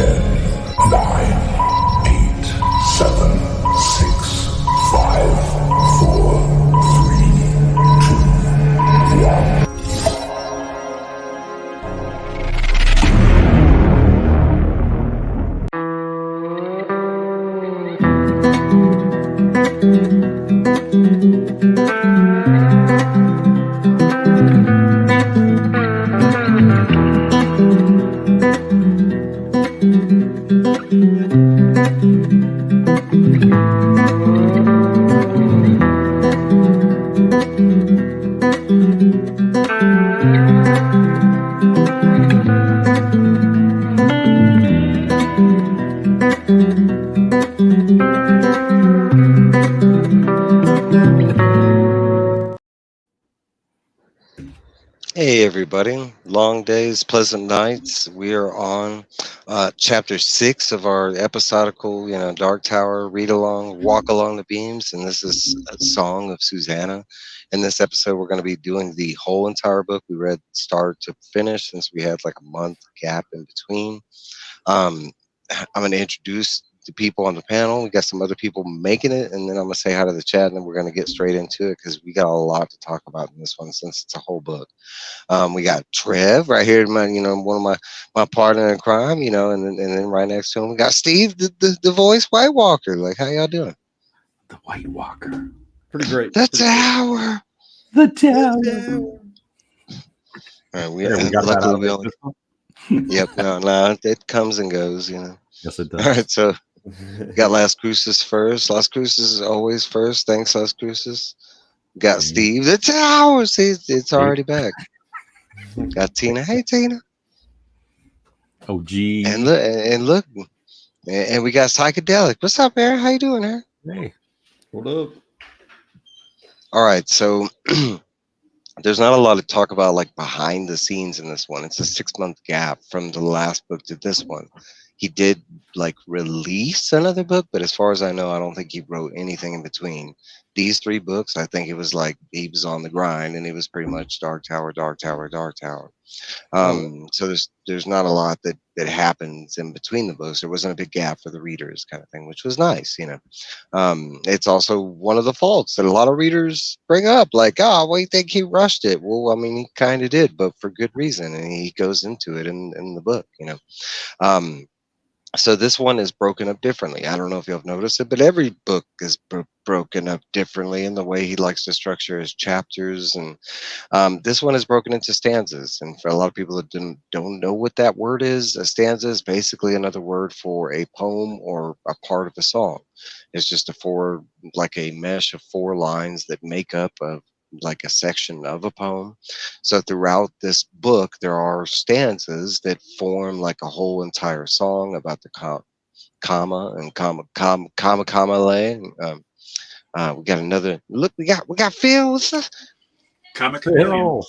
10, 9, 8, 7, 6, 5, 4, 3, 2, 1. Hey everybody, long days, pleasant nights. We are on chapter 6 of our episodical, Dark Tower read along, walk along the beams, and this is a song of Susannah. In this episode, we're going to be doing the whole entire book. We read start to finish since we had like a month gap in between. I'm going to introduce the people on the panel. We got some other people making it, and then I'm going to say hi to the chat, and then we're going to get straight into it because we got a lot to talk about in this one since it's a whole book. We got Trev right here, one of my partner in crime, and then right next to him we got Steve, the voice White Walker. Like, how y'all doing? The White Walker. Pretty great. The Tower. The Tower. All right, we got luckily that we only. Yep, no, it comes and goes, Yes, it does. All right, so we got Las Cruces first. Las Cruces is always first. Thanks, Las Cruces. Got Steve, the Tower. See, it's already back. Got Tina. Hey, Tina. Oh, gee. And look, and we got Psychedelic. What's up, Aaron? How you doing, Aaron? Hey. Hold up. All right, so there's not a lot to talk about like behind the scenes in this one. It's a 6-month gap from the last book to this one. He did like release another book, but as far as I know, I don't think he wrote anything in between these 3 books. I think it was like he was on the grind, and it was pretty much Dark Tower, Dark Tower, Dark Tower. So there's not a lot that happens in between the books. There wasn't a big gap for the readers, kind of thing, which was nice, It's also one of the faults that a lot of readers bring up, like, oh, well, you think he rushed it? Well, I mean, he kind of did, but for good reason, and he goes into it in the book, So this one is broken up differently. I don't know if you've noticed it, but every book is broken up differently in the way he likes to structure his chapters. And this one is broken into stanzas. And for a lot of people that don't know what that word is, a stanza is basically another word for a poem or a part of a song. It's just like a mesh of 4 lines that make up like a section of a poem. So throughout this book, there are stanzas that form like a whole entire song about the comma lay. We got another look. We got Phil. What's up? Comic Chameleon.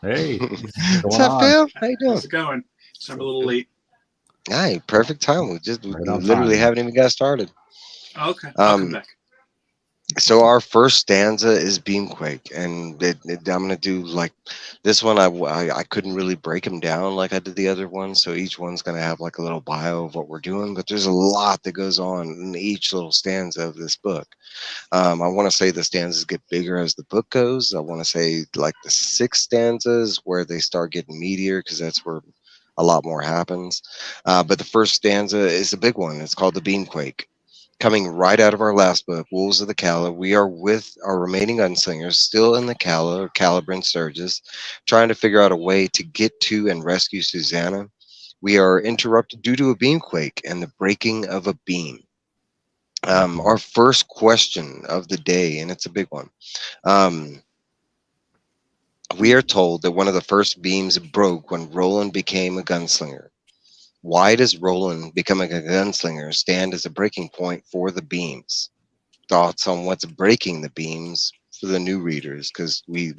Hey, what's up, Phil? How you doing? How's it going? So I'm a little late. Hey, perfect time. We literally haven't even got started. Okay, I'll come back. So our first stanza is Beamquake, and I'm gonna do like this one. I couldn't really break them down like I did the other one, so each one's gonna have like a little bio of what we're doing. But there's a lot that goes on in each little stanza of this book. I want to say the stanzas get bigger as the book goes. I want to say like the 6 stanzas where they start getting meatier because that's where a lot more happens. But the first stanza is a big one. It's called the Beamquake. Coming right out of our last book, Wolves of the Cala, we are with our remaining gunslingers still in the Cala, or Calibran Surges, trying to figure out a way to get to and rescue Susannah. We are interrupted due to a beamquake and the breaking of a beam. Our first question of the day, and it's a big one. We are told that one of the first beams broke when Roland became a gunslinger. Why does Roland becoming a gunslinger stand as a breaking point for the beams? Thoughts on what's breaking the beams for the new readers, because we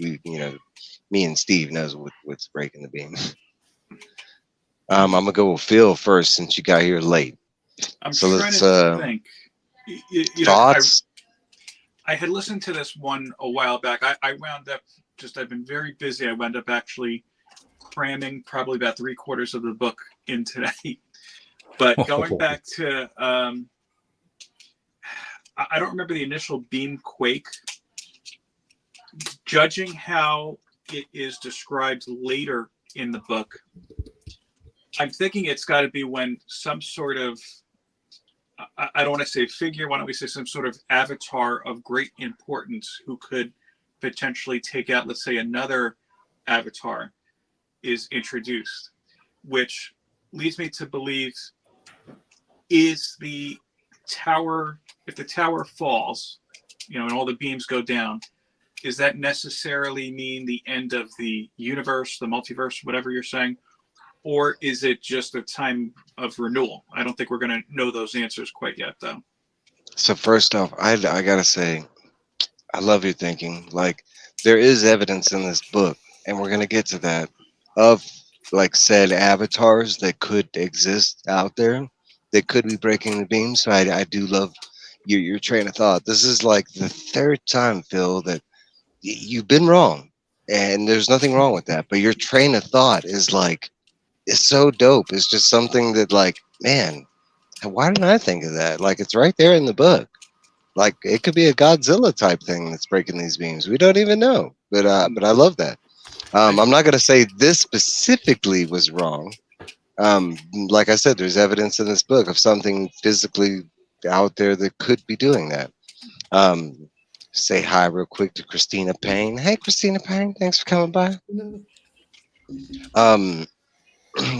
me and Steve knows what's breaking the beams. I'm gonna go with Phil first since you got here late. Let's think. Thoughts? I had listened to this one a while back. I wound up I've been very busy. I wound up actually cramming probably about 3/4 of the book in today. But going back to, I don't remember the initial beam quake. Judging how it is described later in the book, I'm thinking it's got to be when some sort of, I don't want to say figure, why don't we say some sort of avatar of great importance who could potentially take out, let's say, another avatar is introduced, which leads me to believe, is the tower, if the tower falls, and all the beams go down, does that necessarily mean the end of the universe, the multiverse, whatever you're saying? Or is it just a time of renewal? I don't think we're going to know those answers quite yet, though. So first off, I gotta say, I love your thinking. Like, there is evidence in this book, and we're gonna get to that, of like said avatars that could exist out there that could be breaking the beam. So I do love your train of thought. This is like the third time, Phil, that you've been wrong, and there's nothing wrong with that. But your train of thought is like, it's so dope. It's just something that, like, man, why didn't I think of that? Like, it's right there in the book. Like, it could be a Godzilla type thing that's breaking these beams. We don't even know. But I love that. I'm not gonna say this specifically was wrong. Like I said, there's evidence in this book of something physically out there that could be doing that. Say hi real quick to Christina Payne. Hey, Christina Payne, thanks for coming by.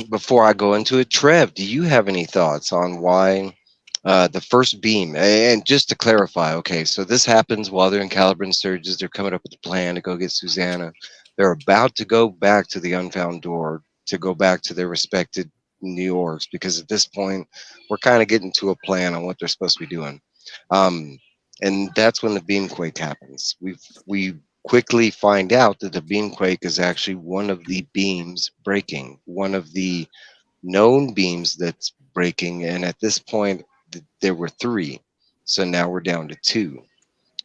Before I go into it, Trev, do you have any thoughts on why the first beam? And just to clarify, okay, so this happens while they're in Caliban Sturgis. They're coming up with a plan to go get Susannah. They're about to go back to the Unfound Door to go back to their respected New Yorks, because at this point, we're kind of getting to a plan on what they're supposed to be doing. And that's when the beamquake happens. We quickly find out that the beamquake is actually one of the beams breaking, one of the known beams that's breaking. And at this point, there were 3. So now we're down to 2.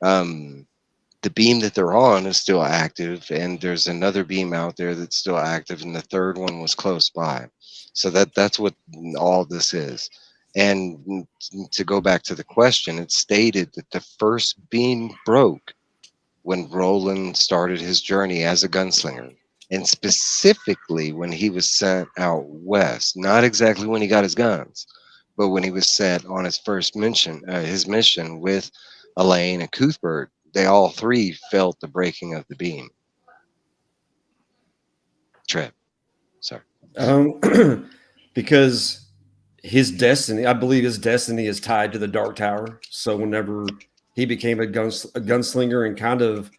The beam that they're on is still active, and there's another beam out there that's still active, and the third one was close by. So that's what all this is. And to go back to the question, it stated that the first beam broke when Roland started his journey as a gunslinger, and specifically when he was sent out west. Not exactly when he got his guns, but when he was sent on his first his mission with Elaine and Cuthbert. They all 3 felt the breaking of the beam. Trev, sorry. Because his destiny, I believe his destiny is tied to the Dark Tower. So whenever he became a gunslinger, and kind of,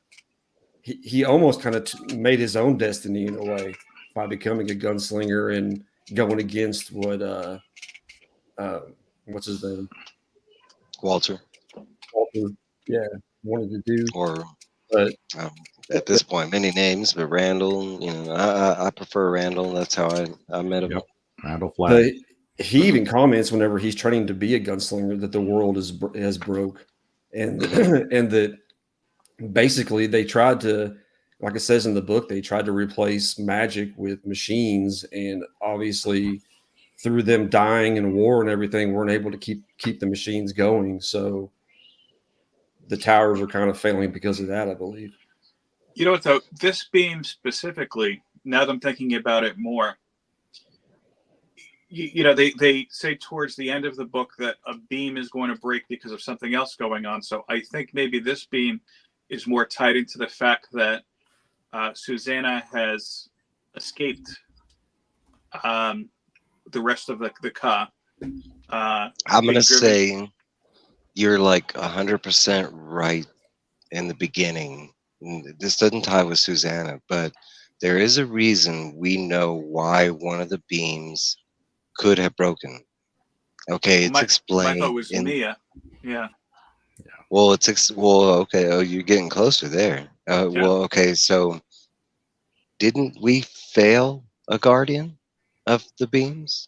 he almost kind of made his own destiny in a way by becoming a gunslinger and going against what what's his name? Walter, yeah, wanted to do. or But at this point, many names, but Randall. I prefer Randall. That's how I met him. Yep. Randall Flagg. He even comments whenever he's training to be a gunslinger that the world has broke, and and that basically they tried to, like it says in the book, they tried to replace magic with machines, and obviously through them dying in war and everything, weren't able to keep the machines going. So the towers are kind of failing because of that, I believe. You know what, though? This beam specifically, now that I'm thinking about it more, they say towards the end of the book that a beam is going to break because of something else going on. So I think maybe this beam is more tied into the fact that Susannah has escaped the rest of the car. I'm gonna say you're like 100% right in the beginning. This doesn't tie with Susannah, but there is a reason we know why one of the beams could have broken. Okay, it's explained. My thought was Mia. Yeah. Well, okay. Oh, you're getting closer there. Yeah. Well, okay. So, didn't we fail a guardian of the beams?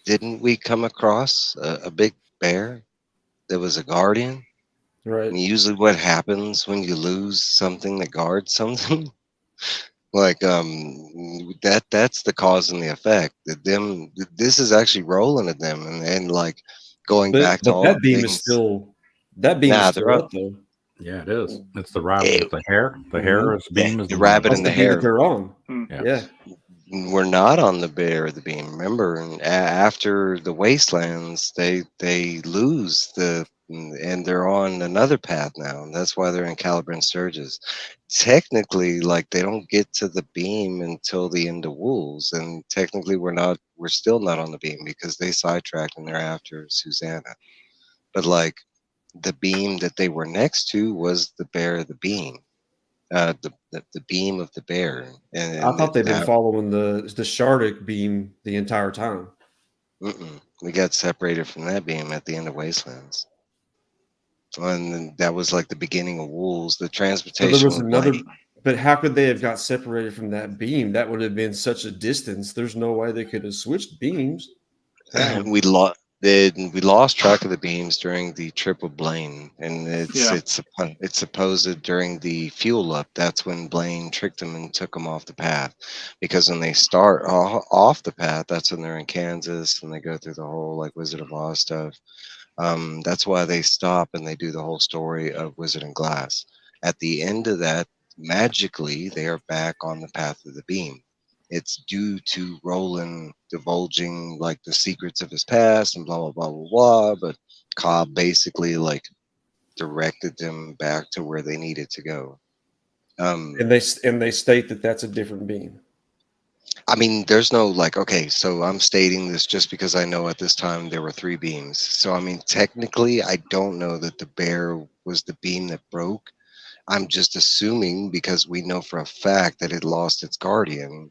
Didn't we come across a big bear that was a guardian? Right. And usually, what happens when you lose something that guards something? Like that's the cause and the effect. That this is actually rolling at them, and like going back to But all the that beam is things. still that beam is Nah, they're still up. up though. Yeah, it is. It's the rabbit Eh, with the hair. The hair is beam is the the one rabbit that's That's and the the beam that hare. they're on. yeah. Yeah. We're not on the bear of the beam. Remember, and after the wastelands, they lose and they're on another path now. And that's why they're in Caliban Sturgis. Technically, like they don't get to the beam until the end of Wolves, and technically we're still not on the beam because they sidetracked and they're after Susannah. But like the beam that they were next to was the bear of the beam. The beam of the bear, I and thought they've been that following the Shardik beam the entire time. we got separated from that beam at the end of Wastelands. And then that was like the beginning of Wolves. The So there transportation was was another, like but how could they have got separated from that beam? That would have been such a distance. There's no way they could have switched beams. How? we lost track of the beams during the trip with Blaine, and Yeah. it's supposed during the fuel up. That's when Blaine tricked them and took them off the path, because when they start off the path, that's when they're in Kansas and they go through the whole like Wizard of Oz stuff. That's why they stop and they do the whole story of Wizard and Glass. At the end of that, magically, they are back on the path of the beam. It's due to Roland divulging like the secrets of his past and blah blah blah blah blah. But Cobb basically like directed them back to where they needed to go. And they state that that's a different beam. I mean, there's no like, okay, so I'm stating this just because I know at this time there were three beams. So, I mean, technically, I don't know that the bear was the beam that broke. I'm just assuming because we know for a fact that it lost its guardian.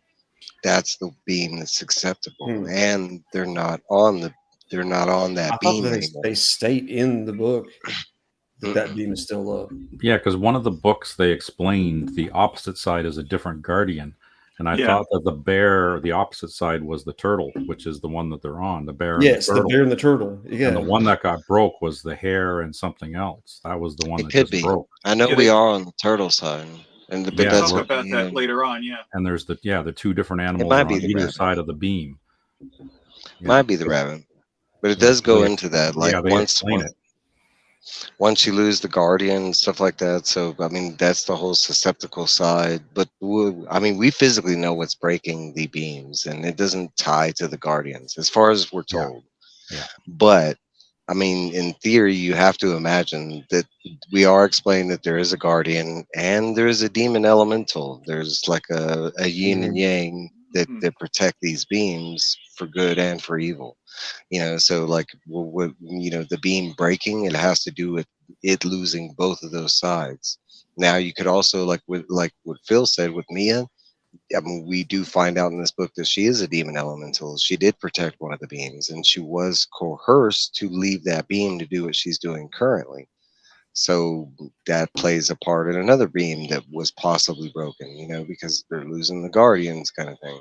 That's the beam that's acceptable, Hmm. and they're not on I that thought beam that anymore. they state in the book that that Mm-mm. beam is still up. Yeah, because one of the books they explained the opposite side is a different guardian. And I Yeah. thought that the opposite side was the turtle, which is the one that they're on, the bear Yes, and the the turtle. bear and the turtle. Yeah. And the one that got broke was the hare and something else. That was the one It that could just be. broke. I know Yeah, we they are on the turtle side, but Yeah, that's talk what about that later on. Yeah. And there's the two different it animals might are be on the either rabbit. side of the beam. Might be the rabbit, but it Yeah, does go into that. Like yeah, they explain it. once you lose the guardian and stuff like that. So I mean, that's the whole susceptible side. But I mean, we physically know what's breaking the beams, and it doesn't tie to the guardians, as far as we're Yeah. told. Yeah. But I mean, in theory, you have to imagine that we are explaining that there is a guardian and there is a demon elemental. There's like a yin and yang that protect these beams for good and for evil. So like the beam breaking, it has to do with it losing both of those sides. Now you could also like what Phil said with Mia. I mean, we do find out in this book that she is a demon elemental. She did protect one of the beams, and she was coerced to leave that beam to do what she's doing currently. So that plays a part in another beam that was possibly broken, because they're losing the guardians, kind of thing.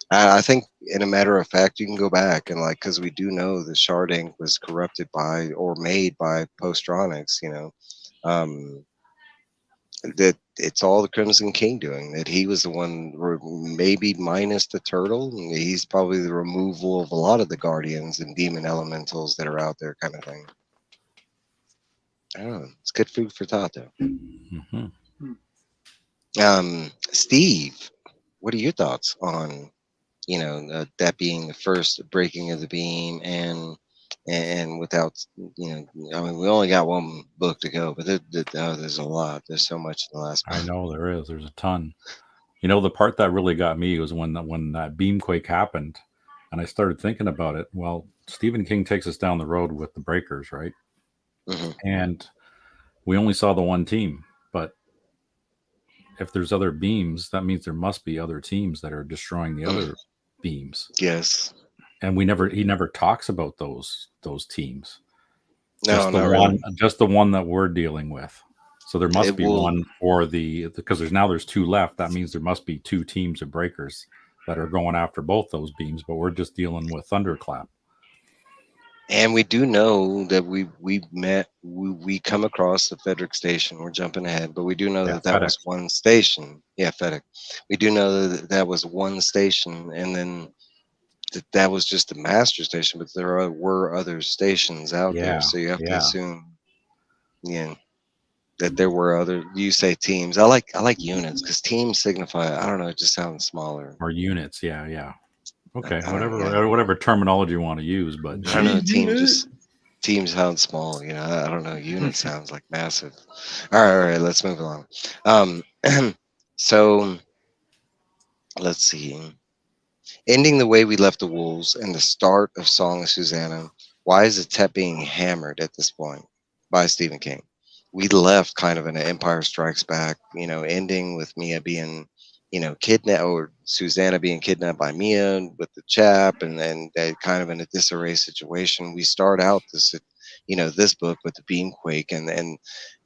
I think, in a matter of fact, you can go back and because we do know the Shard Ink was corrupted by or made by Postronics, that it's all the Crimson King doing. That he was the one, maybe minus the turtle. He's probably the removal of a lot of the guardians and demon elementals that are out there, kind of thing. I don't know. It's good food for thought, though. Mhm. Steve, what are your thoughts on that being the first breaking of the beam and without I mean, we only got one book to go, but there's a lot. There's so much in the last book. I know there is. There's a ton. The part that really got me was when that beamquake happened, and I started thinking about it. Well, Stephen King takes us down the road with the Breakers, right? Mm-hmm. And we only saw the one team, but if there's other beams, that means there must be other teams that are destroying the other beams. Yes. And he never talks about those teams. No, not really. Just the one that we're dealing with. So there must be one for because there's two left. That means there must be two teams of Breakers that are going after both those beams, but we're just dealing with Thunderclap. And we do know that we come across the Frederick station. We're jumping ahead, but we do know Yeah, that that was FedEx. one station. Yeah, FedEx. We do know that that was one station, and then that was just the master station. But were other stations out there, Yeah, so you have to yeah. assume, yeah, that there were other. You say teams. I like units because teams signify. I don't know. It just sounds smaller. Or units. Yeah, yeah. Okay, I don't know. Yeah, whatever terminology you want to use, but I don't yeah. know. G-Unit. Team sounds small. I don't know. Unit sounds like massive. All right. Let's move along. Um, so let's see. Ending the way we left the wolves and the start of Song of Susanna. Why is the Tet being hammered at this point by Stephen King? We left kind of in an Empire Strikes Back, ending with Mia being, kidnapped, or Susanna being kidnapped by Mia with the chap, and then they kind of in a disarray situation. We start out this book with the beamquake,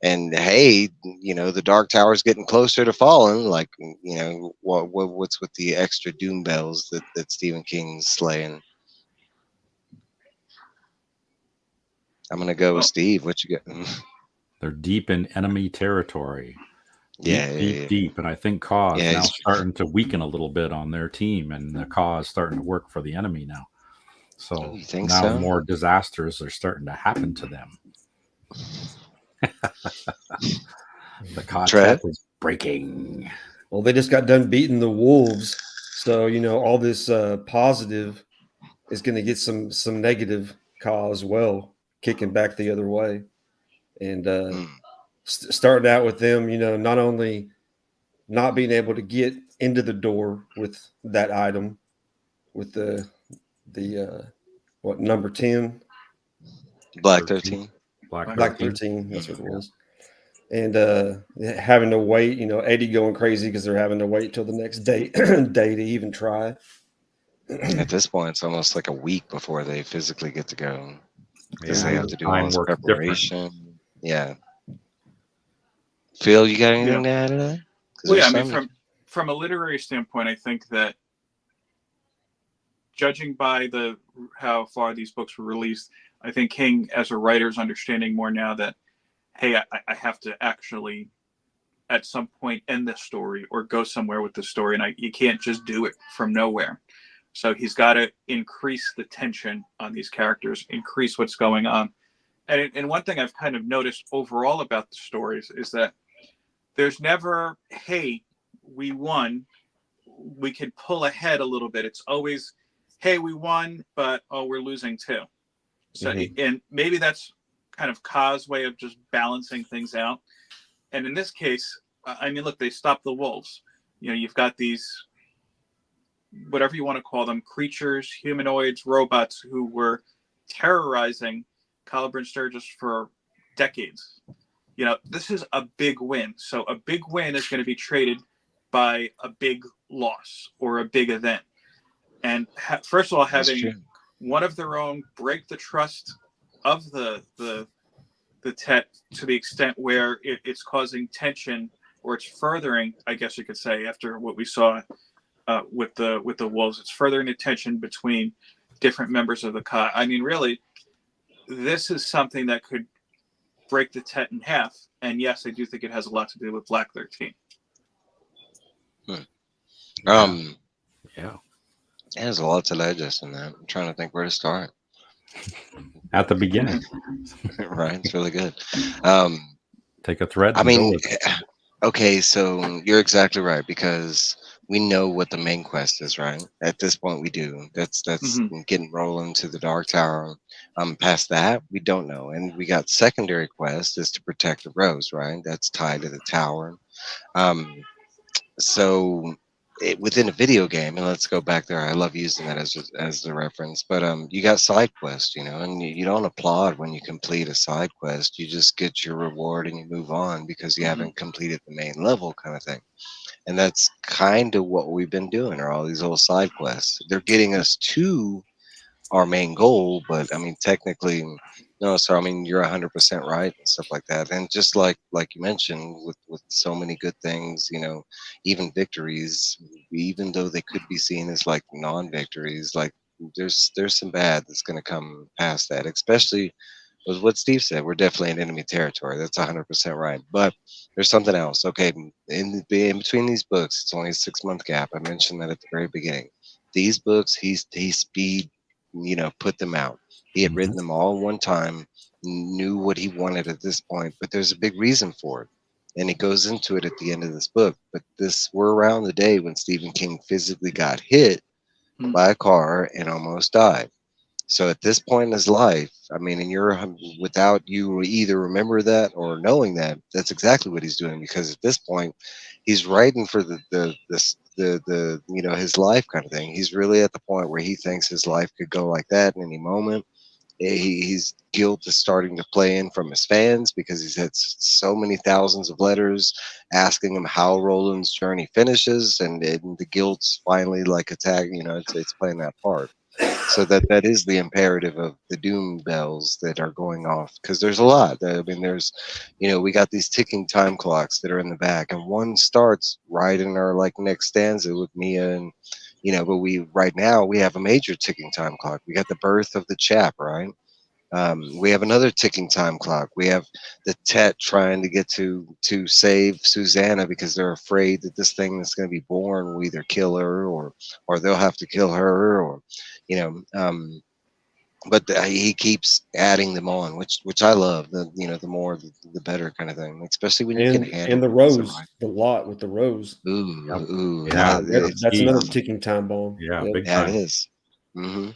and hey, the Dark Tower's getting closer to falling. Like, what's with the extra doom bells that Stephen King's slaying? I'm gonna go with Well, Steve. What you got? They're deep in enemy territory. Yeah, yeah, yeah. Deep. And I think Caw is Yeah, now starting to weaken a little bit on their team, and the Caw is starting to work for the enemy now. Oh, So you think now so? more disasters are starting to happen to them. The Caw Trev? is breaking. Well, they just got done beating the Wolves, so all this positive is going to get some negative cause well, kicking back the other way, and Mm. starting out with them, not only not being able to get into the door with that item, with the what number 10, Black 13. 13. Black Black 13. 13, that's what it Mm. was. And having to wait, Eddie going crazy because they're having to wait till the next day day to even try. At this point, it's almost like a week before they physically get to go because they Yeah, have the to do all time this works different. preparation. Yeah. Phil, you got yeah. anything to add to that? Because Well, yeah. there's I mean, some. from a literary standpoint, I think that judging by how far these books were released, I think King, as a writer, is understanding more now that, hey, I have to actually at some point end this story or go somewhere with the story, and you can't just do it from nowhere. So he's got to increase the tension on these characters, increase what's going on. And one thing I've kind of noticed overall about the stories is that there's never, hey, we won, we could pull ahead a little bit. It's always, hey, we won, but oh, we're losing too. So, and maybe that's kind of Ka's way of just balancing things out. And in this case, I mean, look, they stopped the wolves. You've got these, whatever you want to call them, creatures, humanoids, robots who were terrorizing Caliburn Sturgis for decades. This is a big win. So a big win is going to be traded by a big loss or a big event. And first of all, having one of their own break the trust of the Tet to the extent where it's causing tension, or it's furthering, I guess you could say, after what we saw with the wolves, it's furthering the tension between different members of the Ka. I mean, really, this is something that could break the Tet in half. And yes, I do think it has a lot to do with Black 13. Yeah. There's a lot to digest in that. I'm trying to think where to start. At the beginning. Right, it's really good. Take a thread. I And go mean, with it. okay, so you're exactly right because we know what the main quest is, right? At this point, we do. That's getting rolling to the Dark Tower. Past that, we don't know, and we got secondary quest is to protect the rose, right? That's tied to the tower. So within a video game, and let's go back there. I love using that as the reference, but you got side quests, and you don't applaud when you complete a side quest. You just get your reward and you move on because you haven't completed the main level, kind of thing. And that's kind of what we've been doing, are all these little side quests. They're getting us to our main goal, but I mean, technically, no. So I mean, you're 100% right and stuff like that. And just like you mentioned, with so many good things, even victories, even though they could be seen as like non-victories, like there's some bad that's going to come past that, especially with what Steve said. We're definitely in enemy territory. That's 100% right. But there's something else. Okay, in between these books, it's only a 6-month gap. I mentioned that at the very beginning. These books, he speed, put them out. He had written them all in one time, knew what he wanted at this point, but there's a big reason for it. And he goes into it at the end of this book. But we're around the day when Stephen King physically got hit by a car and almost died. So at this point in his life, I mean, and you're without you either remember that or knowing that, that's exactly what he's doing. Because at this point, he's writing for the his life kind of thing. He's really at the point where he thinks his life could go like that in any moment. His guilt is starting to play in from his fans because he's had so many thousands of letters asking him how Roland's journey finishes, and the guilt's finally like it's playing that part. So that is the imperative of the doom bells that are going off, because there's a lot. I mean, there's, we got these ticking time clocks that are in the back, and one starts right in our like next stanza with Mia, and but right now we have a major ticking time clock. We got the birth of the chap, right? We have another ticking time clock. We have the Tet trying to get to save Susannah because they're afraid that this thing that's going to be born will either kill her or they'll have to kill her, or you know. But he keeps adding them on, which I love. The more the better kind of thing, especially when you can handle and the it rose, right. the lot with the rose. Ooh, Yep. ooh, Yeah, That's another ticking time bomb. Yeah, Yep. big yeah, it time. is. Mm-hmm.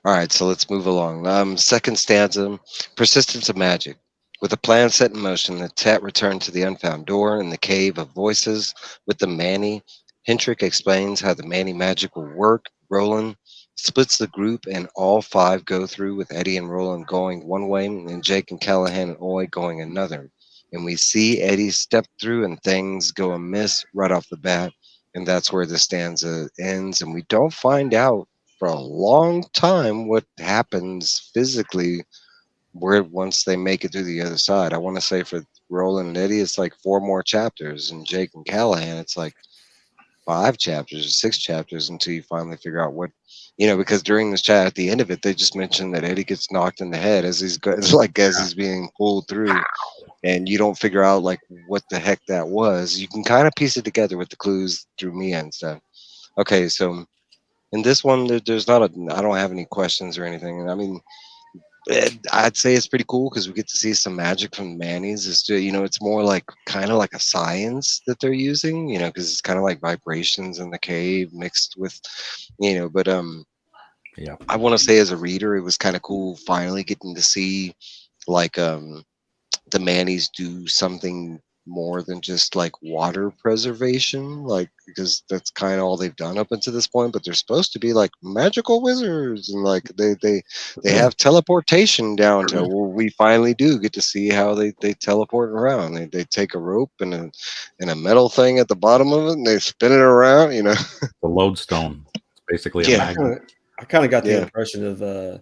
All right, so let's move along. Second stanza, persistence of magic. With a plan set in motion, the Tet returned to the unfound door in the cave of voices with the Manny. Hendrik explains how the Manny magic will work. Roland splits the group, and all 5 go through, with Eddie and Roland going one way, and Jake and Callahan and Oy going another. And we see Eddie step through, and things go amiss right off the bat. And that's where the stanza ends, and we don't find out for a long time what happens physically where once they make it to the other side. I want to say for Roland and Eddie, it's like 4 more chapters, and Jake and Callahan, it's like 5 chapters or 6 chapters until you finally figure out what, because during this chat at the end of it, they just mentioned that Eddie gets knocked in the head as he's being pulled through, and you don't figure out like what the heck that was. You can kind of piece it together with the clues through Mia and stuff. Okay, so in this one, there's not I don't have any questions or anything. I mean, I'd say it's pretty cool because we get to see some magic from the Mannies. It's more like kind of like a science that they're using, because it's kind of like vibrations in the cave mixed with, but Yeah. I want to say as a reader, it was kind of cool finally getting to see like the Mannies do something more than just like water preservation, like, because that's kind of all they've done up until this point. But they're supposed to be like magical wizards, and like they have teleportation down to where we finally do get to see how they teleport around. They take a rope and a metal thing at the bottom of it, and they spin it around. The lodestone. It's basically a Yeah. magnet. I kind of got the Yeah. impression of the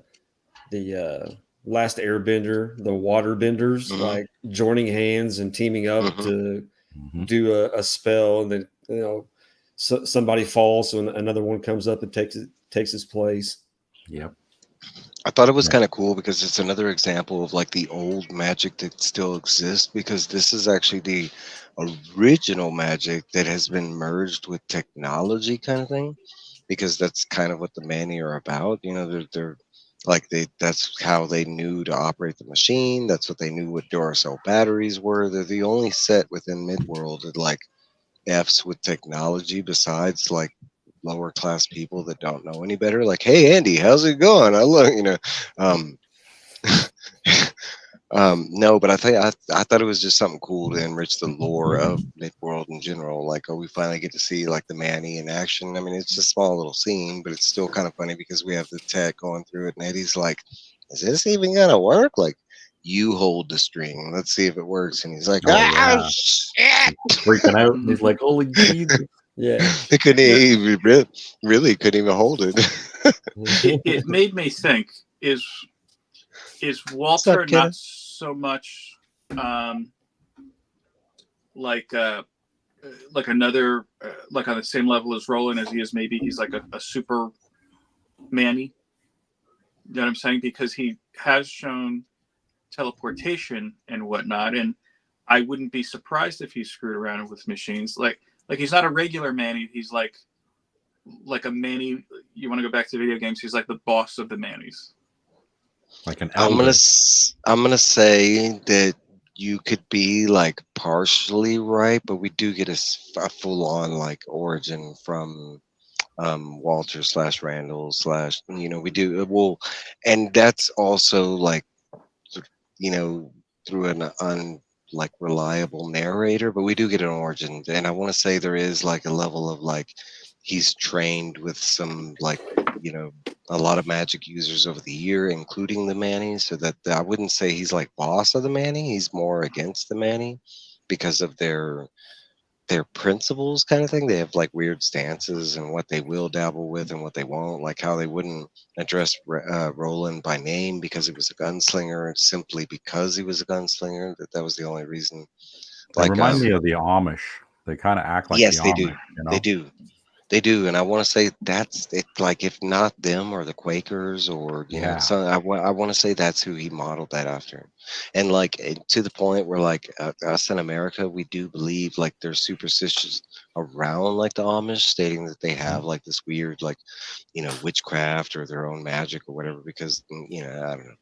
last Airbender, the water benders, Mhm. like joining hands and teaming up Mhm. to Mhm. do a spell, and then somebody falls, so another one comes up and takes his place. Yep. I thought it was Yeah. kind of cool because it's another example of like the old magic that still exists, because this is actually the original magic that has been merged with technology kind of thing, because that's kind of what the Manny are about. They're like that's how they knew to operate the machine. That's what they knew what Duracell batteries were. They're the only set within Midworld that like F's with technology besides like lower class people that don't know any better. Like, hey Andy, how's it going? I love um no, but I thought it was just something cool to enrich the lore of Midworld in general. Like, oh, we finally get to see like the Manny in action. I mean, it's a small little scene, but it's still kind of funny because we have the tech going through it, and Eddie's like, "Is this even gonna work?" Like, you hold the string. Let's see if it works. And he's like, Oh, "Ah, yeah. shit!" Freaking out. And he's like, holy Jesus. Yeah. He couldn't really couldn't even hold it. It made me think: is Walter kiddo? not so much like another like on the same level as Roland as he is? Maybe he's like a super Manny. You know what I'm saying? Because he has shown teleportation and whatnot, and I wouldn't be surprised if he screwed around with machines. Like he's not a regular Manny. He's like a Manny. You want to go back to video games? He's like the boss of the Mannies. Like an I'm elder. gonna I'm gonna say that you could be like partially right, but we do get a full on like origin from Walter slash Randall slash, we do well, and that's also like, through an like reliable narrator, but we do get an origin, and I want to say there is like a level of like he's trained with some like a lot of magic users over the year, including the Manny, so that I wouldn't say he's like boss of the Manny. He's more against the Manny because of their principles kind of thing. They have like weird stances and what they will dabble with and what they won't, like how they wouldn't address Roland by name because he was a gunslinger, simply because he was a gunslinger. That was the only reason. They Like remind me of the Amish. They kind of act like yes, the they Amish, do. you know? They do, and I want to say that's it. Like, if not them or the Quakers, or so I want to say that's who he modeled that after, and like to the point where like us in America, we do believe like there's superstitions around like the Amish, stating that they have like this weird like witchcraft or their own magic or whatever, because I don't know.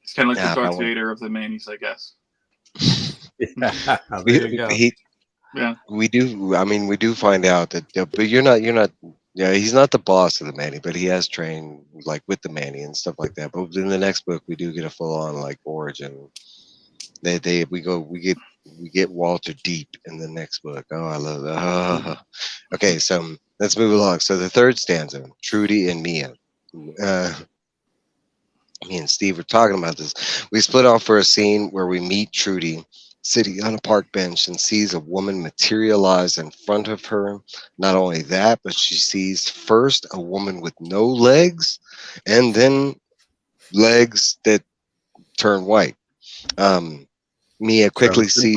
It's kind of like Yeah, the Darth Vader of the Mannies, I guess. Yeah, there you go. Yeah. We do. I mean, we do find out that, but you're not. Yeah, he's not the boss of the Manny, but he has trained like with the Manny and stuff like that. But in the next book, we do get a full on like origin. We get Walter deep in the next book. Oh, I love that. Okay, so let's move along. So the third stanza, Trudy and Mia. Me and Steve were talking about this. We split off for a scene where we meet Trudy sitting on a park bench and sees a woman materialize in front of her. Not only that, but she sees first a woman with no legs, and then legs that turn white. Mia quickly sees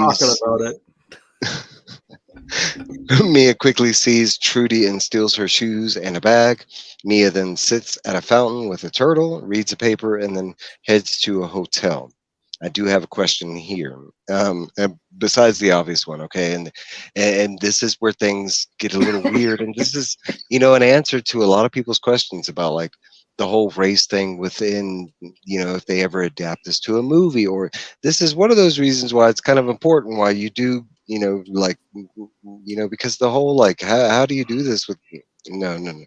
Mia quickly sees Trudy and steals her shoes and a bag. Mia then sits at a fountain with a turtle, reads a paper, and then heads to a hotel. I do have a question here, besides the obvious one, okay? And this is where things get a little weird, and this is, an answer to a lot of people's questions about like the whole race thing within, if they ever adapt this to a movie, or this is one of those reasons why it's kind of important why you do, because the whole like, how do you do this with no,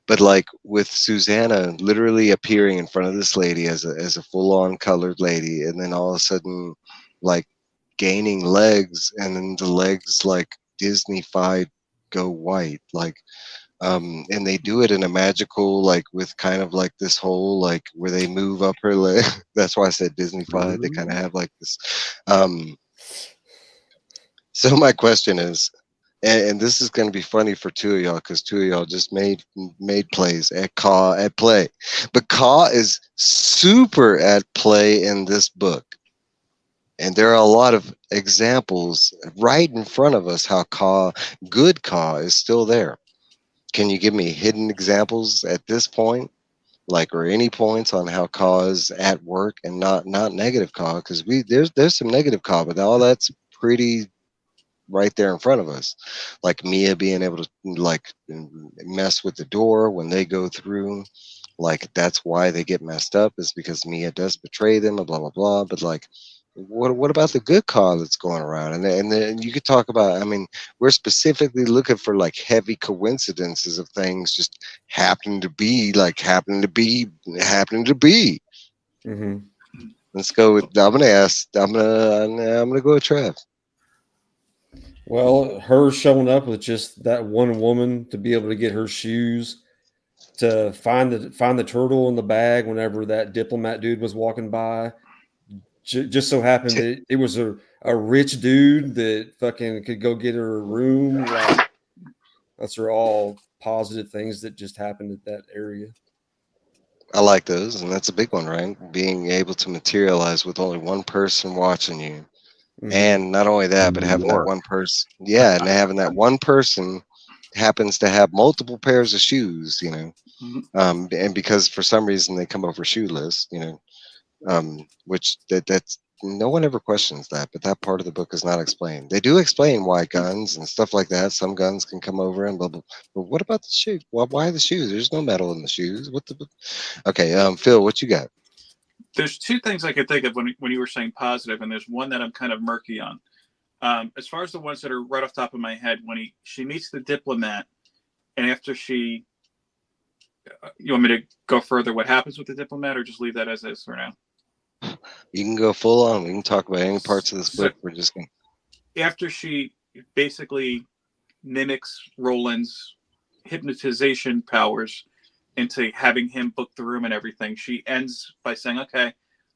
but like with Susannah literally appearing in front of this lady as a full-on colored lady, and then all of a sudden like gaining legs, and then the legs like Disney-fied go white, like and they do it in a magical, like with kind of like this whole like where they move up her leg. That's why I said Disney-fied. They kind of have like this so my question is, and this is going to be funny for two of y'all, because two of y'all just made plays at play, but Ka is super at play in this book, and there are a lot of examples right in front of us how good Ka is still there. Can you give me hidden examples at this point, like, or any points on how Ka is at work and not negative Ka? Because there's some negative Ka, but all that's pretty right there in front of us, like Mia being able to like mess with the door when they go through, like that's why they get messed up, is because Mia does betray them and blah blah blah. But like what about the good Ka that's going around? And then you could talk about, I mean, we're specifically looking for like heavy coincidences of things just happening to be. Mm-hmm. Let's go with, I'm gonna go with Trev. Well, her showing up with just that one woman to be able to get her shoes, to find the turtle in the bag whenever that diplomat dude was walking by. Just so happened that it was a rich dude that fucking could go get her a room. Like, those are all positive things that just happened at that area. I like those, and that's a big one, right? Being able to materialize with only one person watching you. Mm-hmm. And not only that, but having that one person, and having that one person happens to have multiple pairs of shoes, Mhm. and because for some reason they come over shoeless, which that's no one ever questions that, but that part of the book is not explained. They do explain why guns and stuff like that. Some guns can come over and blah blah. But what about the shoe? Why the shoes? There's no metal in the shoes. What the? Okay, Phil, what you got? There's two things I could think of when you were saying positive, and there's one that I'm kind of murky on. As far as the ones that are right off the top of my head, when she meets the diplomat, and after she, you want me to go further? What happens with the diplomat, or just leave that as is for now? You can go full on. We can talk about any parts of this book. We're just going. After she basically mimics Roland's hypnotization powers into having him book the room and everything, she ends by saying, "Okay,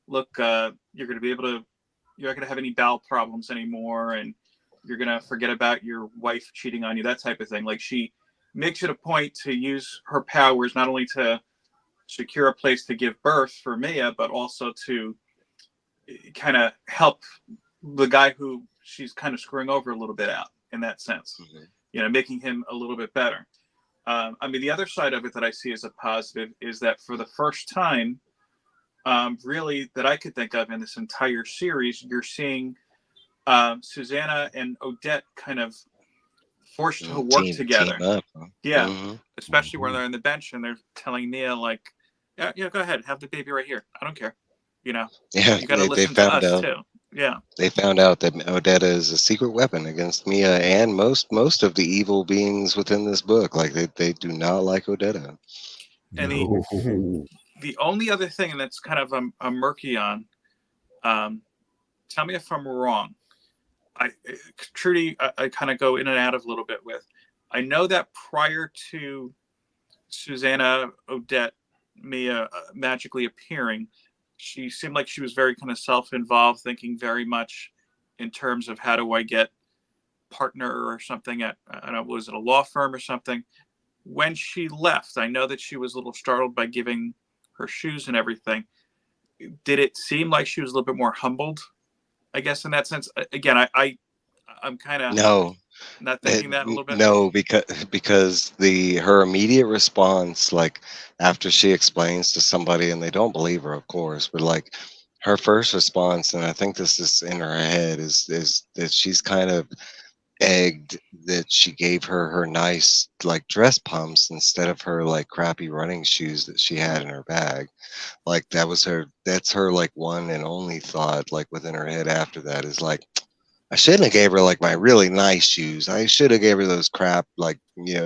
look, you're going to be able to. You're not going to have any bowel problems anymore, and you're going to forget about your wife cheating on you, that type of thing." Like, she makes it a point to use her powers not only to secure a place to give birth for Mia, but also to kind of help the guy who she's kind of screwing over a little bit out in that sense, making him a little bit better. I mean, the other side of it that I see as a positive is that for the first time, really, that I could think of in this entire series, you're seeing Susannah and Odette kind of forced to work together. Team up, huh? Yeah, especially when they're on the bench and they're telling Mia, like, yeah, go ahead, have the baby right here. I don't care. Yeah, you got to listen to us too. Yeah, they found out that Odetta is a secret weapon against Mia and most of the evil beings within this book. Like, they do not like Odetta. And the only other thing, and that's kind of a murky on, tell me if I'm wrong. Trudy, I kind of go in and out of a little bit with. I know that prior to Susannah, Odette, Mia magically appearing, she seemed like she was very kind of self-involved, thinking very much in terms of how do I get partner or something at, I don't know, was it a law firm or something? When she left, I know that she was a little startled by giving her shoes and everything. Did it seem like she was a little bit more humbled, I guess, in that sense? Again, I'm kind of not thinking that a little bit. No, because her immediate response, like after she explains to somebody and they don't believe her, of course, but like her first response, and I think this is in her head, is that she's kind of egged that she gave her nice like dress pumps instead of her like crappy running shoes that she had in her bag. Like that's her like one and only thought like within her head after that is like, I shouldn't have gave her like my really nice shoes. I should have gave her those crap like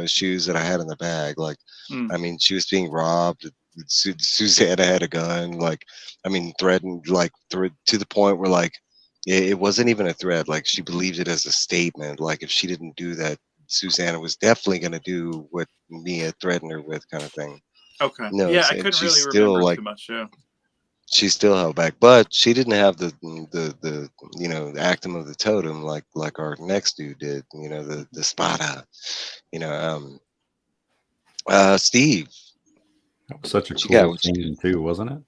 shoes that I had in the bag. Like, I mean, she was being robbed. Susannah had a gun. Like, I mean, threatened like to the point where like it wasn't even a threat. Like, she believed it as a statement. Like, if she didn't do that, Susannah was definitely going to do what Mia threatened her with, kind of thing. Okay. No, yeah, I couldn't really remember too much. Yeah. She still held back, but she didn't have the actum of the totem like our next dude did. The Spada. Steve. That was such a cool scene too, wasn't it?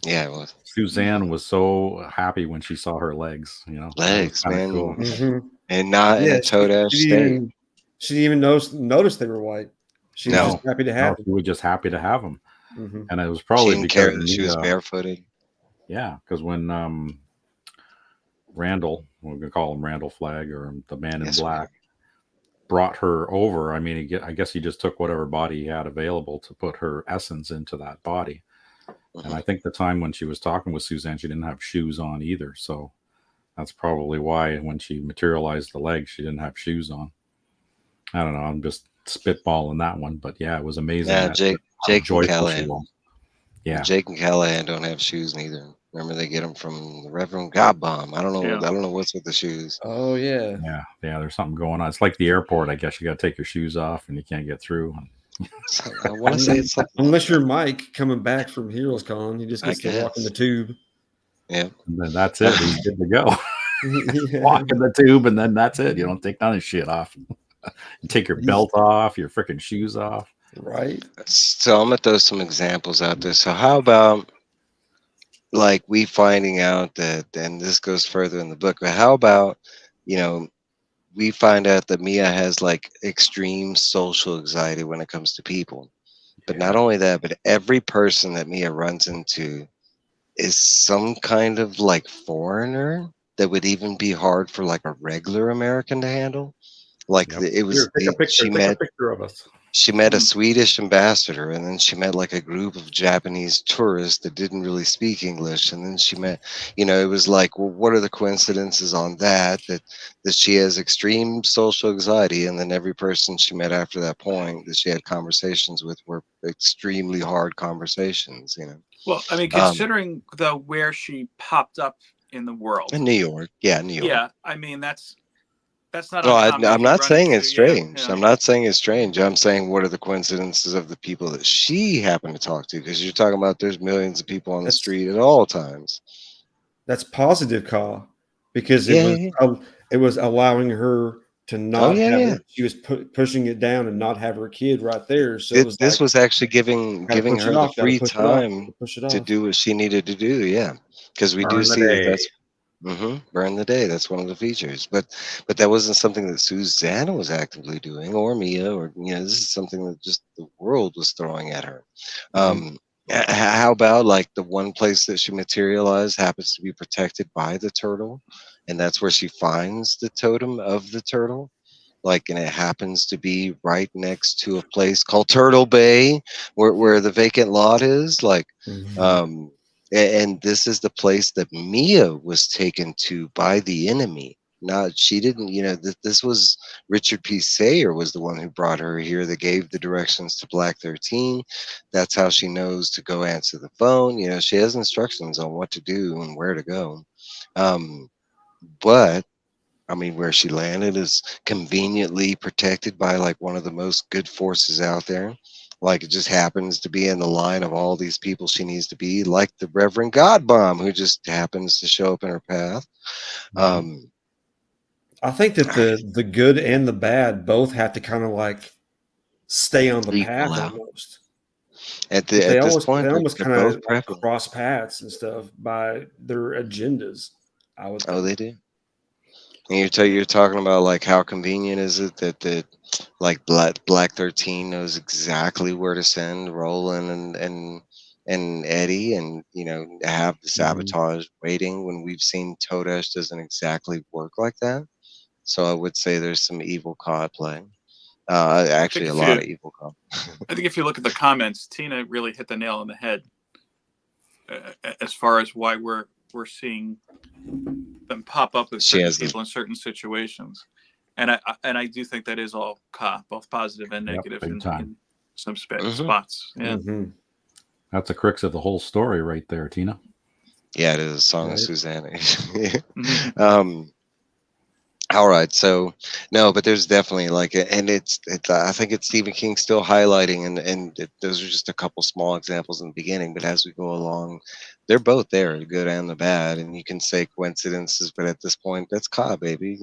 Yeah, it was. Suzanne was so happy when she saw her legs. Legs, man, cool. And not in a toe-dash state. She didn't even notice they were white. She was just happy to have them. She was just happy to have them. And it was probably because she was barefooted. Yeah, because when Randall, we're gonna call him Randall Flagg or the Man in Black, brought her over. I mean, I guess he just took whatever body he had available to put her essence into that body. And I think the time when she was talking with Suzanne, she didn't have shoes on either. So that's probably why when she materialized the legs, she didn't have shoes on. I don't know. I'm just spitballing that one, but yeah, it was amazing. Yeah, Jake and Callahan. Yeah, Jake and Callahan don't have shoes neither. Remember, they get them from the Reverend Godbomb. I don't know. Yeah. I don't know what's with the shoes. Oh yeah. There's something going on. It's like the airport. I guess you got to take your shoes off and you can't get through. I want to say it's like, unless you're Mike coming back from Heroes Con, you just get to walk in the tube. Yeah, and then that's it. He's good to go. Walk in the tube, and then that's it. You don't take none of shit off. You take your belt off, your freaking shoes off. Right. So I'm gonna throw some examples out there. So how about like we finding out that, and this goes further in the book, but how about we find out that Mia has like extreme social anxiety when it comes to people. But not only that, but every person that Mia runs into is some kind of like foreigner that would even be hard for like a regular American to handle. Like Yep. it was Here, take a picture. she Take a met picture of us. a Swedish ambassador, and then she met like a group of Japanese tourists that didn't really speak English, and then she met, it was like, well, what are the coincidences on that she has extreme social anxiety, and then every person she met after that point that she had conversations with were extremely hard conversations. Well, I mean, Um, considering though where she popped up in the world, in New York, yeah, New York. yeah, I mean that's not No, uncommon I'm that you not run saying into. it's Yeah, strange. yeah. I'm not saying it's strange. I'm saying what are the coincidences of the people that she happened to talk to? Because you're talking about there's millions of people on the That's street at all times. that's positive, Ka, because Yeah, yeah, yeah. it was allowing her to Oh, not yeah, have yeah. her. She was pushing it down and not have her kid right there. So it This, was this like, was actually giving got to giving push it her the off, got to free push it off, time push it to off. do what she needed to do. Yeah, because we do Burn the see that day. that's burn the day. That's one of the features. But that wasn't something that Susanna was actively doing, or Mia, or this is something that just the world was throwing at her. Mhm. Um, how about like the one place that she materialized happens to be protected by the turtle, and that's where she finds the totem of the turtle. Like, and it happens to be right next to a place called Turtle Bay, where the vacant lot is. Like, Mhm. um, and this is the place that Mia was taken to by the enemy. Not she didn't, this was Richard P. Sayer was the one who brought her here. That gave the directions to Black 13. That's how she knows to go answer the phone. She has instructions on what to do and where to go. Um, but I mean, where she landed is conveniently protected by like one of the most good forces out there. Like it just happens to be in the line of all these people she needs to be, like the Reverend Godbomb, who just happens to show up in her path. Mhm. I think that the good and the bad both have to kind of like stay on the Equal path out almost. at But the at this they point. almost They're kind both of like prepping. cross paths and stuff by their agendas, I would Oh, they think. do. And you're talking about like how convenient is it that like Black 13 knows exactly where to send Roland and Eddie, and have the Mhm. sabotage waiting when we've seen Todesh doesn't exactly work like that. So I would say there's some evil card play. I think Actually, a lot of evil card. if you look at the comments, Tina really hit the nail on the head as far as why we're seeing them pop up with She certain has the people in certain situations, and I do think that is all both positive and Yep, negative big time. in some Mhm. spots. Yeah. Mhm. That's the crux of the whole story right there, Tina. Yeah, it is a song of Right. Susanna. Mhm. um, All right, so no, but there's definitely like, and it's I think it's Stephen King still highlighting, and those are just a couple small examples in the beginning. But as we go along, they're both there, the good and the bad. And you can say coincidences, but at this point, that's Ka, baby.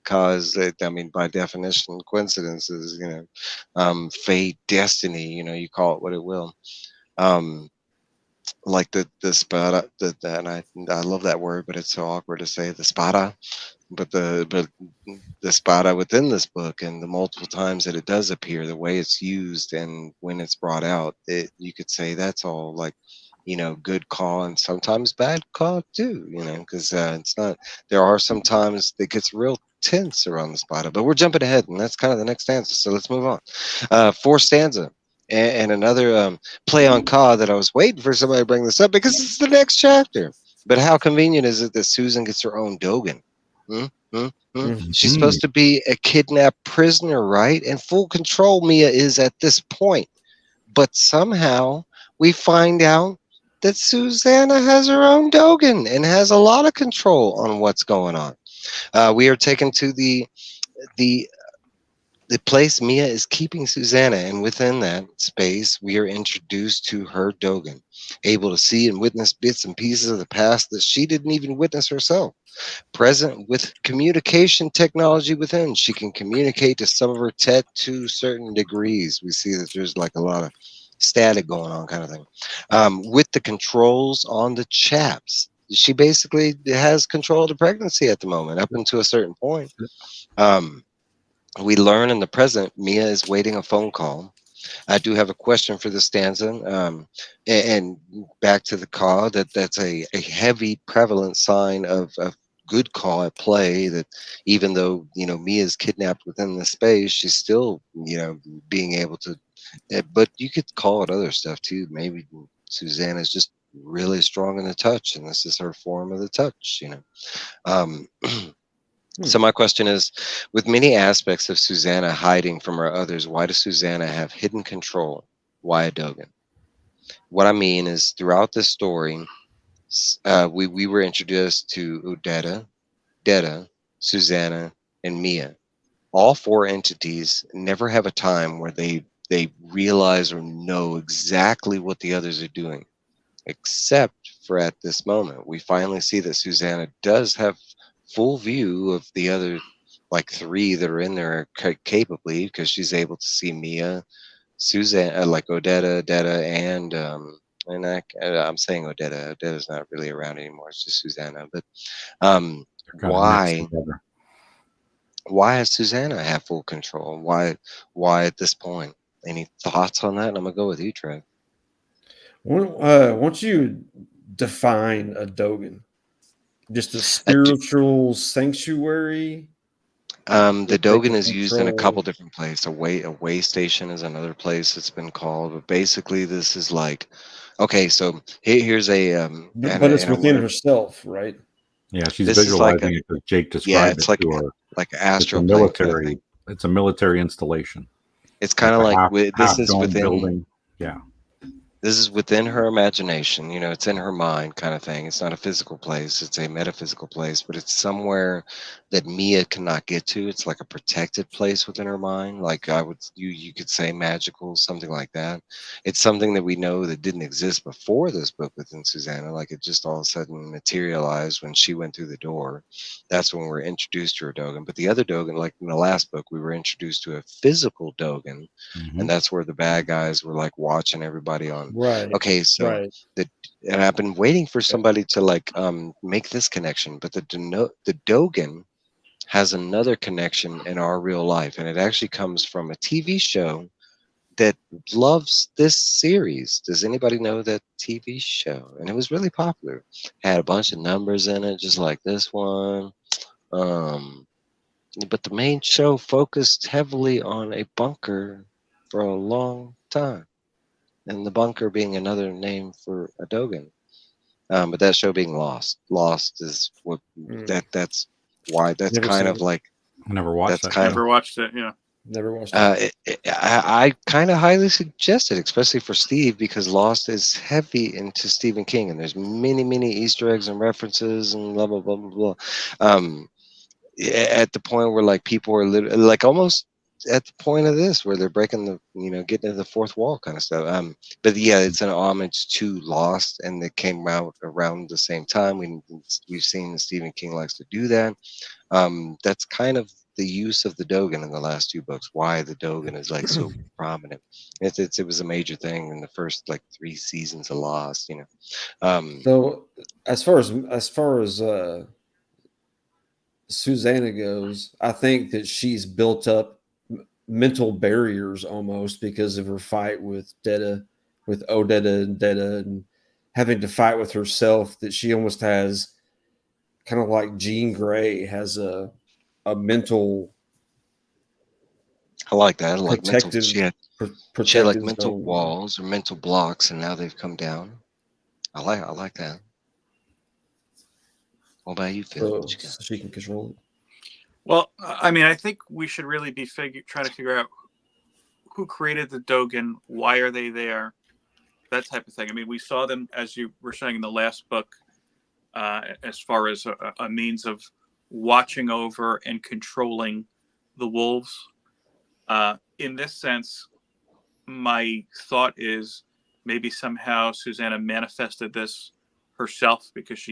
Cause. I mean, by definition, coincidences. Fate, destiny. You call it what it will. Um, like the spada, and I love that word, but it's so awkward to say the spada, but the spada within this book and the multiple times that it does appear, the way it's used and when it's brought out, you could say that's all like good call and sometimes bad call too, because it's not, there are some times that gets real tense around the spada. But we're jumping ahead, and that's kind of the next stanza, so let's move on. Fourth stanza, and another play on Ka that I was waiting for somebody to bring this up because it's the next chapter. But how convenient is it that Susan gets her own Dogan? Hmm? Hmm? Hmm? She's Mhm. supposed to be a kidnapped prisoner, right? And full control Mia is at this point. But somehow we find out that Susanna has her own Dogan and has a lot of control on what's going on. We are taken to the the place Mia is keeping Susanna, and within that space, we are introduced to her Dogan, able to see and witness bits and pieces of the past that she didn't even witness herself. Present with communication technology within, she can communicate to some of her tech to certain degrees. We see that there's like a lot of static going on, kind of thing. With the controls on the chaps, she basically has control of the pregnancy at the moment, up until a certain point. We learn in the present, Mia is waiting a phone call. I do have a question for the stanza, and back to the call. That's a heavy, prevalent sign of good call at play. That even though Mia is kidnapped within the space, she's still being able to. But you could call it other stuff too. Maybe Susannah is just really strong in the touch, and this is her form of the touch. Um, So my question is, with many aspects of Susannah hiding from her others, why does Susannah have hidden control? Why a Dogen? What I mean is, throughout this story, we were introduced to Udetta, Detta, Susannah, and Mia. All four entities never have a time where they realize or know exactly what the others are doing, except for at this moment. We finally see that Susannah does have full view of the other like three that are in there capably, because she's able to see Mia, Suzanne, like Odetta, Detta, and I'm saying Odetta. Odetta's not really around anymore. It's just Susanna. But They're kind of mixed why together. has Susanna have full control? Why at this point? Any thoughts on that? I'm gonna go with you, Trev. Once you define a Dogen, just a spiritual sanctuary. The They Dogen can is used in a couple control. different places. A way station is another place it's been called. But basically, this is like, okay, so here's a But it's and I within want to. herself, right? Yeah, she's This is like visualizing it because Jake yeah, described it's it to her. like an It's a astral plane kind of thing. military. It's a military installation. It's Like kind of a like this half is dome within building. Yeah. her imagination. It's in her mind, kind of thing. It's not a physical place, it's a metaphysical place, but it's somewhere that Mia cannot get to. It's like a protected place within her mind, like you could say magical, something like that. It's something that we know that didn't exist before this book within Susanna. Like, it just all of a sudden materialized when she went through the door. That's when we're introduced to her Dogen. But the other Dogen, like in the last book, we were introduced to a physical Dogen, and that's where the bad guys were like watching everybody on. Right. Okay, so Right. the and I've been waiting for somebody to like make this connection, but the Dogen has another connection in our real life, and it actually comes from a TV show that loves this series. Does anybody know that TV show? And it was really popular. Had a bunch of numbers in it, just like this one. Um, but the main show focused heavily on a bunker for a long time, and the bunker being another name for a Dogen. But that show being Lost. Lost is what that's why that's Never kind seen of it. like I never watched that's that kind show. of Never watched it. Yeah. Never watched it. I kind of highly suggest it, especially for Steve, because Lost is heavy into Stephen King, and there's many Easter eggs and references and blah blah blah blah blah. At the point where like people are like almost at the point of this where they're breaking getting to the fourth wall kind of stuff. But yeah, it's an homage to Lost, and it came out around the same time. We've seen Stephen King likes to do that. That's kind of the use of the Dogen in the last two books. Why the Dogen is like so prominent. It was a major thing in the first like 3 seasons of Lost. So as far as Susanna goes, I think that she's built up mental barriers almost because of her fight with Odetta and Detta, and having to fight with herself. That she almost has, kind of like Jean Grey, has a mental I like that. I like mental. protective She had like protective mental zone. walls or mental blocks, and now they've come down. I like that. What about you, Phil? What you got? So she can control it. Well, I mean, I think we should really be trying to figure out who created the Dogen, why are they there, that type of thing. I mean, we saw them, as you were saying in the last book, as far as a means of watching over and controlling the wolves. In this sense, my thought is maybe somehow Susanna manifested this herself, because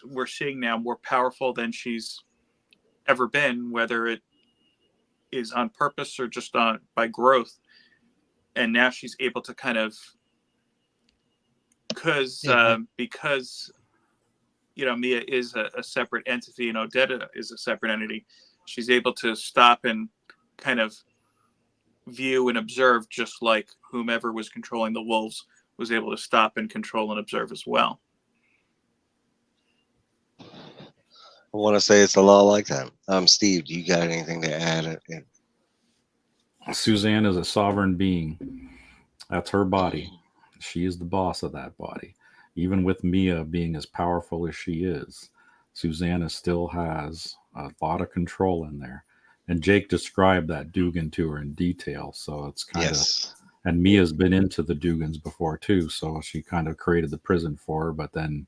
we're seeing now, more powerful than she's ever been, whether it is on purpose or just by growth. And now she's able to kind of, because Mia is a separate entity and Odetta is a separate entity, she's able to stop and kind of view and observe, just like whomever was controlling the wolves was able to stop and control and observe as well. I want to say it's a lot like that. Steve, do you got anything to add? Suzanne is a sovereign being. That's her body. She is the boss of that body. Even with Mia being as powerful as she is, Susanna still has a lot of control in there. And Jake described that Dugan to her in detail. So it's kind of, and Mia's been into the Dugans before too. So she kind of created the prison for her, but then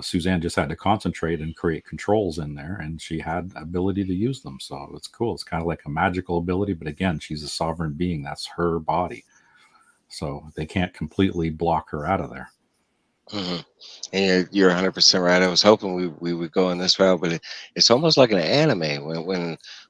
Suzanne just had to concentrate and create controls in there, and she had ability to use them. So it's cool. It's kind of like a magical ability, but again, she's a sovereign being. That's her body. So they can't completely block her out of there. Mm-hmm. And you're 100% right. I was hoping we would go in this route, but it's almost like an anime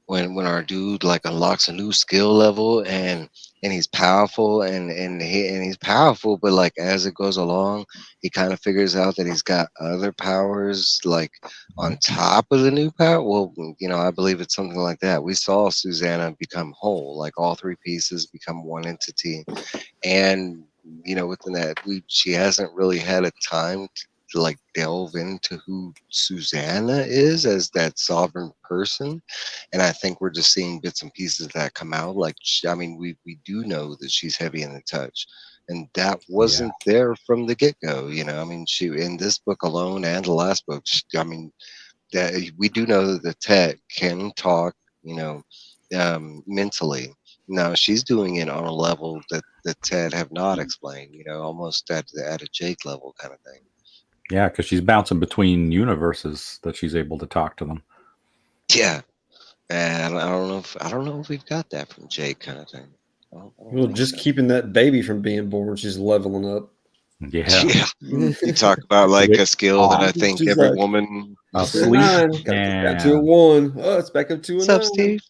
when our dude like unlocks a new skill level and he's powerful and he's powerful, but like as it goes along, he kind of figures out that he's got other powers like on top of the new power. Well, I believe it's something like that. We saw Susanna become whole, like all three pieces become one entity, and within that, she hasn't really had a time to like delve into who Susanna is as that sovereign person, and I think we're just seeing bits and pieces that come out. Like, we do know that she's heavy in the touch, and that wasn't there from the get go. She in this book alone and the last book. That we do know that the Tet can talk, mentally. Now she's doing it on a level that Ted have not explained, almost at a Jake level kind of thing. Yeah, because she's bouncing between universes that she's able to talk to them. Yeah, and I don't know if we've got that from Jake kind of thing. Well, just keeping that baby from being born, she's leveling up. Yeah. You talk about like a skill that I think she's every like, woman. Asleep. Got to a 1. Oh, it's back up to a 9. What's up, Steve?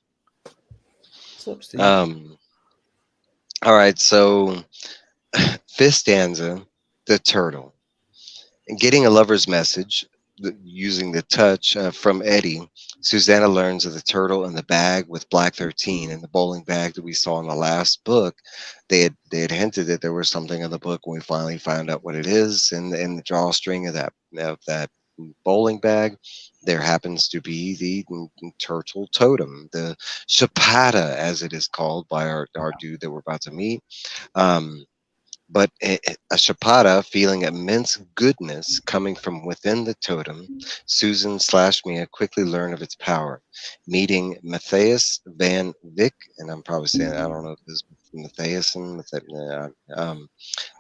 What's up, Steve? All right, so fifth stanza, the turtle. Getting a lover's message using the touch from Eddie, Susanna learns of the turtle in the bag with Black 13 and the bowling bag that we saw in the last book. They had hinted that there was something in the book when we finally found out what it is. In the drawstring of that bowling bag, there happens to be the turtle totem, the Chapada, as it is called by our dude that we're about to meet. But a Chapada feeling immense goodness coming from within the totem, Susan / Mia quickly learn of its power. Meeting Matthias van Vick, and I'm probably saying, I don't know if this is Matthias,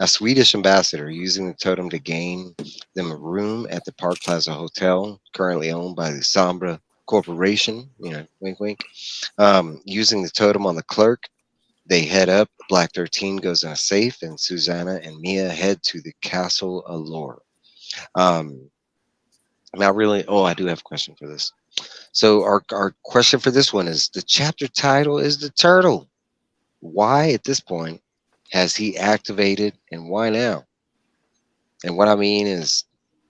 a Swedish ambassador, using the totem to gain them a room at the Park Plaza Hotel, currently owned by the Sombra Corporation, wink, wink. Using the totem on the clerk, they head up. Black 13 goes in a safe, and Susanna and Mia head to the Castle Allure. Not really. Oh, I do have a question for this. So our question for this one is, the chapter title is the turtle. Why at this point has he activated, and why now? And what I mean is,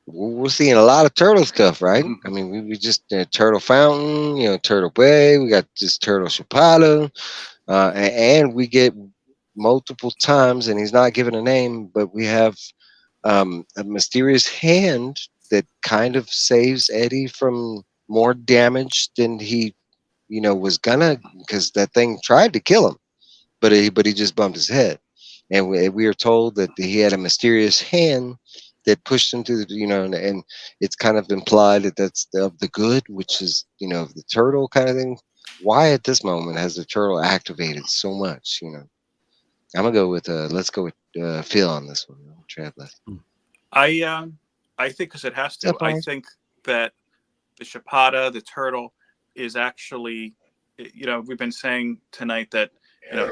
we're seeing a lot of turtle stuff, right? I mean, we just Turtle Fountain, Turtle Bay. We got this Turtle Chapada. And we get multiple times, and he's not given a name, but we have a mysterious hand that kind of saves Eddie from more damage than he, was gonna, because that thing tried to kill him, but he just bumped his head, and we are told that he had a mysterious hand that pushed him to the, and it's kind of implied that that's of the good, which is, the turtle kind of thing. Why at this moment has the turtle activated so much? I'm gonna go with let's go with Phil on this one. Trev left. I think because it has to. I think that the Chapada, the turtle, is actually, we've been saying tonight that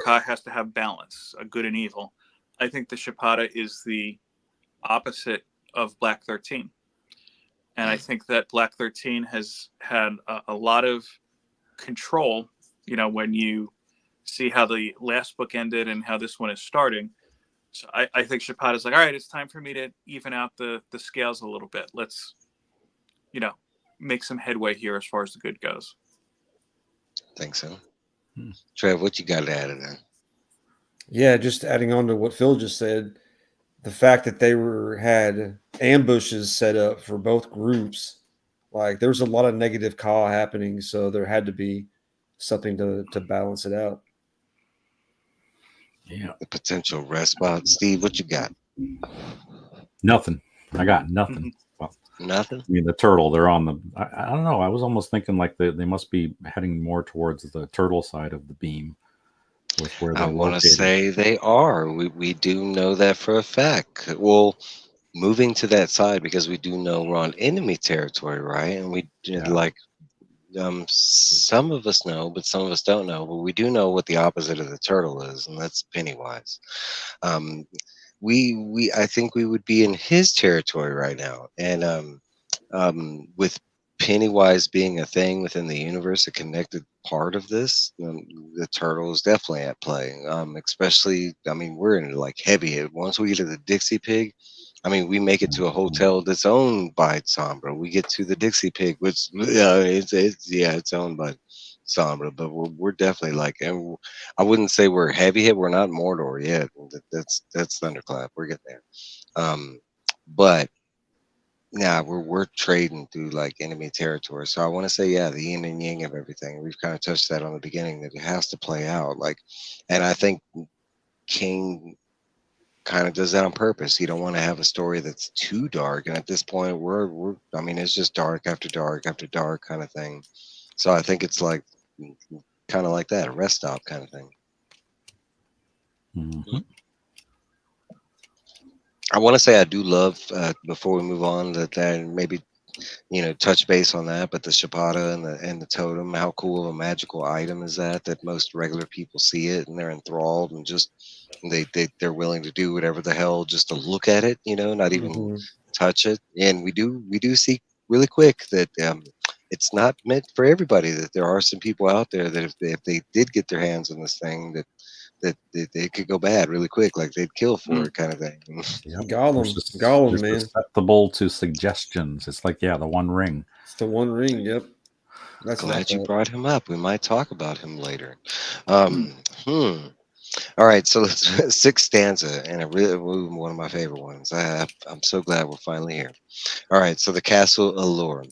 Kai has to have balance, a good and evil. I think the Chapada is the opposite of Black 13, and I think that Black 13 has had a lot of control. When you see how the last book ended and how this one is starting, so I think Chapada is like, all right, it's time for me to even out the scales a little bit. Let's make some headway here as far as the good goes. Think so. Hmm. Trev, what you got to add in there? Yeah, just adding on to what Phil just said, the fact that they had ambushes set up for both groups, like there was a lot of negative call happening, so there had to be something to balance it out. Yeah. The potential rest spot. Steve, what you got? Nothing. I got nothing. Well, Nothing? I mean, the turtle, they're on the, I don't know. I was almost thinking like they must be heading more towards the turtle side of the beam with where I they're want to located. say they are. We do know that for a fact. Well, moving to that side because we do know we're on enemy territory, right? And we did like some of us know, but some of us don't know. But we do know what the opposite of the turtle is, and that's Pennywise. We I think we would be in his territory right now, and with Pennywise being a thing within the universe, a connected part of this, the turtle is definitely at play. Especially, I mean, we're in like heavy hit. Once we get to the Dixie Pig, I mean, we make it to a hotel that's owned by Sombra. We get to the Dixie Pig, which it's owned by Sombra, but we're definitely like, and I wouldn't say we're heavy hit. We're not Mordor yet. That's Thunderclap. We're getting there. But yeah, we're trading through like enemy territory. So I want to say, yeah, the yin and yang of everything. We've kind of touched that on the beginning that it has to play out. Like, and I think King kind of does that on purpose. You don't want to have a story that's too dark. And at this point, we're I mean, it's just dark after dark after dark kind of thing. So I think it's like kind of like that, a rest stop kind of thing. Mm-hmm. I want to say I do love before we move on that maybe touch base on that, but the Chapada and the totem, how cool of a magical item is that most regular people see it and they're enthralled and just they're willing to do whatever the hell just to look at it, not even touch it. And we do see really quick that it's not meant for everybody, that there are some people out there that if they did get their hands on this thing that they could go bad really quick, like they'd kill for it kind of thing. Yep. Gollum, They're man. susceptible to suggestions. It's like, the One Ring. It's the One Ring. Yep. That's Glad you brought him up. We might talk about him later. All right, so sixth stanza, and one of my favorite ones. I'm so glad we're finally here. All right, so the Castle Allure.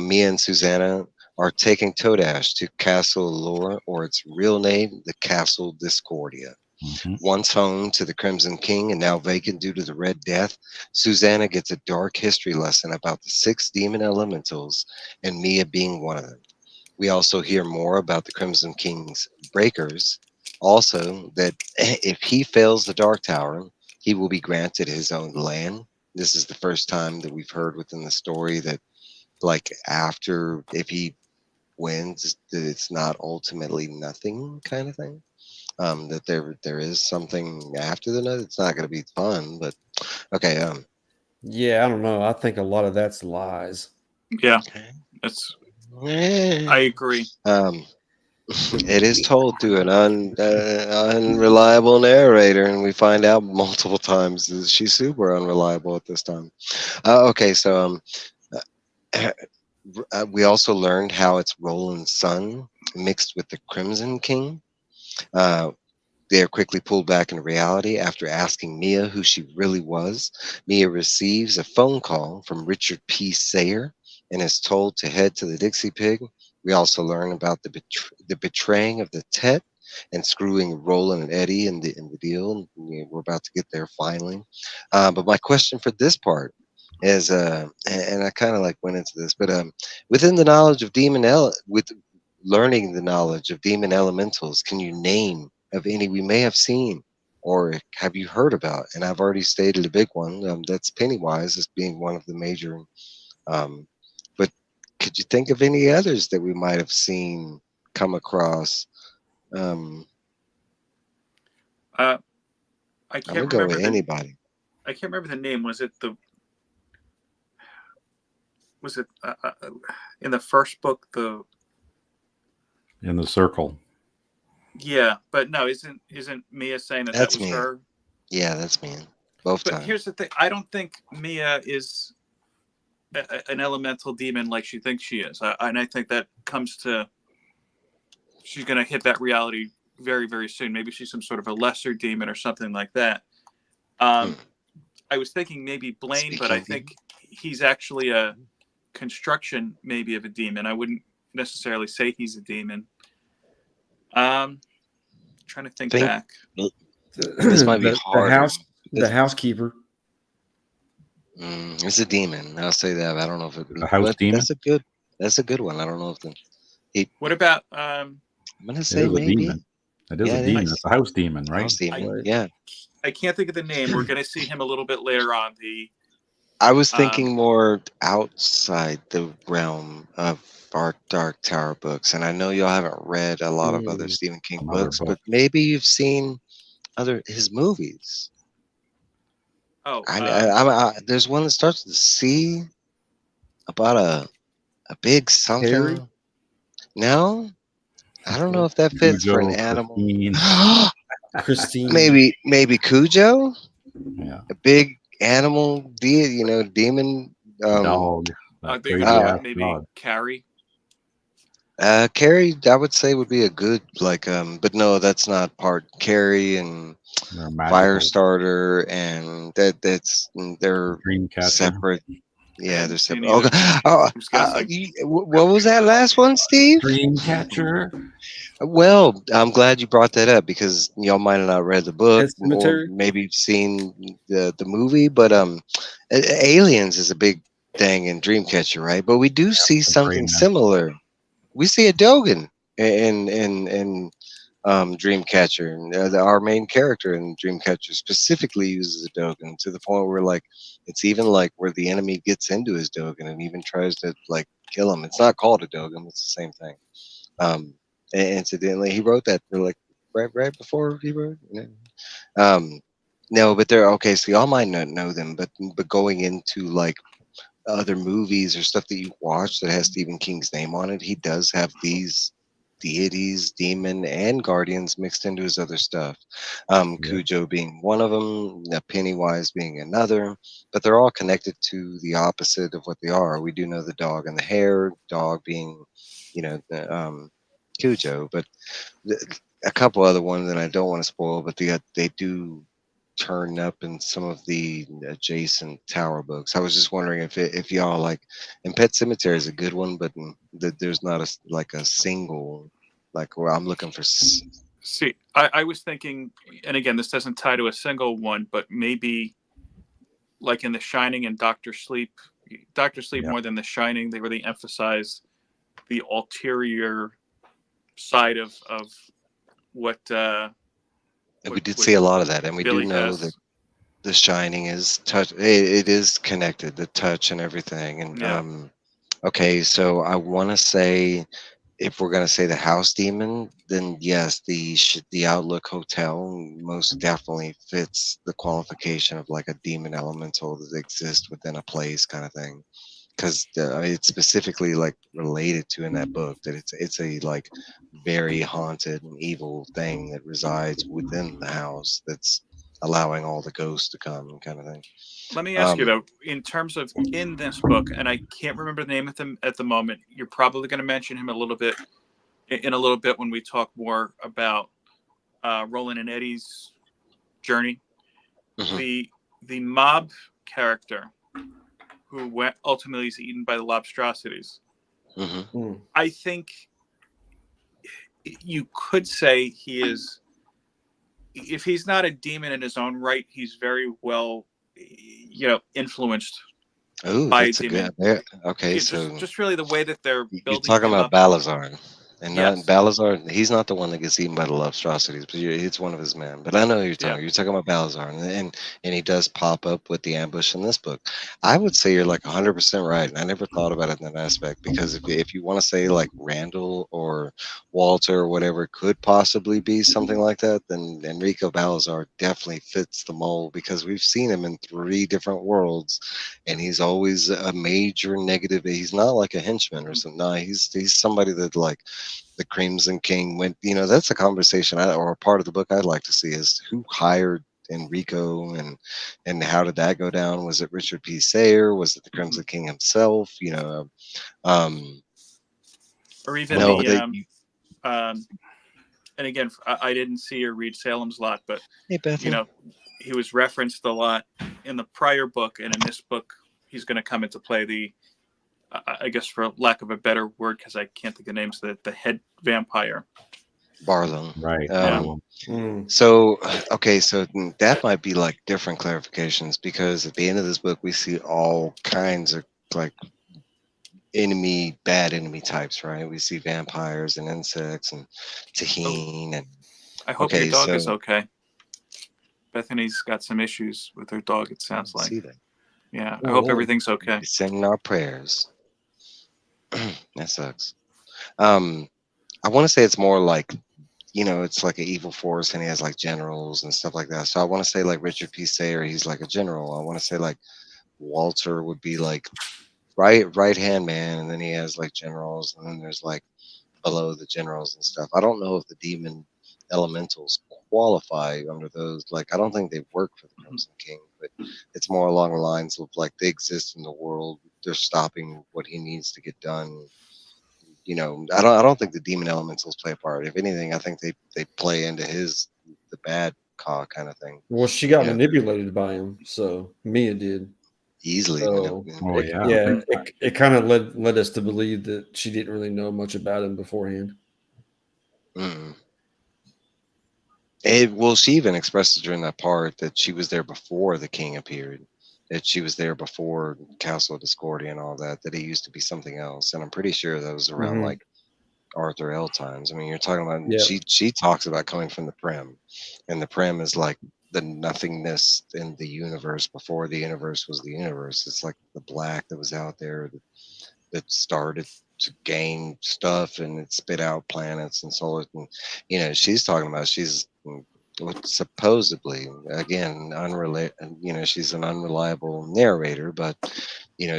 Mia and Susannah are taking Todash to Castle Allure, or its real name, the Castle Discordia. Mm-hmm. Once home to the Crimson King and now vacant due to the Red Death, Susannah gets a dark history lesson about the 6 demon elementals, and Mia being one of them. We also hear more about the Crimson King's breakers. Also, that if he fails the Dark Tower, he will be granted his own land. This is the first time that we've heard within the story that, like, after, if he wins, that it's not ultimately nothing kind of thing. That there is something after the nut. It's not going to be fun, but okay. Yeah, I don't know. I think a lot of that's lies. Yeah, I agree. It is told through an unreliable narrator, and we find out multiple times that she's super unreliable at this time. Okay, so we also learned how it's Roland's son mixed with the Crimson King. They are quickly pulled back into reality after asking Mia who she really was. Mia receives a phone call from Richard P. Sayer and is told to head to the Dixie Pig. We also learn about the betraying of the Tet and screwing Roland and Eddie in the deal. We're about to get there finally. But my question for this part is, and I kind of like went into this, but within the knowledge of with learning the knowledge of demon elementals, can you name of any we may have seen or have you heard about? And I've already stated a big one. That's Pennywise as being one of the major. But could you think of any others that we might have seen come across? I I'm can't gonna go remember with anybody. I can't remember the name. Was it in the first book? In the circle. Yeah, but no, isn't Mia saying that That's was Mia. her? Yeah, that's me. Both But times. here's the thing: I don't think Mia is an elemental demon like she thinks she is. And I think that comes to, she's going to hit that reality very, very soon. Maybe she's some sort of a lesser demon or something like that. I was thinking maybe Blaine, but I think he's actually a construction maybe of a demon. I wouldn't necessarily say he's a demon. Trying to think back. This might be harder. The housekeeper. It's a demon. I'll say that. I don't know if it. A house demon. That's a good one. I don't know if what about? I'm gonna say maybe. Demon. It is a demon. It's a house demon, right? House demon. Yeah. I can't think of the name. We're gonna see him a little bit later on. I was thinking more outside the realm of our Dark Tower books, and I know y'all haven't read a lot of other Stephen King books, but maybe you've seen his movies. Oh, there's one that starts with C, about a big something. Harry? No, I don't know if that fits for an animal. Christine. Maybe Cujo. Yeah. A big animal, demon. Dog. Maybe dog. Carrie. Carrie, I would say would be a good but no, that's not part. Carrie and Firestarter, and they're separate. Yeah, they're separate. What was that last one, Steve? Dreamcatcher. Well, I'm glad you brought that up because y'all might have not read the book or Cemetery? maybe seen the movie, but Aliens is a big thing in Dreamcatcher, right? But we do see something similar. We see a Dogan in Dreamcatcher, and our main character in Dreamcatcher specifically uses a Dogan to the point where it's even where the enemy gets into his Dogan and even tries to kill him. It's not called a Dogan; it's the same thing. And incidentally, he wrote that right before he wrote. No, but they're okay. So y'all might not know them, but going into other movies or stuff that you watch that has Stephen King's name on it, he does have these deities, demon, and guardians mixed into his other stuff. Cujo being one of them, Pennywise being another, but they're all connected to the opposite of what they are. We do know the dog and the hare, dog being, the Cujo, but a couple other ones that I don't want to spoil, but they do turn up in some of the adjacent Tower books. I was just wondering if y'all and Pet Cemetery is a good one, but there's not a single where I'm looking for. See, I was thinking, and again, this doesn't tie to a single one, but maybe in The Shining and Doctor Sleep. More than The Shining, they really emphasize the ulterior side of what. We did see a lot of that, and we do know that The Shining is touch. It is connected, the touch and everything. And okay, so I want to say, if we're gonna say the house demon, then yes, the Outlook Hotel most definitely fits the qualification of a demon elemental that exists within a place, kind of thing. Because it's specifically related to in that book that it's a very haunted and evil thing that resides within the house that's allowing all the ghosts to come, kind of thing. Let me ask you though, in terms of in this book, and I can't remember the name of him at the moment. You're probably going to mention him in a little bit when we talk more about Roland and Eddie's journey. The mob character who ultimately is eaten by the lobstrosities. I think you could say he is, if he's not a demon in his own right, he's very well, influenced by a demon. Okay, it's so just really the way that they're building. You're talking about Balazar. And not Balazar, he's not the one that gets eaten by the lobstrosities, but it's one of his men. But I know you're talking. You're talking about Balazar, and he does pop up with the ambush in this book. I would say you're 100% right, and I never thought about it in that aspect, because if you want to say Randall or Walter or whatever could possibly be something like that, then Enrico Balazar definitely fits the mold, because we've seen him in 3 different worlds, and he's always a major negative. He's not like a henchman or something. No, he's somebody that the Crimson King went, that's a conversation or a part of the book I'd like to see, is who hired Enrico, and how did that go down? Was it Richard P. Sayer? Was it the Crimson King himself? Or even No, and again, I didn't see or read Salem's Lot, but hey Bethany. he was referenced a lot in the prior book, and in this book, he's going to come into play. I guess, for lack of a better word, because I can't think of names, the head vampire. Barlow. Right. So, okay, so that might be like different clarifications, because at the end of this book, we see all kinds of like bad enemy types, right? We see vampires and insects and Taheen and. I hope your dog is okay. Bethany's got some issues with her dog, it sounds like. See that. Yeah, I hope everything's okay. Sending our prayers. That sucks. I want to say it's more like, it's like an evil force, and he has like generals and stuff like that. So I want to say like Richard P. Sayer, he's like a general. I want to say like Walter would be like right hand man, and then he has like generals, and then there's like below the generals and stuff. I don't know if the demon elementals qualify under those. Like, I don't think they work for the Crimson King, but it's more along the lines of like they exist in the world. They're stopping what he needs to get done. I don't think the demon elementals play a part. If anything, I think they play into the bad kind of thing. Well, she got manipulated by him, so Mia did. Easily. So, yeah. It kind of led us to believe that she didn't really know much about him beforehand. Mm. She even expressed it during that part that she was there before the king appeared, that she was there before Castle Discordia and all that he used to be something else. And I'm pretty sure that was around like Arthur L times. I mean, you're talking about, she talks about coming from the Prim, and the Prim is like the nothingness in the universe before the universe was the universe. It's like the black that was out there that started to gain stuff, and it spit out planets and solar. And she's talking about she's supposedly, again, she's an unreliable narrator, but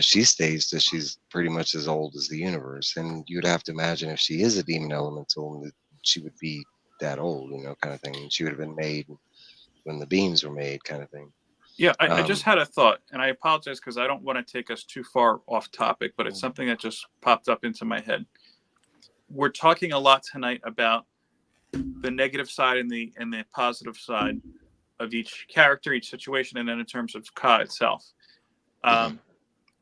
she states that she's pretty much as old as the universe. And you'd have to imagine if she is a demon elemental, she would be that old, kind of thing. She would have been made when the beams were made, kind of thing. Yeah, I just had a thought, and I apologize because I don't want to take us too far off topic, but it's something that just popped up into my head. We're talking a lot tonight about the negative side and the positive side of each character, each situation, and then in terms of Ka itself.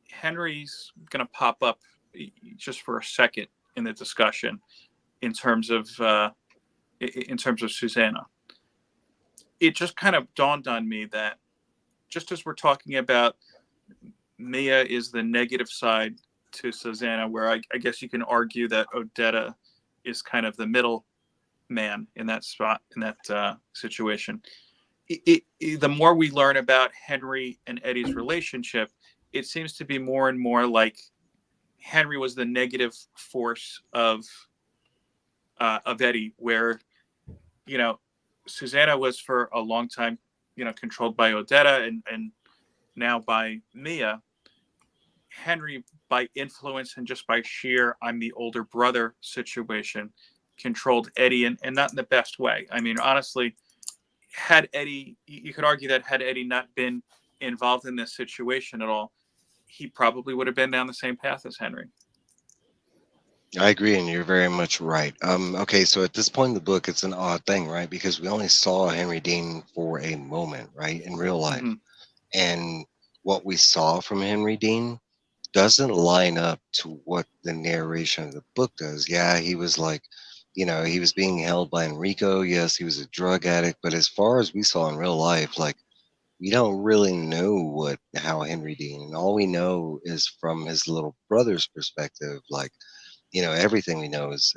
Henry's going to pop up just for a second in the discussion in terms of Susannah. It just kind of dawned on me that just as we're talking about Mia is the negative side to Susannah, where I guess you can argue that Odetta is kind of the middle man in that spot, in that situation. The more we learn about Henry and Eddie's relationship, it seems to be more and more like Henry was the negative force of Eddie, where Susannah was for a long time controlled by Odetta, and now by Mia. Henry, by influence and just by sheer I'm the older brother situation, controlled Eddie, and not in the best way. I mean, honestly, had Eddie, you could argue that had Eddie not been involved in this situation at all, he probably would have been down the same path as Henry. I agree, and you're very much right. Okay, so at this point in the book, it's an odd thing, right? Because we only saw Henry Dean for a moment, right, in real life. And what we saw from Henry Dean doesn't line up to what the narration of the book does. Yeah, he was like, he was being held by Enrico. Yes, he was a drug addict. But as far as we saw in real life, like, we don't really know how Henry Dean, and all we know is from his little brother's perspective, like, everything we know is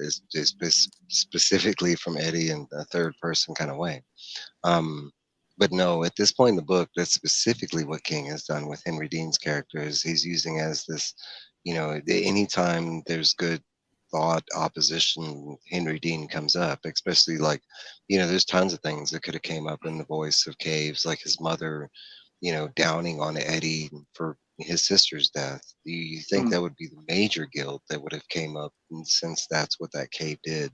specifically from Eddie in a third person kind of way. But no, at this point in the book, that's specifically what King has done with Henry Dean's character. Is he's using as this, anytime there's good thought opposition, Henry Dean comes up, especially like, there's tons of things that could have came up in the voice of Caves, like his mother, downing on Eddie for his sister's death. You think that would be the major guilt that would have came up, since that's what that cave did.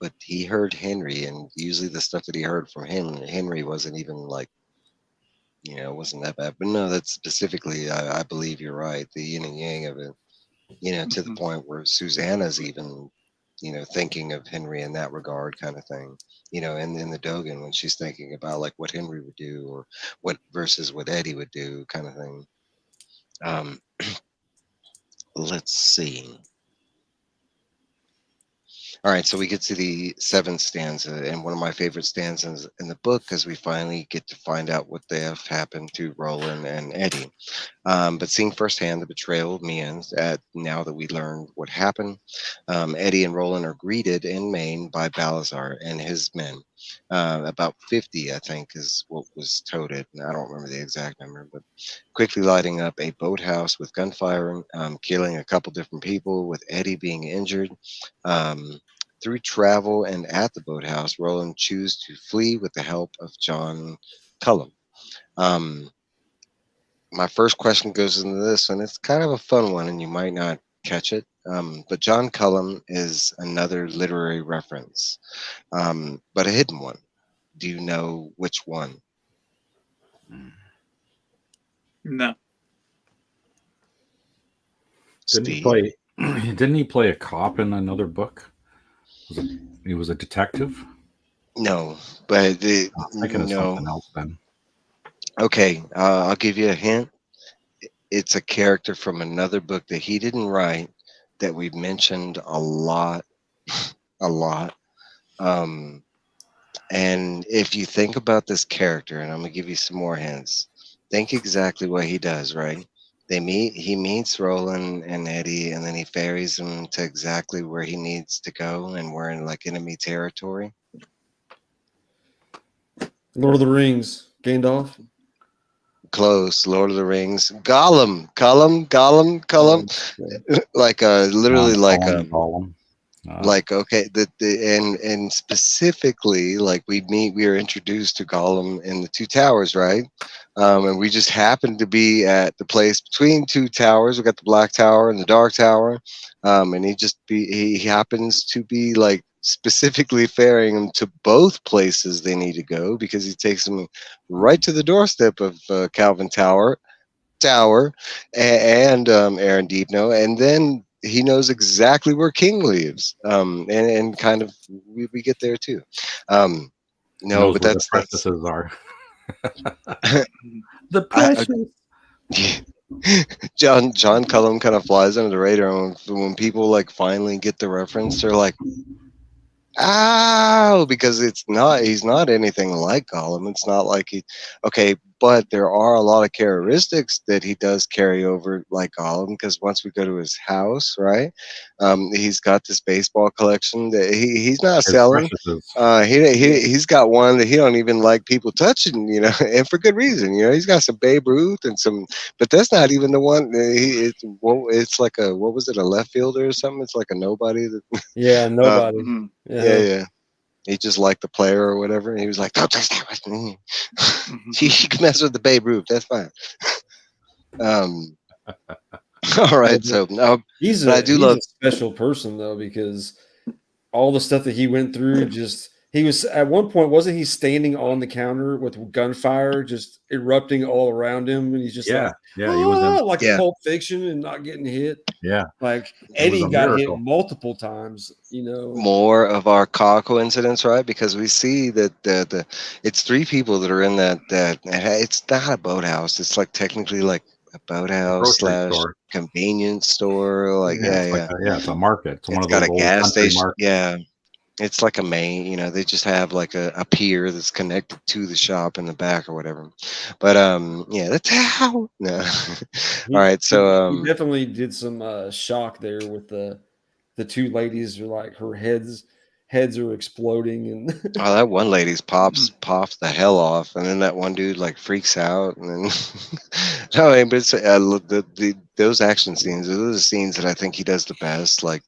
But he heard Henry, and usually the stuff that he heard from him, Henry wasn't even like it wasn't that bad. But no, that's specifically, I believe you're right. The yin and yang of it, to the Mhm. point where Susanna's even, thinking of Henry in that regard, kind of thing. In the Dogen, when she's thinking about like what Henry would do, or what versus what Eddie would do, kind of thing. Um, let's see. All right, so we get to the seventh stanza, and one of my favorite stanzas in the book, because we finally get to find out what the F happened to Roland and Eddie. But seeing firsthand the betrayal of Mians, now that we learned what happened, Eddie and Roland are greeted in Maine by Balazar and his men. About 50, I think, is what was toted. I don't remember the exact number, but quickly lighting up a boathouse with gunfire, killing a couple different people, with Eddie being injured. Through travel and at the boathouse, Roland chooses to flee with the help of John Cullum. My first question goes into this, and it's kind of a fun one, and you might not catch it. But John Cullum is another literary reference, but a hidden one. Do you know which one? No. Didn't he Steve? play? Didn't he play a cop in another book? He was a detective. No, but I was thinking of no. something else then. Okay, I'll give you a hint. It's a character from another book that he didn't write that we've mentioned a lot, a lot. And if you think about this character, and I'm gonna give you some more hints, think exactly what he does, right? He meets Roland and Eddie, and then he ferries them to exactly where he needs to go, and we're in like enemy territory. Lord of the Rings, Gandalf. Close, Lord of the Rings, Gollum, Cullum, like literally Column. like okay, and specifically, like we are introduced to Gollum in the Two Towers, right? And we just happened to be at the place between two towers. We got the Black Tower and the Dark Tower, and he happens to be like specifically ferrying them to both places they need to go, because he takes them right to the doorstep of Calvin Tower and Aaron Deepno, and then he knows exactly where King lives, and kind of we get there too. No, Knows but where the that's preciouses are. The I, John Cullum kind of flies under the radar, and when people like finally get the reference, they're like, "Ow!" Because he's not anything like Gollum. It's not like okay, but there are a lot of characteristics that he does carry over like Gollum, because once we go to his house, right, he's got this baseball collection that he's not His selling. preciouses. He's got one that he don't even like people touching, and for good reason. He's got some Babe Ruth and some, but that's not even the one. It's like what was it, a left fielder or something? It's like a nobody. Yeah, nobody. Mhm. Yeah. He just liked the player or whatever. And he was like, "Don't touch that." You can mess with the Babe Ruth. That's fine. All right. So no, He's but I a do love. special person though, because all the stuff that he went through, he was at one point, wasn't he standing on the counter with gunfire just erupting all around him, and he's just Yeah, like, yeah, he was in. like Yeah. a Pulp Fiction and not getting hit. Yeah, Like it was Eddie a got hit miracle. multiple times, More of our coincidence, right? Because we see that it's three people that are in that it's not a boathouse. It's like technically like a boathouse Grocery slash store. convenience store. Like Yeah, yeah. it's a market. It's one It's of got those a old gas country station. markets. Yeah. It's like a main, they just have like a pier that's connected to the shop in the back or whatever. But yeah, that's how. No. All right, so he definitely did some shock there with the two ladies are like her heads are exploding and oh, that one lady's pops the hell off, and then that one dude like freaks out, and then no, I mean, but it's those action scenes. Those are the scenes that I think he does the best. Like,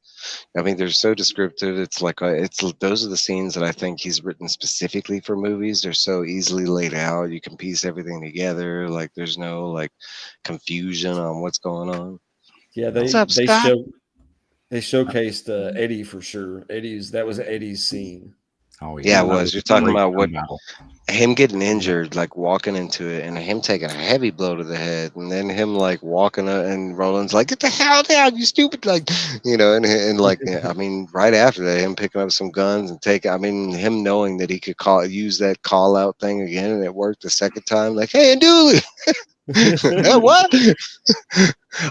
I mean, they're so descriptive. It's like those are the scenes that I think he's written specifically for movies. They're so easily laid out. You can piece everything together. Like, there's no like confusion on what's going on. yeah, What's up, Scott? they showcased Eddie for sure. That was Eddie's scene. Oh Yeah, it that was. a You're talking great about gun what battle. him getting injured, like walking into it, and him taking a heavy blow to the head, and then him like walking and Roland's like, "Get the hell down, you stupid!" Like, and like, I mean, right after that, him picking up some guns and taking, I mean, him knowing that he could use that call out thing again, and it worked the second time. Like, "Hey, Dooley, what?"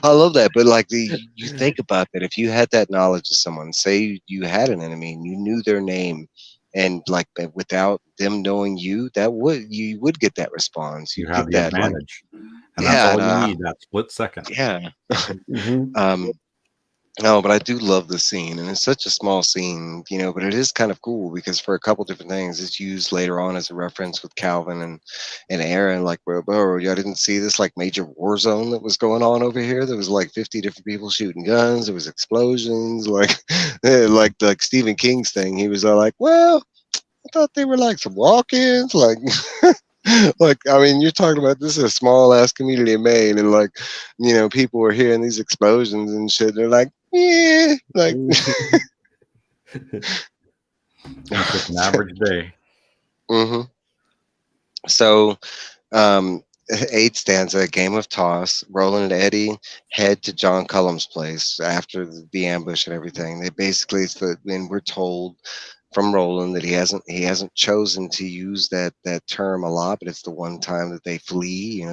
I love that, but like you think about that. If you had that knowledge of someone, say you had an enemy and you knew their name, and like without them knowing you, you would get that response. You You'd had get the that like, advantage, and that's yeah, all you need. That split second. yeah. Mhm. No, but I do love the scene, and it's such a small scene, but it is kind of cool because for a couple different things, it's used later on as a reference with Calvin and Aaron, like, bro, y'all didn't see this like major war zone that was going on over here. There was like 50 different people shooting guns. There was explosions, like, like Stephen King's thing. He was all like, well, I thought they were like some walk-ins, like. Like, I mean, you're talking about this is a small ass community in Maine, and like, people were hearing these explosions and shit. They're like, yeah, like, It's just an average day. mm-hmm. So, eighth stanza, game of toss. Roland and Eddie head to John Cullum's place after the ambush and everything. They basically, and we're told from Roland that he hasn't chosen to use that term a lot, but it's the one time that they flee.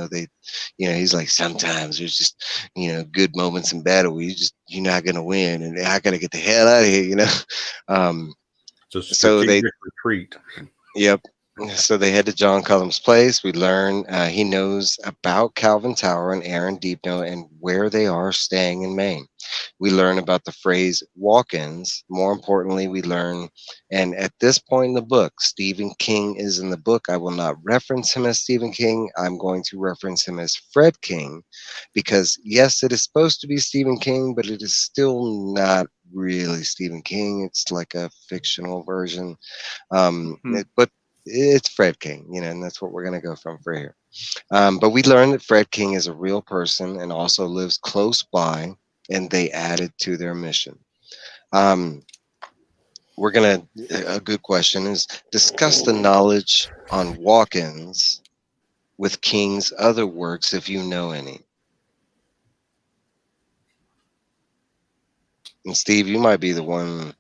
He's like, sometimes there's just good moments in battle where you're not gonna win, and I gotta get the hell out of here. It's a So they, strategic retreat. yep. So they head to John Cullum's place. We learn he knows about Calvin Tower and Aaron Deepno and where they are staying in Maine. We learn about the phrase walk-ins. More importantly, we learn, and at this point in the book, Stephen King is in the book. I will not reference him as Stephen King. I'm going to reference him as Fred King, because yes, it is supposed to be Stephen King, but it is still not really Stephen King. It's like a fictional version. But it's Fred King, and that's what we're going to go from for here. But we learned that Fred King is a real person and also lives close by, and they added to their mission. We're going to, a good question is, discuss the knowledge on walk-ins with King's other works, if you know any. And Steve, you might be the one.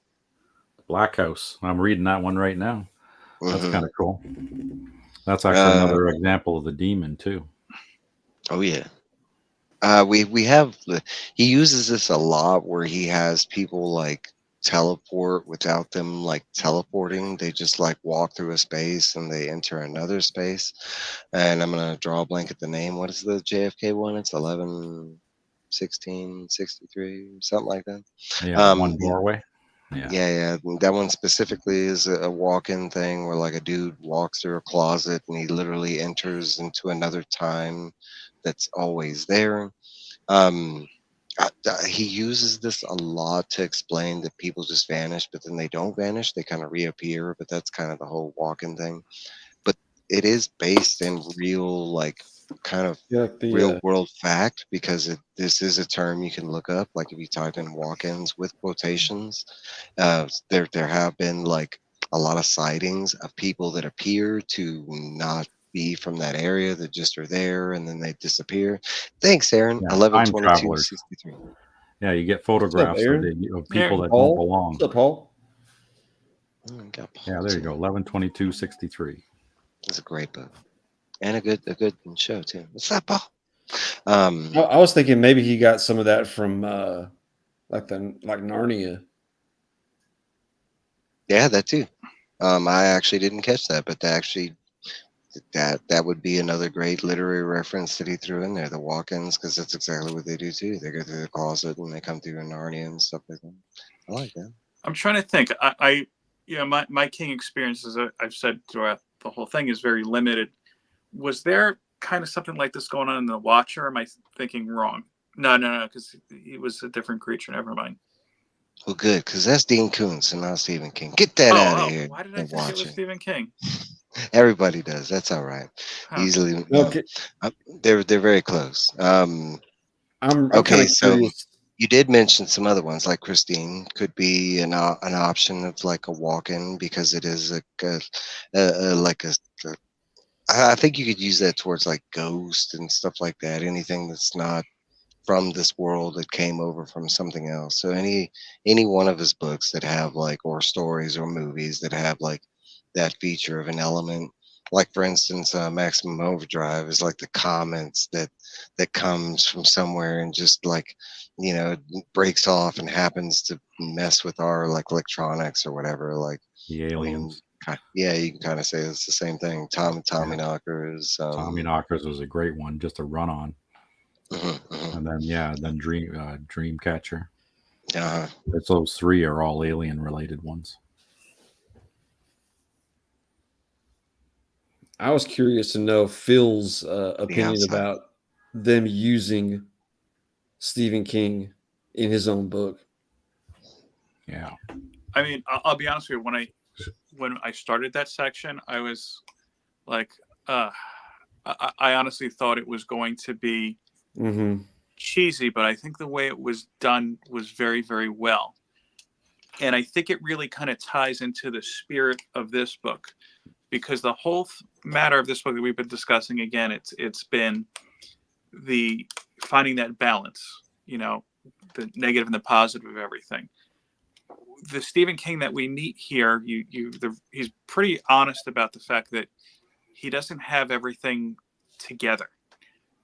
Black House. I'm reading that one right now. That's Mhm. kind of cool. That's actually another example of the demon too. Oh yeah. We have he uses this a lot where he has people like teleport without them like teleporting. They just like walk through a space and they enter another space. And I'm gonna draw a blank at the name. What is the JFK one? It's 11/16/63, something like that. Yeah, one doorway. Yeah. That one specifically is a walk-in thing where like a dude walks through a closet and he literally enters into another time that's always there. He uses this a lot to explain that people just vanish, but then they don't vanish. They kind of reappear, but that's kind of the whole walk-in thing. But it is based in real, like, kind of Yeah, like real the world fact, because this is a term you can look up. Like if you type in walk-ins with quotations, there have been like a lot of sightings of people that appear to not be from that area, that just are there and then they disappear. Thanks, Aaron. Yeah, time travelers. 11/22/63. Yeah, you get photographs of people that don't Paul. belong. What's up, Paul? Got Paul Yeah, there you too. go. 11/22/63. It's a great book and a good show too. What's up, Paul? I was thinking maybe he got some of that from like Narnia. Yeah, that too. I actually didn't catch that, but that would be another great literary reference that he threw in there, the walk-ins, because that's exactly what they do too. They go through the closet and they come through a Narnia and stuff like that. I like that. I'm trying to think. My King experience, as I've said throughout the whole thing, is very limited. Was there kind of something like this going on in The Watcher? Or am I thinking wrong? No, because he was a different creature. Never mind. Well, good, because that's Dean Koontz and not Stephen King. Get that out of here. Why did I think it was Stephen King? Everybody does. That's all right. Huh. Easily. Okay. They're very close. I'm okay, kind of so curious. You did mention some other ones, like Christine could be an option of like a walk-in, because it is like a I think you could use that towards like Ghost and stuff like that. Anything that's not from this world that came over from something else. So any one of his books that have like, or stories or movies that have like that feature of an element, like for instance, Maximum Overdrive is like the comments that comes from somewhere and just like, breaks off and happens to mess with our like electronics or whatever. Like, The I mean, aliens. yeah, you can kind of say it's the same thing. Tommy Knockers. Tommy Knockers was a great one, just a run on. And then then Dreamcatcher. It's those three are all alien related ones. I was curious to know Phil's opinion about them using Stephen King in his own book. Yeah. I mean, I'll be honest with you. When I started that section, I was like, I honestly thought it was going to be cheesy, but I think the way it was done was very, very well. And I think it really kind of ties into the spirit of this book, because the whole matter of this book that we've been discussing, again, it's been the finding that balance, the negative and the positive of everything. The Stephen King that we meet here, he's pretty honest about the fact that he doesn't have everything together.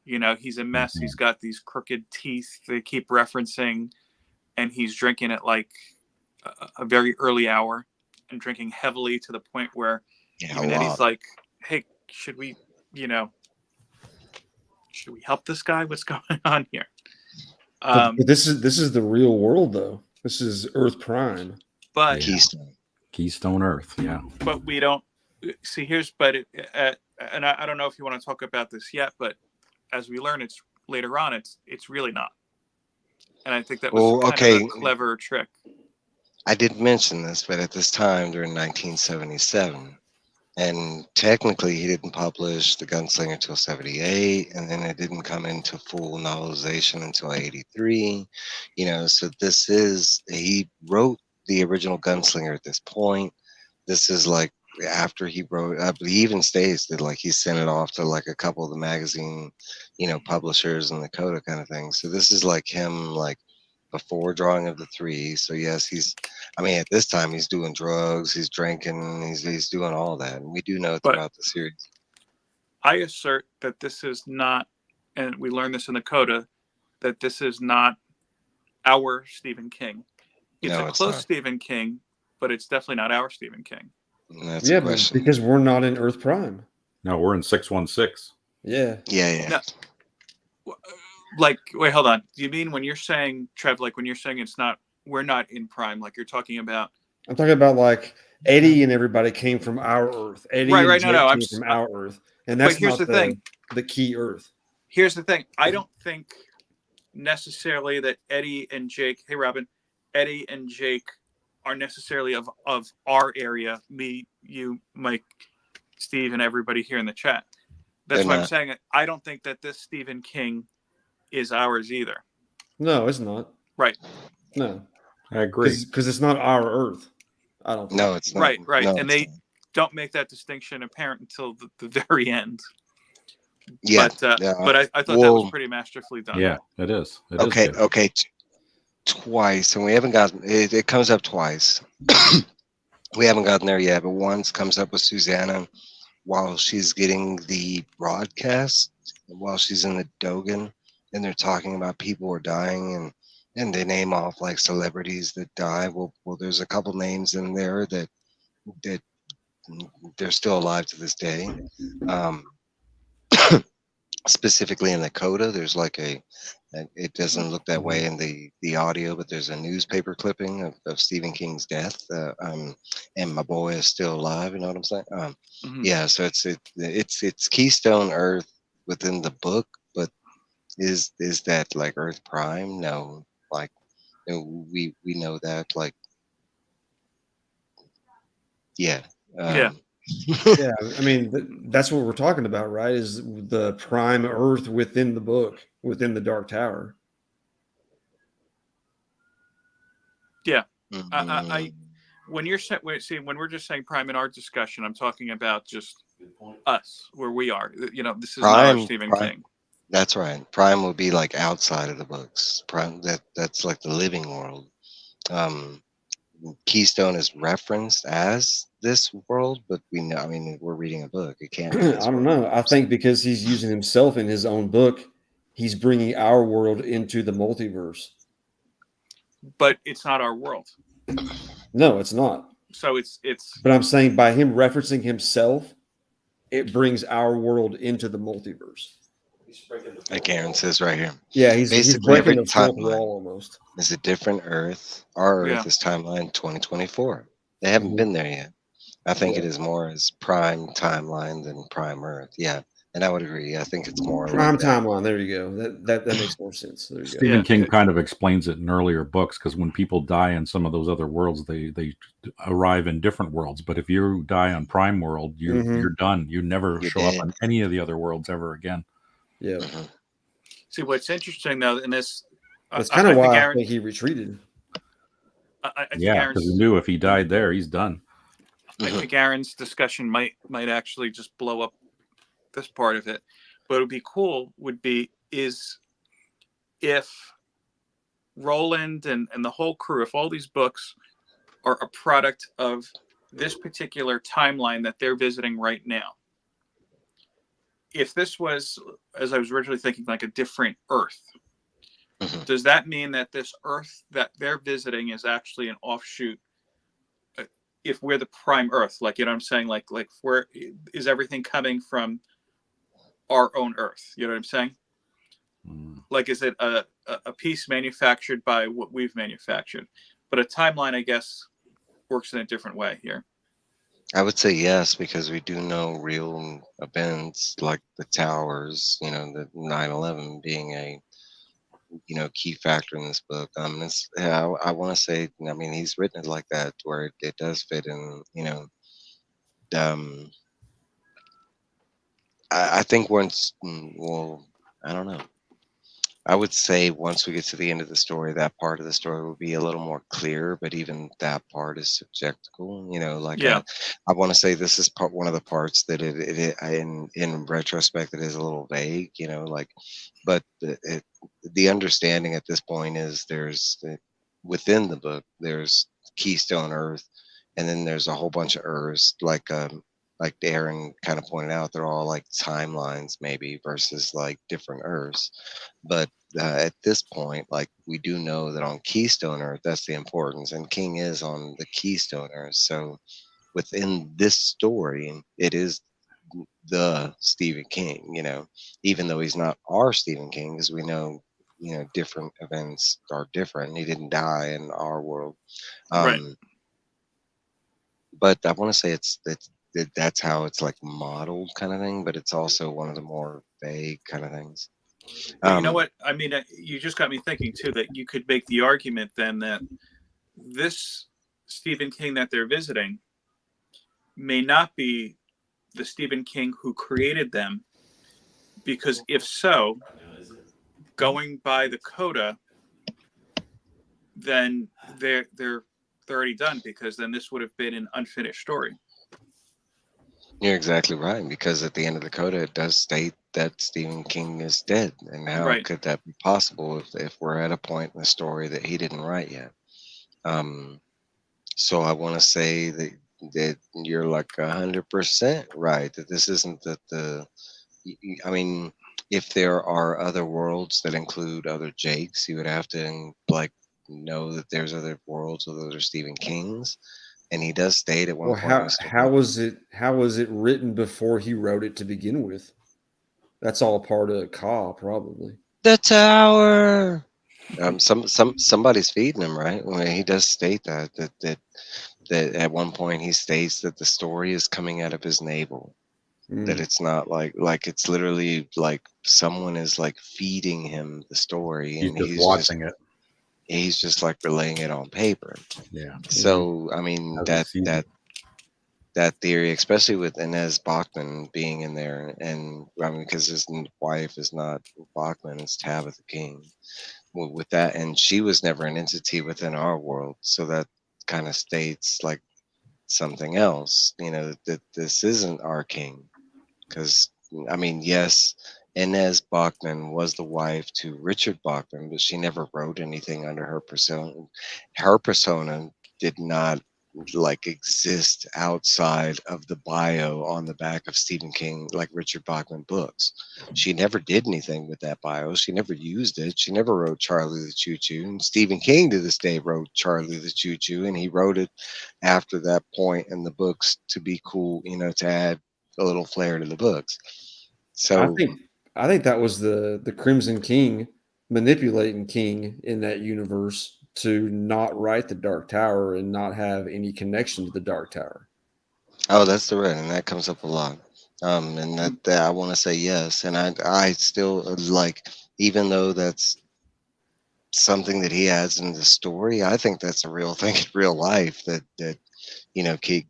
He's a mess. He's got these crooked teeth they keep referencing, and he's drinking at like a very early hour and drinking heavily to the point where even Eddie's like, hey, should we help this guy? What's going on here? But this is the real world, though. This is Earth Prime. But Keystone Earth, yeah. But we don't see and I don't know if you want to talk about this yet, but as we learn, it's later on, it's really not. And I think that was kind of a clever trick. I didn't mention this, but at this time, during 1977, and technically he didn't publish The Gunslinger until 78, and then it didn't come into full novelization until 83. So he wrote the original Gunslinger at this point. This is like after he wrote, he even states that like he sent it off to like a couple of the magazine, publishers and the Coda kind of thing. So this is like him like before Drawing of the Three. So yes, at this time he's doing drugs, he's drinking, he's doing all that, and we do know throughout the series. I assert that this is not, and we learned this in the Coda, that this is not our Stephen King. It's a close Stephen King, but it's definitely not our Stephen King. That's a question. Because we're not in Earth Prime. No, we're in 616. Yeah. Yeah. No, like, wait, hold on. Do you mean when you're saying, Trev, like when you're saying we're not in Prime, like you're talking about? I'm talking about like Eddie and everybody came from our Earth. Eddie and Jake came from our Earth. And that's not the key Earth. Here's the thing. I don't think necessarily that Eddie and Jake, hey, Robin, Eddie and Jake are necessarily of our area, me, you, Mike, Steve, and everybody here in the chat. That's why I'm saying I don't think that this Stephen King is ours either. No, it's not. Right. No. I agree. Because it's not our Earth. I don't think. No, it's not. Right. No, and they don't make that distinction apparent until the very end. Yeah. But I thought that was pretty masterfully done. Yeah, it is. Okay. Twice, and we haven't gotten it. It comes up twice. We haven't gotten there yet, but once comes up with Susannah while she's getting the broadcast, while she's in the Dogan, and they're talking about people are dying, and they name off like celebrities that die. Well, there's a couple names in there that they're still alive to this day. Specifically in the Coda, there's like it doesn't look that way in the audio, but there's a newspaper clipping of Stephen King's death, and my boy is still alive. You know what I'm saying? Yeah. So it's Keystone Earth within the book, but is that like Earth Prime? No, like we know that like yeah. Yeah. Yeah, I mean that's what we're talking about, right? Is the Prime Earth within the book, within the Dark Tower. Yeah. Mm, When you're when we're just saying Prime in our discussion, I'm talking about just us, where we are. This is not our Stephen Prime. King. That's right. Prime will be like outside of the books. Prime that's like the living world. Um, Keystone is referenced as this world, but we know. I mean, we're reading a book. It can't be I this don't world. know. I think because he's using himself in his own book, he's bringing our world into the multiverse. But it's not our world. No, it's not. So it's. But I'm saying by him referencing himself, it brings our world into the multiverse. Like Aaron says right here. Yeah, he's Basically, breaking every the fourth timeline wall almost. is a different Earth. Our Yeah. Earth is timeline 2024. They haven't Mhm. been there yet. I think Yeah. it is more as Prime timeline than Prime Earth. Yeah, and I would agree. I think it's more Prime like that. timeline. There you go. That makes more sense. There you go. Stephen Yeah. King kind of explains it in earlier books because when people die in some of those other worlds, they arrive in different worlds. But if you die on Prime World, you're done. You never You're show up dead. on any of the other worlds ever again. Yeah. Mhm. See, what's interesting though in this, That's kind of I think why I Aaron. think he retreated. I think Yeah, because he Aaron's. knew if he died there, he's done. I think Aaron's discussion might actually just blow up this part of it. But it would be cool is if Roland and the whole crew, if all these books are a product of this particular timeline that they're visiting right now. If this was, as I was originally thinking, like a different Earth, does that mean that this Earth that they're visiting is actually an offshoot? If we're the prime Earth, like, you know what I'm saying? Like where is everything coming from our own Earth? You know what I'm saying? Like, is it a piece manufactured by what we've manufactured? But a timeline, I guess, works in a different way here. I would say yes, because we do know real events like the towers, the 9/11 being a, key factor in this book. I want to say, I mean, he's written it like that where it does fit in, um, I think well, I don't know. I would say once we get to the end of the story, that part of the story will be a little more clear, but even that part is subjectical. Yeah. I want to say this is one of the parts that in retrospect, it is a little vague. But the understanding at this point is within the book there's Keystone Earth, and then there's a whole bunch of Earths like Aaron kind of pointed out, they're all like timelines maybe versus like different Earths. But at this point, like we do know that on Keystone Earth, that's the importance, and King is on the Keystone Earth. So within this story, it is the Stephen King, even though he's not our Stephen King, because we know, different events are different. He didn't die in our world. Right. But I want to say that's how it's like modeled kind of thing, but it's also one of the more vague kind of things. But you know what? I mean, you just got me thinking too that you could make the argument then that this Stephen King that they're visiting may not be the Stephen King who created them, because if so, going by the coda, then they're already done, because then this would have been an unfinished story. You're exactly right, because at the end of the coda, it does state that Stephen King is dead. And how could that be possible if we're at a point in the story that he didn't write yet? So I want to say that you're like 100% right, that this isn't I mean, if there are other worlds that include other Jakes, you would have to like know that there's other worlds with other Stephen Kings. And he does state at one point in the story. How was it written before he wrote it to begin with? That's all part of Ka, probably. The tower. Somebody's feeding him, right? When he does state that at one point he states that the story is coming out of his navel. That it's not like it's literally like someone is like feeding him the story, and he's just watching it. He's just like relaying it on paper. Yeah. So I mean that theory, especially with Inez Bachman being in there, and I mean because his wife is not Bachman, it's Tabitha King. with that, and she was never an entity within our world, so that kind of states like something else, that this isn't our king. Because I mean, yes, Inez Bachman was the wife to Richard Bachman, but she never wrote anything under her persona. Her persona did not like exist outside of the bio on the back of Stephen King, like Richard Bachman books. She never did anything with that bio. She never used it. She never wrote Charlie the Choo Choo. And Stephen King to this day wrote Charlie the Choo Choo, and he wrote it after that point in the books to be cool, to add a little flair to the books. So I think that was the Crimson King manipulating King in that universe to not write the Dark Tower and not have any connection to the Dark Tower. oh, that's the red, and that comes up a lot. And that I want to say yes, and I still like, even though that's something that he adds in the story, I think that's a real thing in real life. That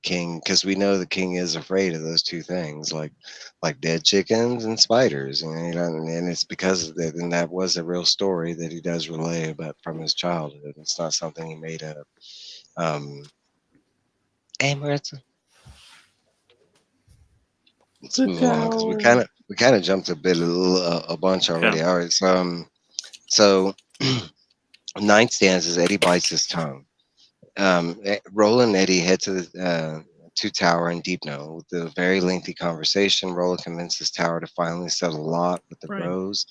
King, because we know the king is afraid of those two things, like dead chickens and spiders, and it's because of that, and that was a real story that he does relay about from his childhood. It's not something he made up. Hey, Maritza, let's move on because we kind of jumped a bunch already. Yeah. All right, so ninth stanza is Eddie bites his tongue. Roland and Eddie head to the Tower in Deep Snow. With the very lengthy conversation, Roland convinces Tower to finally settle a lot with the Bros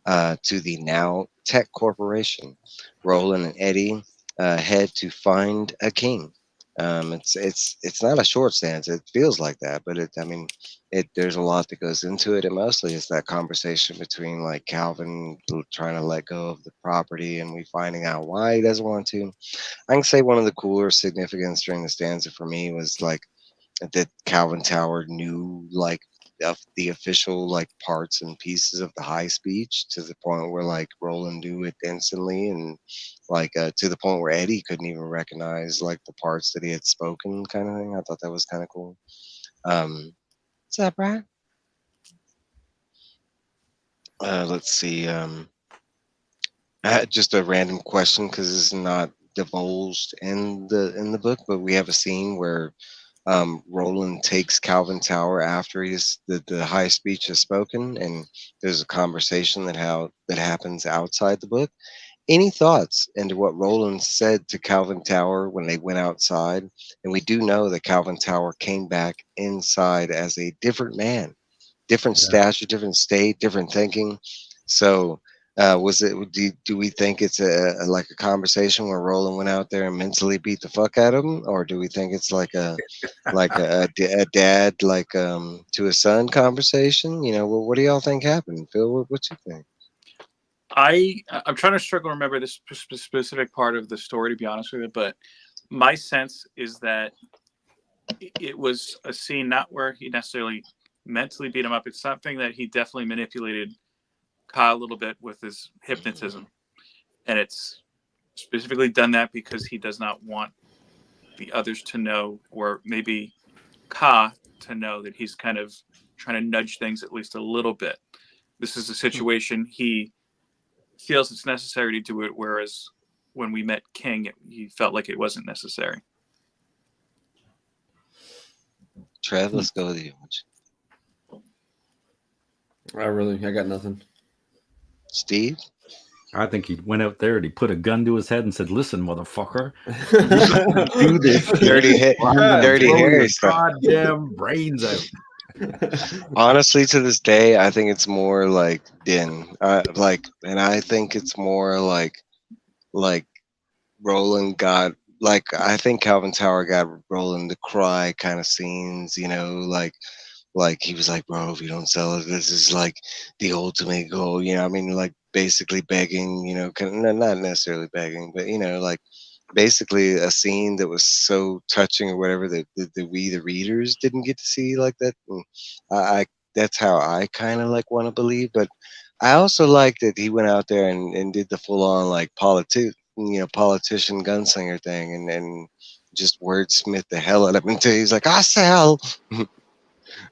to the now Tech Corporation. Roland and Eddie head to find a king. It's not a short stanza. It feels like that, but there's a lot that goes into it, and mostly it's that conversation between like Calvin trying to let go of the property and we finding out why he doesn't want to. I can say one of the cooler significance during the stanza for me was like that Calvin Tower knew like the official like parts and pieces of the high speech, to the point where like Roland knew it instantly, and like to the point where Eddie couldn't even recognize like the parts that he had spoken, kind of thing. I thought that was kind of cool. What's up, Brian? Let's see. Just a random question because it's not divulged in the book, but we have a scene where Roland takes Calvin Tower after the high speech is spoken, and there's a conversation that happens outside the book. Any thoughts into what Roland said to Calvin Tower when they went outside? And we do know that Calvin Tower came back inside as a different man, different stature, different state, different thinking. So was it? Do we think it's like a conversation where Roland went out there and mentally beat the fuck out of him, or do we think it's like a dad like to a son conversation? What do y'all think happened, Phil? What you think? I'm trying to struggle to remember this specific part of the story, to be honest with you, but my sense is that it was a scene not where he necessarily mentally beat him up. It's something that he definitely manipulated Kyle a little bit with his hypnotism, and it's specifically done that because he does not want the others to know, or maybe Ka to know, that he's kind of trying to nudge things at least a little bit. This is a situation he feels it's necessary to do it, whereas when we met King, he felt like it wasn't necessary. Trev, let's go with you. I got nothing. Steve? I think he went out there and he put a gun to his head and said, "Listen, motherfucker, do this dirty Harry stuff. Goddamn brains out." Honestly, to this day, I think it's more like Din. And I think it's more like Roland got, like, I think Calvin Tower got Roland to cry kind of scenes, like he was like, "Bro, if you don't sell it, this is like the ultimate goal." Like basically begging, not necessarily begging, but like basically a scene that was so touching or whatever that we the readers didn't get to see like that. And I that's how I kind of like want to believe. But I also like that he went out there and did the full on like politician gunslinger thing, and just wordsmith the hell out of him until he's like, "I sell."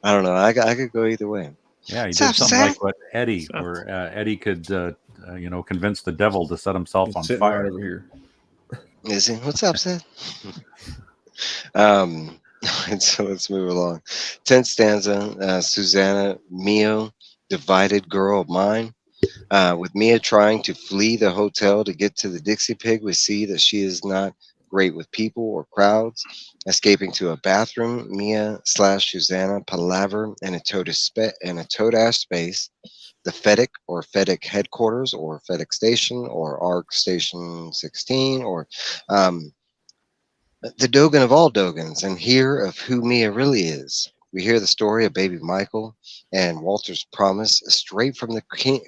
I don't know. I could go either way. Yeah, he did something like what Eddie, where Eddie could convince the devil to set himself He's on sitting fire. right over here. Is he? What's up, Seth? um, so let's move along. 10th stanza, Susannah, Mio, divided girl of mine. With Mia trying to flee the hotel to get to the Dixie Pig, we see that she is not great with people or crowds. Escaping to a bathroom, Mia / Susannah palaver in a toad-ass space. The FedEx headquarters, or FedEx station, or ARC Station 16, or the Dogan of all Dogans, and hear of who Mia really is. We hear the story of baby Michael and Walter's promise straight from the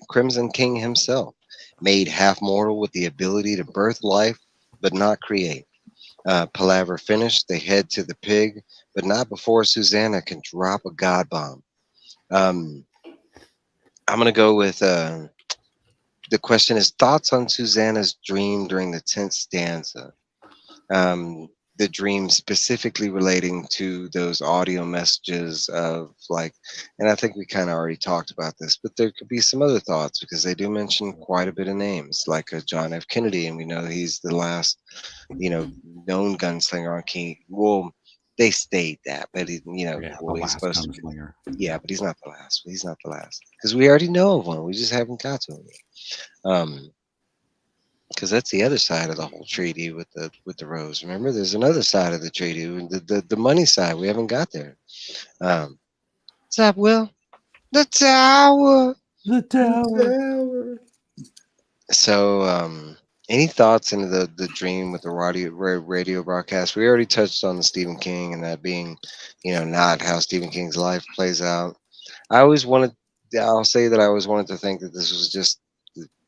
Crimson King himself, made half mortal with the ability to birth life but not create. Palaver finished, they head to the pig, but not before Susannah can drop a god bomb. I'm going to go with the question is thoughts on Susannah's dream during the 10th stanza. The dream specifically relating to those audio messages of and I think we kind of already talked about this, but there could be some other thoughts because they do mention quite a bit of names, like John F. Kennedy, and we know he's the last, known gunslinger on King. Well, they state that, but he's last supposed to gunslinger. be. Yeah, but he's not the last. He's not the last because we already know of one. We just haven't got to him yet. Because that's the other side of the whole treaty with the rose. Remember, there's another side of the treaty, the money side. We haven't got there. What's up, Will? The tower. The tower. So, any thoughts into the dream with the radio broadcast? We already touched on the Stephen King and that being, not how Stephen King's life plays out. I'll say that I always wanted to think that this was just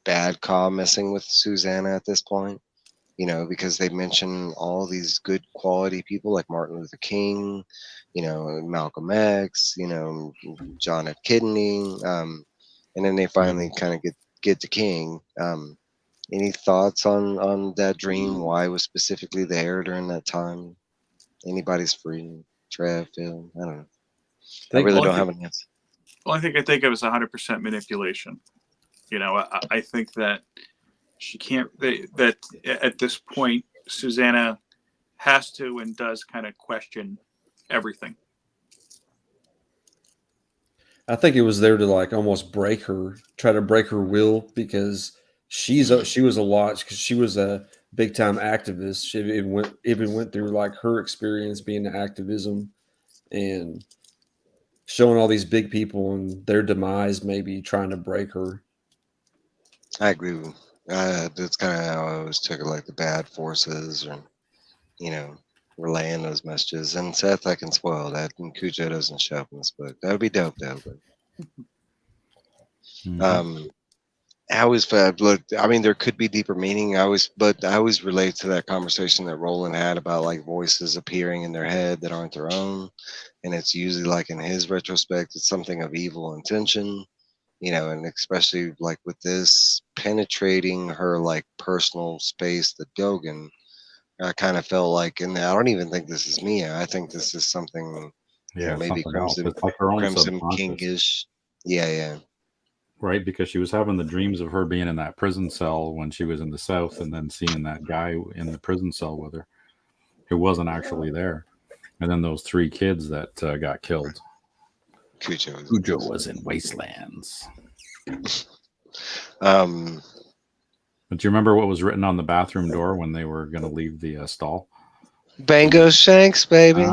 bad call messing with Susannah at this point, because they mention all these good quality people like Martin Luther King, Malcolm X, John F. Kennedy, and then they finally kind of get to King. Any thoughts on that dream? Why it was specifically there during that time? Anybody's free. Trev, Phil, I don't know. I really don't have an answer. Only thing I think of is 100% manipulation. I think that she can't. That at this point, Susannah has to and does kind of question everything. I think it was there to almost try to break her will, because she was a lot, because she was a big time activist. She even went through her experience being in activism and showing all these big people and their demise, maybe trying to break her. I agree with that's kind of how I always took it, the bad forces, or relaying those messages. And Seth, I can spoil that, and Cujo doesn't show up in this book. That would be dope, though. But I always look. I mean, there could be deeper meaning. I always relate to that conversation that Roland had about voices appearing in their head that aren't their own, and it's usually in his retrospect, it's something of evil intention. And especially with this penetrating her personal space, the Dogan, I kind of felt and I don't even think this is Mia. I think this is something, maybe Crimson, it's her own Crimson subconscious. Kingish. Yeah. Right, because she was having the dreams of her being in that prison cell when she was in the South, and then seeing that guy in the prison cell with her, who wasn't actually there, and then those 3 kids that got killed. Cujo was in Wastelands. But do you remember what was written on the bathroom door when they were going to leave the stall? Bango Shanks, baby.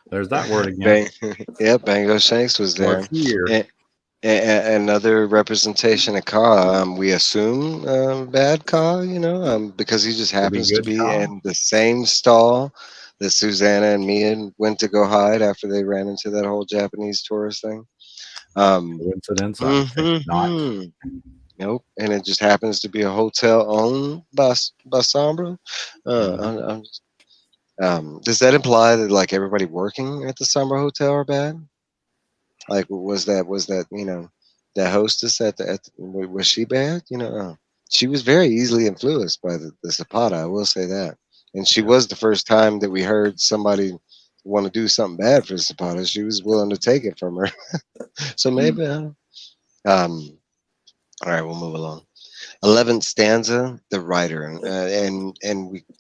There's that word again. Bango Shanks was there. Another representation of Ka. We assume bad Ka, because he just happens to be in the same stall that Susannah and Mia went to go hide after they ran into that whole Japanese tourist thing. Coincidence? Not. Nope. And it just happens to be a hotel owned by Sombra. Does that imply that everybody working at the Sombra Hotel are bad? Was that that hostess was she bad? She was very easily influenced by the Zapata. I will say that. And she was the first time that we heard somebody want to do something bad for Zapata. She was willing to take it from her. So maybe, All right, we'll move along. 11th stanza, the writer, and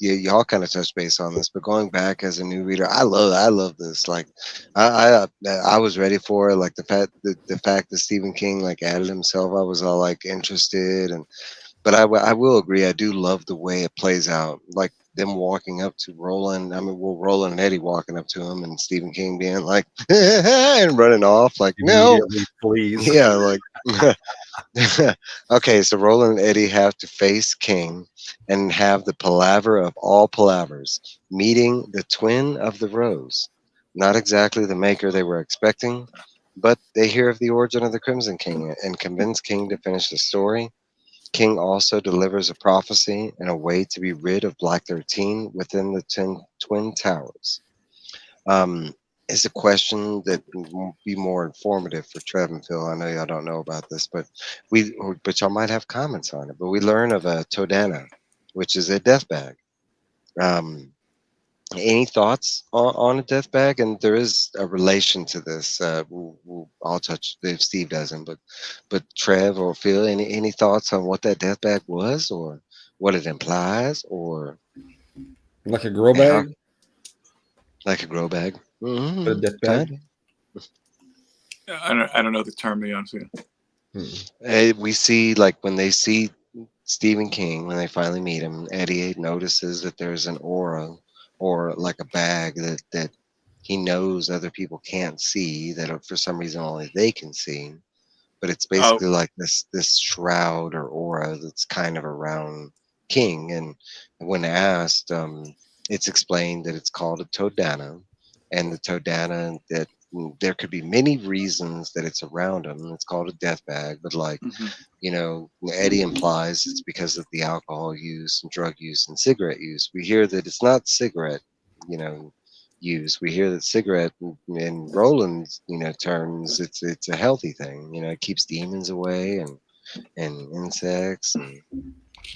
y'all kind of touched base on this, but going back as a new reader, I love this. Like, I was ready for it. Like the fact that Stephen King like added himself, I was all like interested, and but I will agree, I do love the way it plays out. Like them walking up to Roland. I mean, well, Roland and Eddie walking up to him, and Stephen King being like and running off, like no, Immediately, please. yeah, like. Okay, so Roland and Eddie have to face King and have the palaver of all palavers, meeting the twin of the rose. Not exactly the maker they were expecting, but they hear of the origin of the Crimson King and convince King to finish the story. King also delivers a prophecy and a way to be rid of Black 13 within the Twin Towers. Is a question that will be more informative for Trev and Phil. I know y'all don't know about this, but y'all might have comments on it. But we learn of a Todana, which is a death bag. Any thoughts on a death bag? And there is a relation to this. I'll touch if Steve doesn't, but Trev or Phil, any thoughts on what that death bag was, or what it implies, or Like a grow how, bag, like a grow bag? a Mm-hmm. death bag. I don't know the term, to be honest with you. We see, like, when they see Stephen King, when they finally meet him, Eddie notices that there's an aura, or like a bag that he knows other people can't see, that for some reason only they can see. But it's Oh, basically like this shroud or aura that's kind of around King. And when asked, it's explained that it's called a Todana, and the Todana, that there could be many reasons that it's around him. It's called a death bag, but like, mhm. Eddie implies it's because of the alcohol use and drug use and cigarette use. We hear that it's not cigarette, use. We hear that cigarette in Roland's, terms, it's a healthy thing. It keeps demons away and insects, and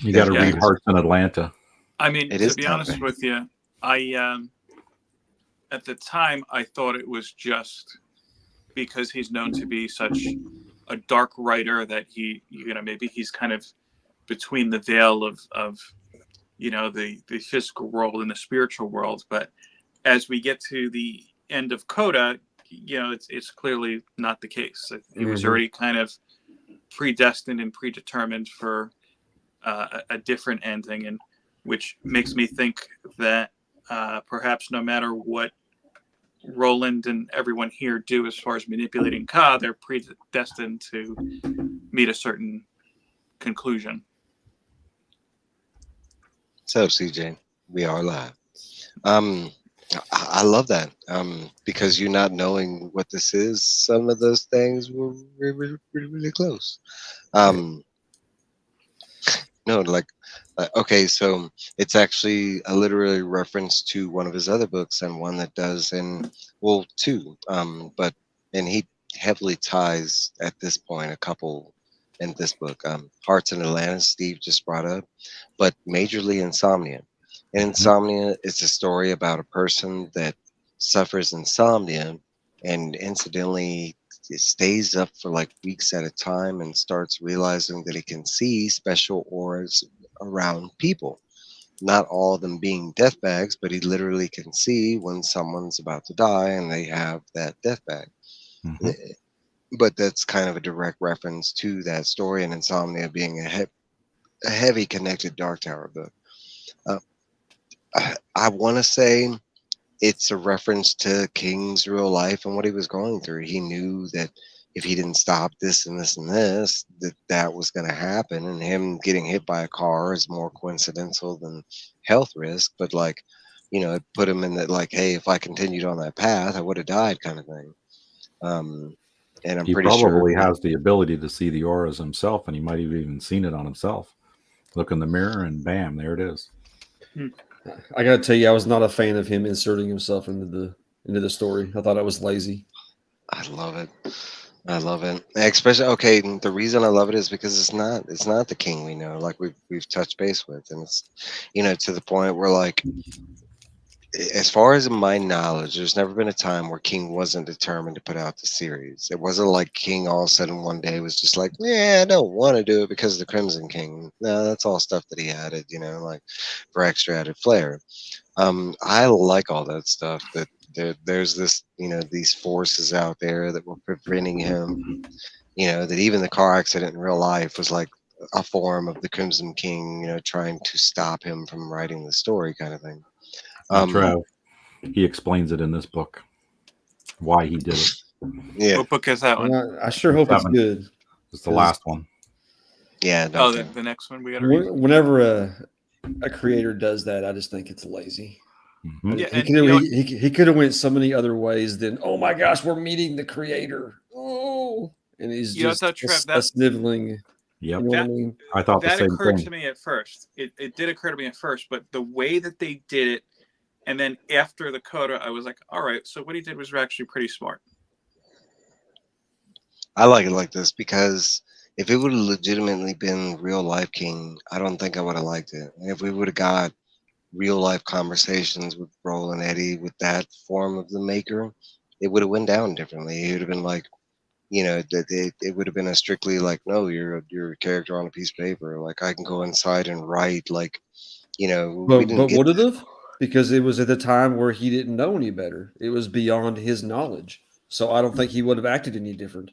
You got death to Yeah. read bag is, Hearts in Atlanta. I mean, it to is be tough. honest with you, I at the time I thought it was just because he's known to be such a dark writer that maybe he's kind of between the veil of the physical world and the spiritual world. But as we get to the end of Coda, it's clearly not the case. He was already kind of predestined and predetermined for a different ending, and which makes me think that perhaps no matter what Roland and everyone here do as far as manipulating Ka, they're predestined to meet a certain conclusion. So, CJ, we are live. I love that. Because you not knowing what this is, some of those things were really, really, really close. No, like, okay, so it's actually a literary reference to one of his other books, and one that does two. And he heavily ties at this point a couple in this book. Hearts in Atlanta, Steve just brought up, but majorly Insomnia. And Insomnia is a story about a person that suffers insomnia, and incidentally it stays up for like weeks at a time and starts realizing that he can see special auras around people. Not all of them being death bags, but he literally can see when someone's about to die and they have that death bag. But that's kind of a direct reference to that story, and Insomnia being a heavy connected Dark Tower book. I want to say it's a reference to King's real life and what he was going through. He knew that if he didn't stop this and this and this, that was going to happen. And him getting hit by a car is more coincidental than health risk. But like, it put him in that, like, hey, if I continued on that path, I would have died, kind of thing. And I'm He pretty sure probably has the ability to see the auras himself, and he might have even seen it on himself. Look in the mirror, and bam, there it is. I gotta tell you, I was not a fan of him inserting himself into the story. I thought it was lazy. I love it. I love it. Especially, okay, the reason I love it is because it's not the King we know, like we've touched base with, and it's to the point where, like, as far as my knowledge, there's never been a time where King wasn't determined to put out the series. It wasn't like King all of a sudden one day was just like, yeah, I don't want to do it because of the Crimson King. No, that's all stuff that he added, like for extra added flair. I like all that stuff. That there's this, these forces out there that were preventing him. That even the car accident in real life was like a form of the Crimson King, trying to stop him from writing the story, kind of thing. Trev, he explains it in this book why he did it. Yeah. What book is that one? I sure hope it's good. It's the last one. Yeah. Oh, the next one we got to read. Whenever a creator does that, I just think it's lazy. Mm-hmm. Yeah, he could have went so many other ways than, oh my gosh, we're meeting the creator. Oh, and he's just a sniveling. Yep. You know what I mean? I thought that the same occurred thing. to me at first. It did occur to me at first, but the way that they did it, and then after the coda, I was like, all right, so what he did was actually pretty smart. I like it like this because if it would have legitimately been real life King, I don't think I would have liked it. And if we would have got real life conversations with Roll and Eddie with that form of the Maker, it would have went down differently. It would have been like, that it would have been a strictly like, no, you're a character on a piece of paper. Like I can go inside and write. Like, we didn't get would it have? Because it was at the time where he didn't know any better. It was beyond his knowledge. So I don't think he would have acted any different.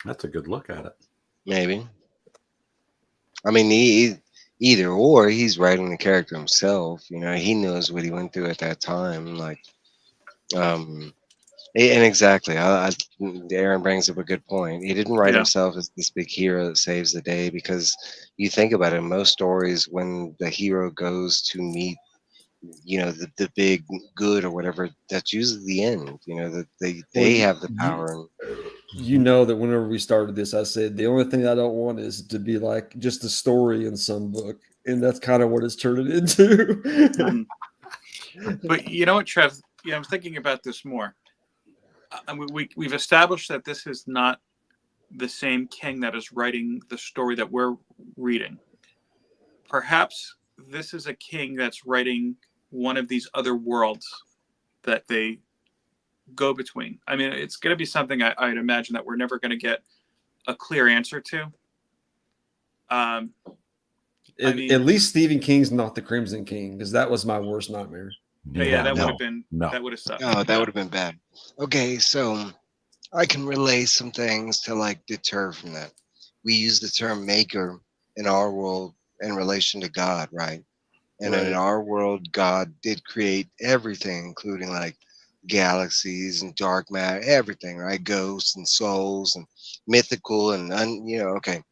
That's a good look at it. maybe. I mean, either or, he's writing the character himself. He knows what he went through at that time. Like, and exactly, Aaron brings up a good point. He didn't write himself as this big hero that saves the day, because you think about it, in most stories, when the hero goes to meet, the big good or whatever, that's usually the end. That they have the power. You know that whenever we started this, I said the only thing I don't want is to be like just a story in some book, and that's kind of what it's turned into. But you know what, Trev? I'm thinking about this more. I mean, we've established that this is not the same King that is writing the story that we're reading. Perhaps this is a King that's writing one of these other worlds that they go between. I mean, it's going to be something I'd imagine that we're never going to get a clear answer to. At least Stephen King's not the Crimson King, because that was my worst nightmare. Yeah, that would have been that would have sucked. Oh, that would have been bad. Okay, so I can relay some things to like deter from that. We use the term maker in our world in relation to God, right? And in our world, God did create everything, including like galaxies and dark matter, everything, right? Ghosts and souls and mythical and okay.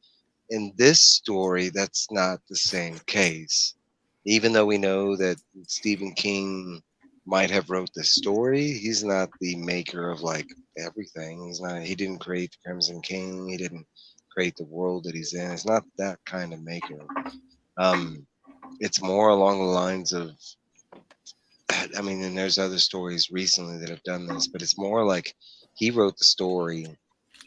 In this story, that's not the same case. Even though we know that Stephen King might have wrote the story, he's not the maker of like everything. He didn't create the Crimson King. He didn't create the world that he's in. It's not that kind of maker. It's more along the lines of, I mean, and there's other stories recently that have done this, but it's more like he wrote the story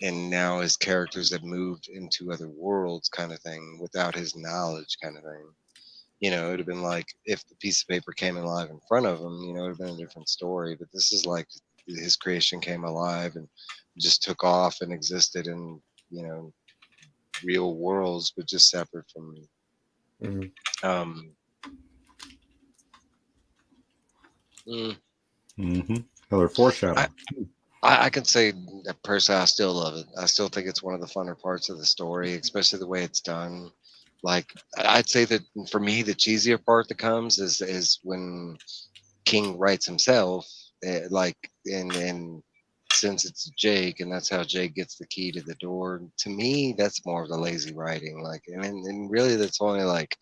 and now his characters have moved into other worlds, kind of thing, without his knowledge, kind of thing. It would have been like if the piece of paper came alive in front of him, it would have been a different story. But this is like his creation came alive and just took off and existed in, real worlds, but just separate from. Another foreshadow. I can say that personally, I still love it. I still think it's one of the funner parts of the story, especially the way it's done. Like, I'd say that for me, the cheesier part that comes is when King writes himself, like, and since it's Jake, and that's how Jake gets the key to the door. To me, that's more of the lazy writing. Like, and really, that's only like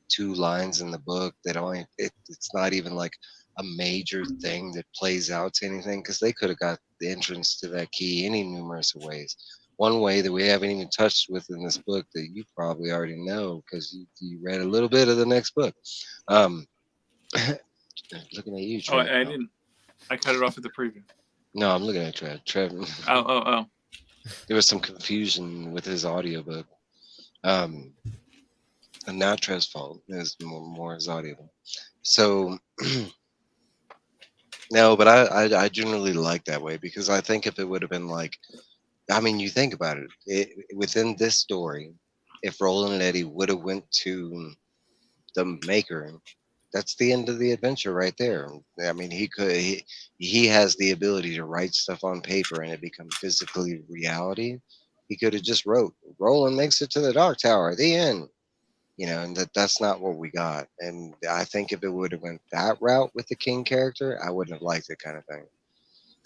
2 lines in the book. It's not even like a major thing that plays out to anything, because they could have got the entrance to that key any numerous of ways. One way that we haven't even touched with in this book that you probably already know because you read a little bit of the next book. Looking at you, Trev. Oh, I didn't. I cut it off at the preview. No, I'm looking at Trev. Oh. There was some confusion with his audiobook. And not Trev's fault. It was more his audio. So no, but I generally like that way because I think if it would have been like, I mean, you think about it, within this story, if Roland and Eddie would have went to the maker, that's the end of the adventure right there. I mean, he has the ability to write stuff on paper and it become physically reality. He could have just wrote Roland makes it to the Dark Tower, the end. And that's not what we got. And I think if it would have went that route with the King character, I wouldn't have liked it, kind of thing.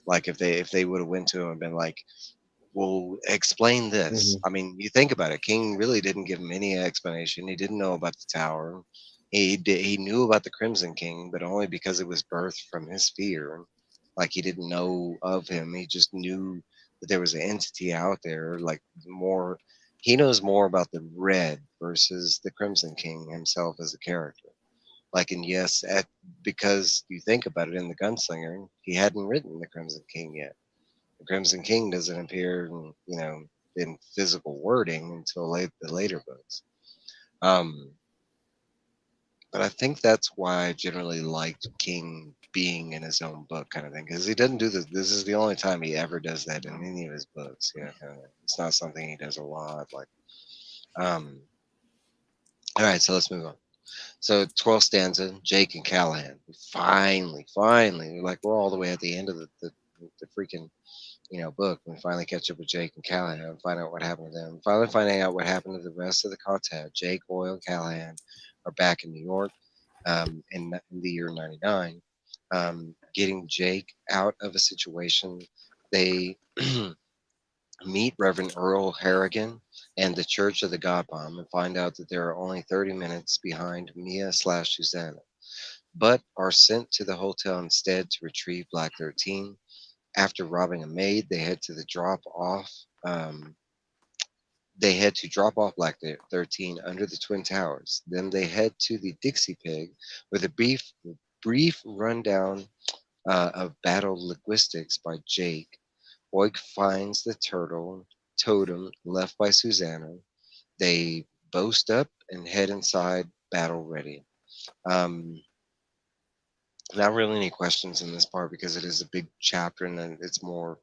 Like if they would have went to him and been like, well, explain this. I mean, you think about it. King really didn't give him any explanation. He didn't know about the tower. He knew about the Crimson King, but only because it was birthed from his fear. Like he didn't know of him. He just knew that there was an entity out there. Like more, he knows more about the Red versus the Crimson King himself as a character. Like, and yes, because you think about it, in the Gunslinger, he hadn't written the Crimson King yet. The Crimson King doesn't appear, in physical wording until the later books. But I think that's why I generally liked King being in his own book, kind of thing, because he doesn't do this. This is the only time he ever does that in any of his books. It's not something he does a lot. Like, all right, so let's move on. So 12th stanza, Jake and Callahan. Finally, we're all the way at the end of the freaking book. We finally catch up with Jake and Callahan and find out what happened to them. Finally finding out what happened to the rest of the quartet. Jake, Boyle, and Callahan are back in New York in the year 99. Getting Jake out of a situation, they meet Reverend Earl Harrigan and the Church of the God Bomb and find out that they are only 30 minutes behind Mia/Susannah, but are sent to the hotel instead to retrieve Black 13. After robbing a maid, they head to drop off Black 13 under the Twin Towers. Then they head to the Dixie Pig with a brief rundown of battle linguistics by Jake. Oig finds the totem left by Susannah. They boast up and head inside, battle ready. Not really any questions in this part because it is a big chapter and then it's more,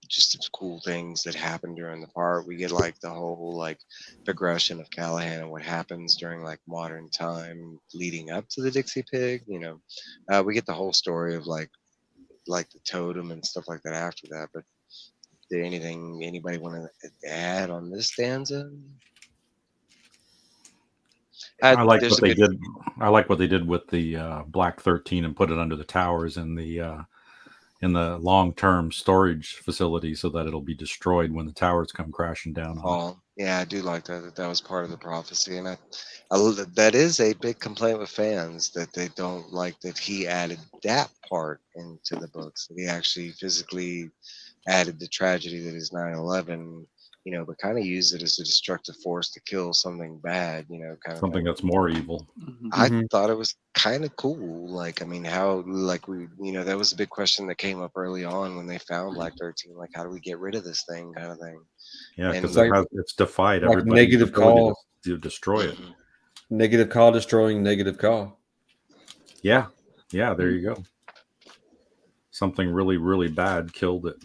just some cool things that happen during the part. We get like the whole like progression of Callahan and what happens during like modern time leading up to the Dixie Pig. We get the whole story of like the totem and stuff like that after that. But did anybody want to add on this stanza? I like what they did. I like what they did with the Black 13 and put it under the towers in the long-term storage facility so that it'll be destroyed when the towers come crashing down. Oh, yeah, I do like that. That was part of the prophecy, and that is a big complaint with fans that they don't like that he added that part into the books. That he actually physically added the tragedy that is 9/11. But kind of used it as a destructive force to kill something bad, kind of something that's more evil. I thought it was kind of cool. Like, I mean, how, like, that was a big question that came up early on when they found Black 13. Like, how do we get rid of this thing, kind of thing? Yeah, because it's defied like everybody's negative ability call to destroy it. Negative call destroying negative call. Yeah, there you go. Something really, really bad killed it.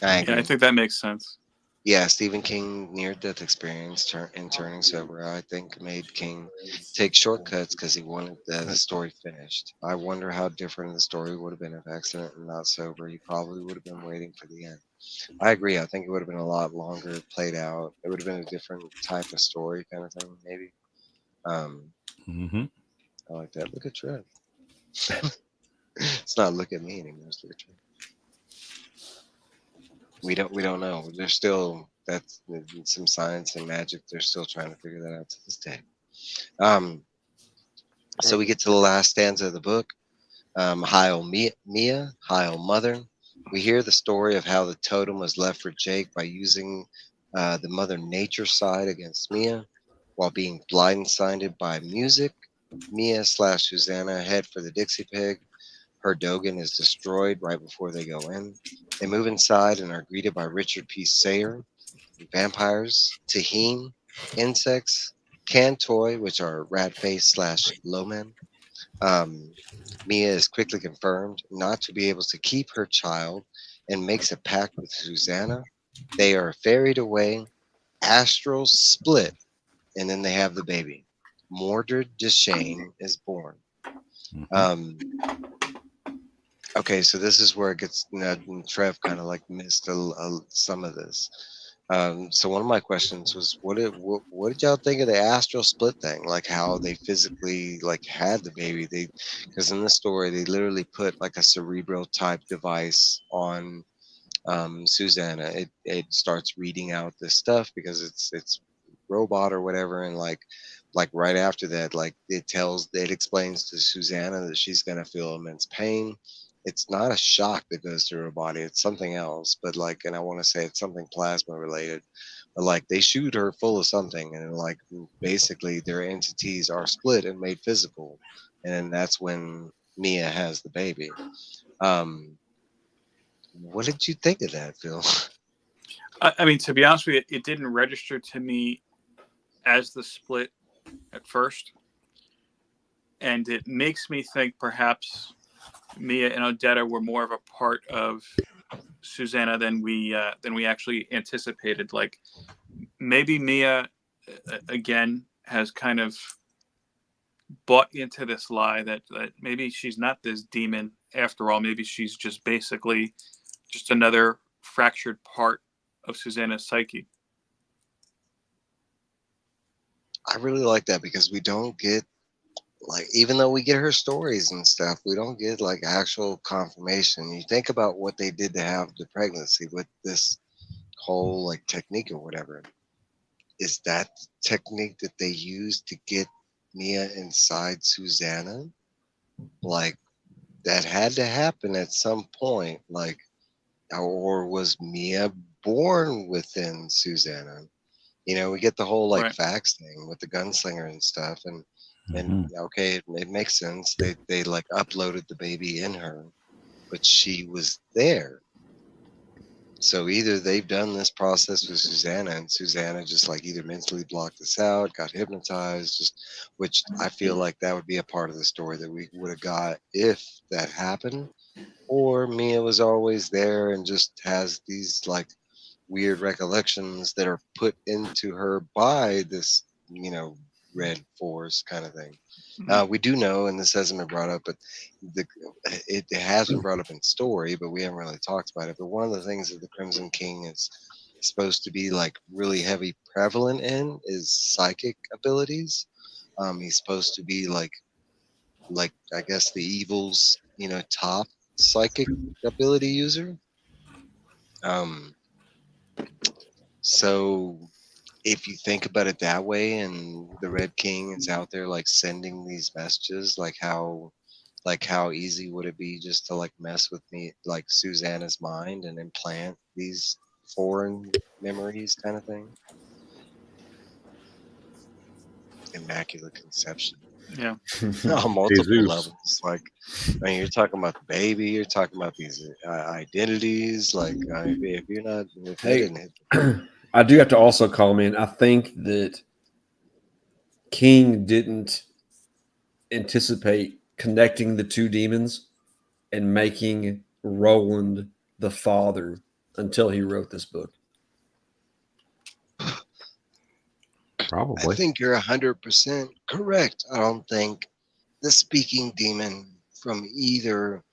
I think that makes sense. Yeah, Stephen King near-death experience turning sober, I think, made King take shortcuts because he wanted the story finished. I wonder how different the story would have been if accident and not sober. He probably would have been waiting for the end. I agree. I think it would have been a lot longer played out. It would have been a different type of story, kind of thing, maybe. I like that. Look at Trev. It's not look at me anymore. It's look at Trev. We don't know. There's still some science and magic. They're still trying to figure that out to this day. So we get to the last stanza of the book. Heil Mia, Heil Mother. We hear the story of how the totem was left for Jake by using the Mother Nature side against Mia, while being blindsided by music. Mia/Susannah head for the Dixie Pig. Her Dogan is destroyed right before they go in. They move inside and are greeted by Richard P. Sayer. vampires, tahine, insects, cantoi, which are rat face slash low men. Mia is quickly confirmed not to be able to keep her child and makes a pact with Susannah. They are ferried away, astral split, and then they have the baby. Mordred Deshane is born. Mhm. Okay, so this is where it gets, Trev kind of like missed some of this. So one of my questions was, what did y'all think of the astral split thing? Like how they physically like had the baby? Because in the story they literally put like a cerebral type device on Susannah. It starts reading out this stuff because it's robot or whatever, and like right after that, like it explains to Susannah that she's gonna feel immense pain. It's not a shock that goes through her body, it's something else, but like, and I want to say it's something plasma related, but like they shoot her full of something, and like basically their entities are split and made physical, and then that's when Mia has the baby. What did you think of that, Phil? I mean, to be honest with you, it didn't register to me as the split at first, and it makes me think perhaps Mia and Odetta were more of a part of Susannah than we actually anticipated. Like maybe Mia again has kind of bought into this lie that maybe she's not this demon after all. Maybe she's just basically just another fractured part of Susannah's psyche. I really like that because we don't get, like, even though we get her stories and stuff, we don't get like actual confirmation. You think about what they did to have the pregnancy with this whole like technique or whatever. Is that the technique that they used to get Mia inside Susannah? Like that had to happen at some point. Like, or was Mia born within Susannah? You know, we get the whole like Right. facts thing with the gunslinger and stuff, and Mhm. okay, it makes sense. They like uploaded the baby in her, but she was there. So either they've done this process with Susannah, and Susannah just like either mentally blocked this out, got hypnotized, just which I feel like that would be a part of the story that we would have got if that happened, or Mia was always there and just has these like weird recollections that are put into her by this, red force kind of thing. We do know, and this hasn't been brought up, but it has been brought up in story, but we haven't really talked about it. But one of the things that the Crimson King is supposed to be like really heavy prevalent in is psychic abilities. He's supposed to be like I guess the evil's top psychic ability user. So if you think about it that way, and the Red King is out there like sending these messages, like how easy would it be just to like mess with me, like Susannah's mind, and implant these foreign memories kind of thing? Immaculate conception Yeah. on multiple Jesus. levels. Like, I mean, you're talking about the baby, you're talking about these identities. Like, if you're not, if that Hey, didn't hit, I do have to also comment. I think that King didn't anticipate connecting the two demons and making Roland the father until he wrote this book. I Probably. think you're 100% correct. I don't think the speaking demon from either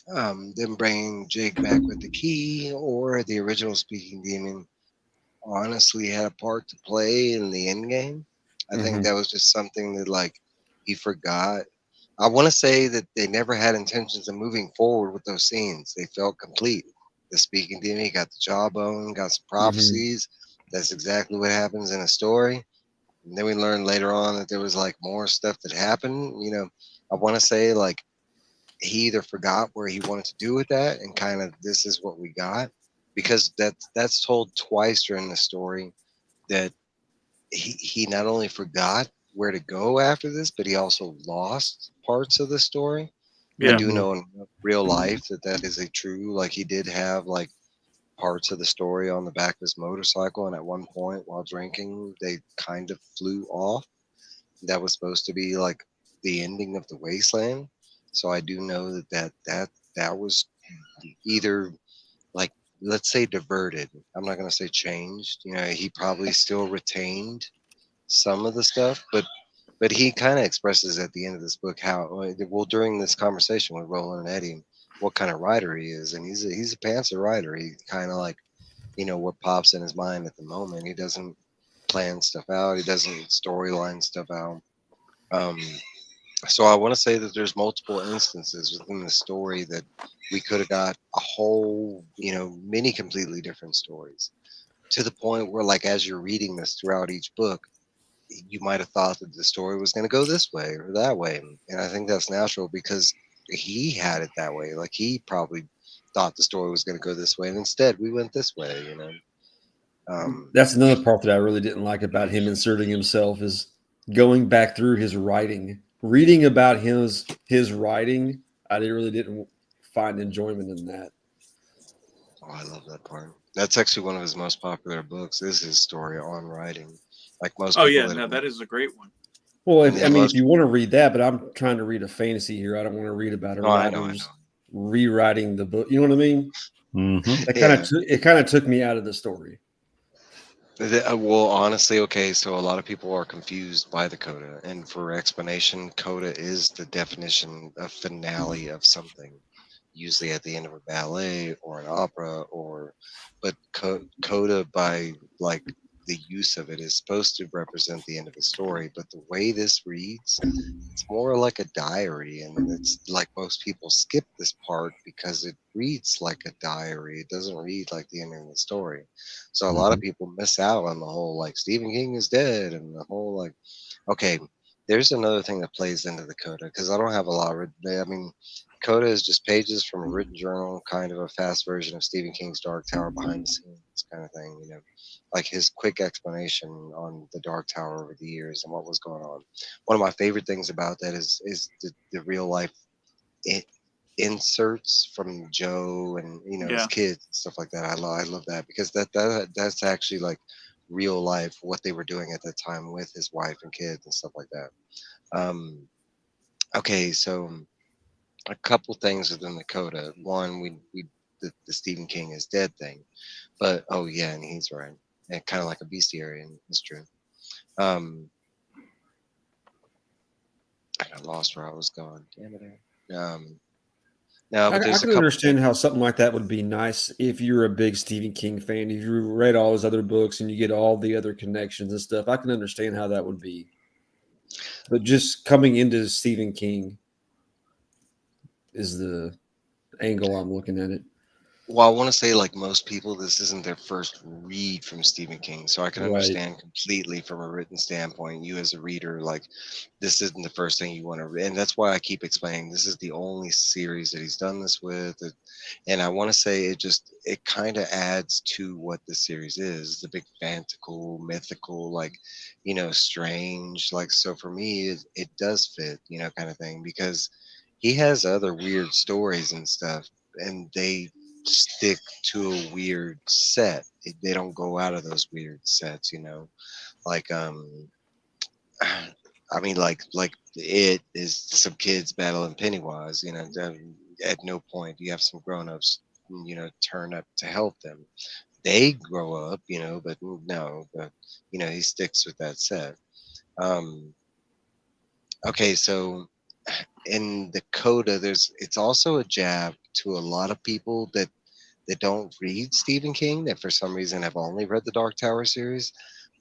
them bringing Jake back with the key or the original speaking demon honestly had a part to play in the end game. I think that was just something that like he forgot. I want to say that they never had intentions of moving forward with those scenes. They felt complete. The speaking demon got the jawbone, got some prophecies. That's exactly what happens in a story. And then we learned later on that there was like more stuff that happened. I want to say like he either forgot where he wanted to do with that, and kind of this is what we got, because that's told twice during the story that he not only forgot where to go after this, but he also lost parts of the story. I Yeah. do know in real life that is a true, like he did have like parts of the story on the back of his motorcycle, and at one point while drinking, they kind of flew off. That was supposed to be like the ending of the Wasteland. So I do know that was either like, let's say, diverted. I'm not going to say changed. You know, he probably still retained some of the stuff, but he kind of expresses at the end of this book how, well, during this conversation with Roland and Eddie, what kind of writer he is, and he's a pantser writer. He kind of like, you know, what pops in his mind at the moment. He doesn't plan stuff out. He doesn't storyline stuff out. Um, so I want to say that there's multiple instances within the story that we could have got a whole, you know, many completely different stories, to the point where, like, as you're reading this throughout each book, you might have thought that the story was going to go this way or that way. And I think that's natural because he had it that way. Like, he probably thought the story was going to go this way, and instead we went this way, you know. That's another part that I really didn't like about him inserting himself, is going back through his writing, reading about his writing. I really didn't find enjoyment in that. Oh, I love that part. That's actually one of his most popular books, is his story on writing. Like most Oh people yeah, that no, have- that is a great one. Well, Yeah, I mean, most- if you want to read that, but I'm trying to read a fantasy here. I don't want to read about a No, I know. writer's rewriting the book. You know what I mean? Mhm. It kind of took me out of the story. Well, honestly, okay, so a lot of people are confused by the coda, and for explanation, coda is the definition of finale of something, usually at the end of a ballet or an opera, but coda, by like the use of it, is supposed to represent the end of a story. But the way this reads, it's more like a diary, and it's like most people skip this part because it reads like a diary. It doesn't read like the ending of the story. So a lot of people miss out on the whole, like, Stephen King is dead, and the whole, like, okay, there's another thing that plays into the coda, because I don't have a lot of, I mean, coda is just pages from a written journal, kind of a fast version of Stephen King's Dark Tower behind the scenes kind of thing, you know, like his quick explanation on the Dark Tower over the years and what was going on. One of my favorite things about that is the real life inserts from Joe and, you know, his Yeah. kids and stuff like that. I love that, because that's actually like real life, what they were doing at that time with his wife and kids and stuff like that. Okay, so a couple things within the coda. One, we the Stephen King is dead thing, but oh yeah, and he's right, and kind of like a bestiarian. It's true. I got lost where I was going. Damn it. No, but I there's a can couple understand things. how something like that would be nice if you're a big Stephen King fan. If you read all his other books and you get all the other connections and stuff, I can understand how that would be. But just coming into Stephen King is the angle I'm looking at it. Well, I want to say, like most people, this isn't their first read from Stephen King, so I can Right. understand completely from a written standpoint. You as a reader, like, this isn't the first thing you want to read, and that's why I keep explaining this is the only series that he's done this with, and I want to say it kind of adds to what this series is, the big fantastical, mythical, like, you know, strange, like, so for me, it does fit, you know, kind of thing, because he has other weird stories and stuff, and they stick to a weird set. They don't go out of those weird sets, you know. Like I mean, like it is some kids battling Pennywise, you know. At no point do you have some grown-ups, you know, turn up to help them. They grow up, you know, but no, but you know, he sticks with that set. Um, okay, so in the coda, it's also a jab to a lot of people that don't read Stephen King, that for some reason have only read the Dark Tower series,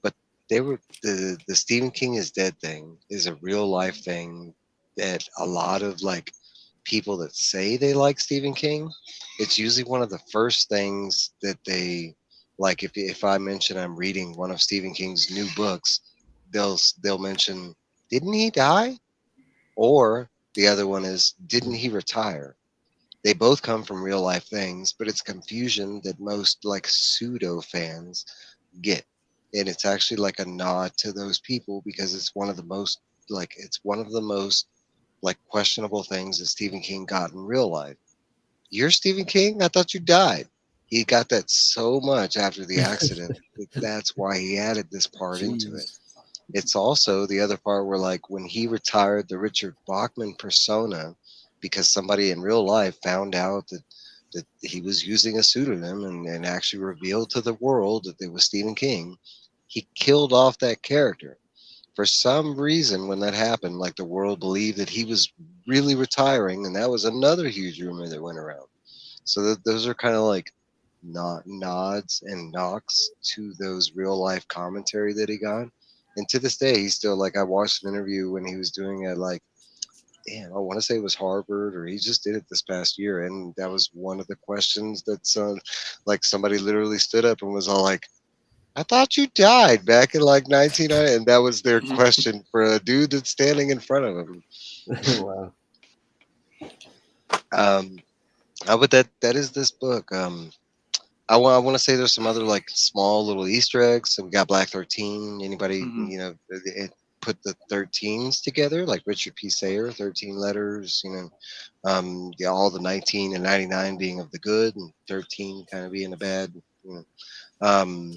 but they were the Stephen King is dead thing is a real life thing that a lot of, like, people that say they like Stephen King, it's usually one of the first things that they like. If I mention I'm reading one of Stephen King's new books, they'll mention, didn't he die? Or the other one is, didn't he retire? They both come from real life things, but it's confusion that most, like, pseudo fans get. And it's actually like a nod to those people, because it's one of the most, like, questionable things that Stephen King got in real life. You're Stephen King? I thought you died. he got that so much after the accident. That's why he added this part into it. Jeez. It's also the other part where, like, when he retired the Richard Bachman persona, because somebody in real life found out that he was using a pseudonym and actually revealed to the world that it was Stephen King, he killed off that character. For some reason, when that happened, like, the world believed that he was really retiring, and that was another huge rumor that went around. So those are kind of like nods and knocks to those real life commentary that he got. And to this day, he's still, like, I watched an interview when he was doing it, like, damn, I want to say it was Harvard, or he just did it this past year. And that was one of the questions that's like, somebody literally stood up and was all like, I thought you died back in like 1990. And that was their question for a dude that's standing in front of him. Wow. But that is this book. I want to say there's some other, like, small little Easter eggs. So we got Black 13. Anybody, you know, it put the 13s together, like Richard P. Sayer, 13 letters, you know, yeah, all the 19 and 99 being of the good and 13 kind of being the bad, you know.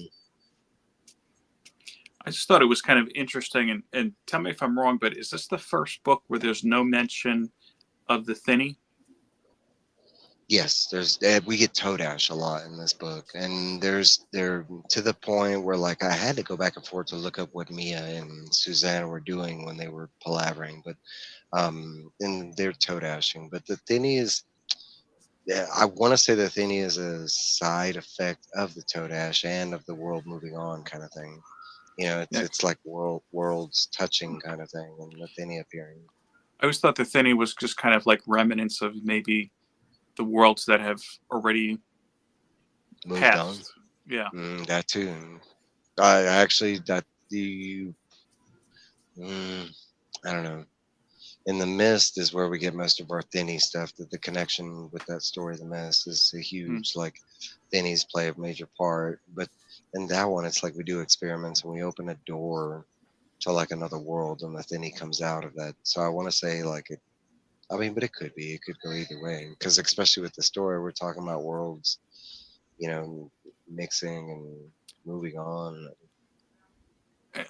I just thought it was kind of interesting, and tell me if I'm wrong, but is this the first book where there's no mention of the Thinny? Yes, we get Toadash a lot in this book, and they're to the point where, like, I had to go back and forth to look up what Mia and Susannah were doing when they were palavering, but and they're Toadashing. But the Thinny is, yeah, I want to say the Thinny is a side effect of the Toadash and of the world moving on kind of thing. You know, it's like worlds touching kind of thing, and the Thinny appearing. I always thought the Thinny was just kind of like remnants of maybe the worlds that have already Moved passed. on. Yeah. That too. I actually, that I don't know. In the Mist is where we get most of our Thinny stuff. That the connection with that story, the Mist, is a huge, like, Thinnies play a major part. But in that one, it's like we do experiments and we open a door to, like, another world, and the Thinny comes out of that. So I want to say, like, it. I mean, but it could go either way, because especially with the story, we're talking about worlds, you know, mixing and moving on.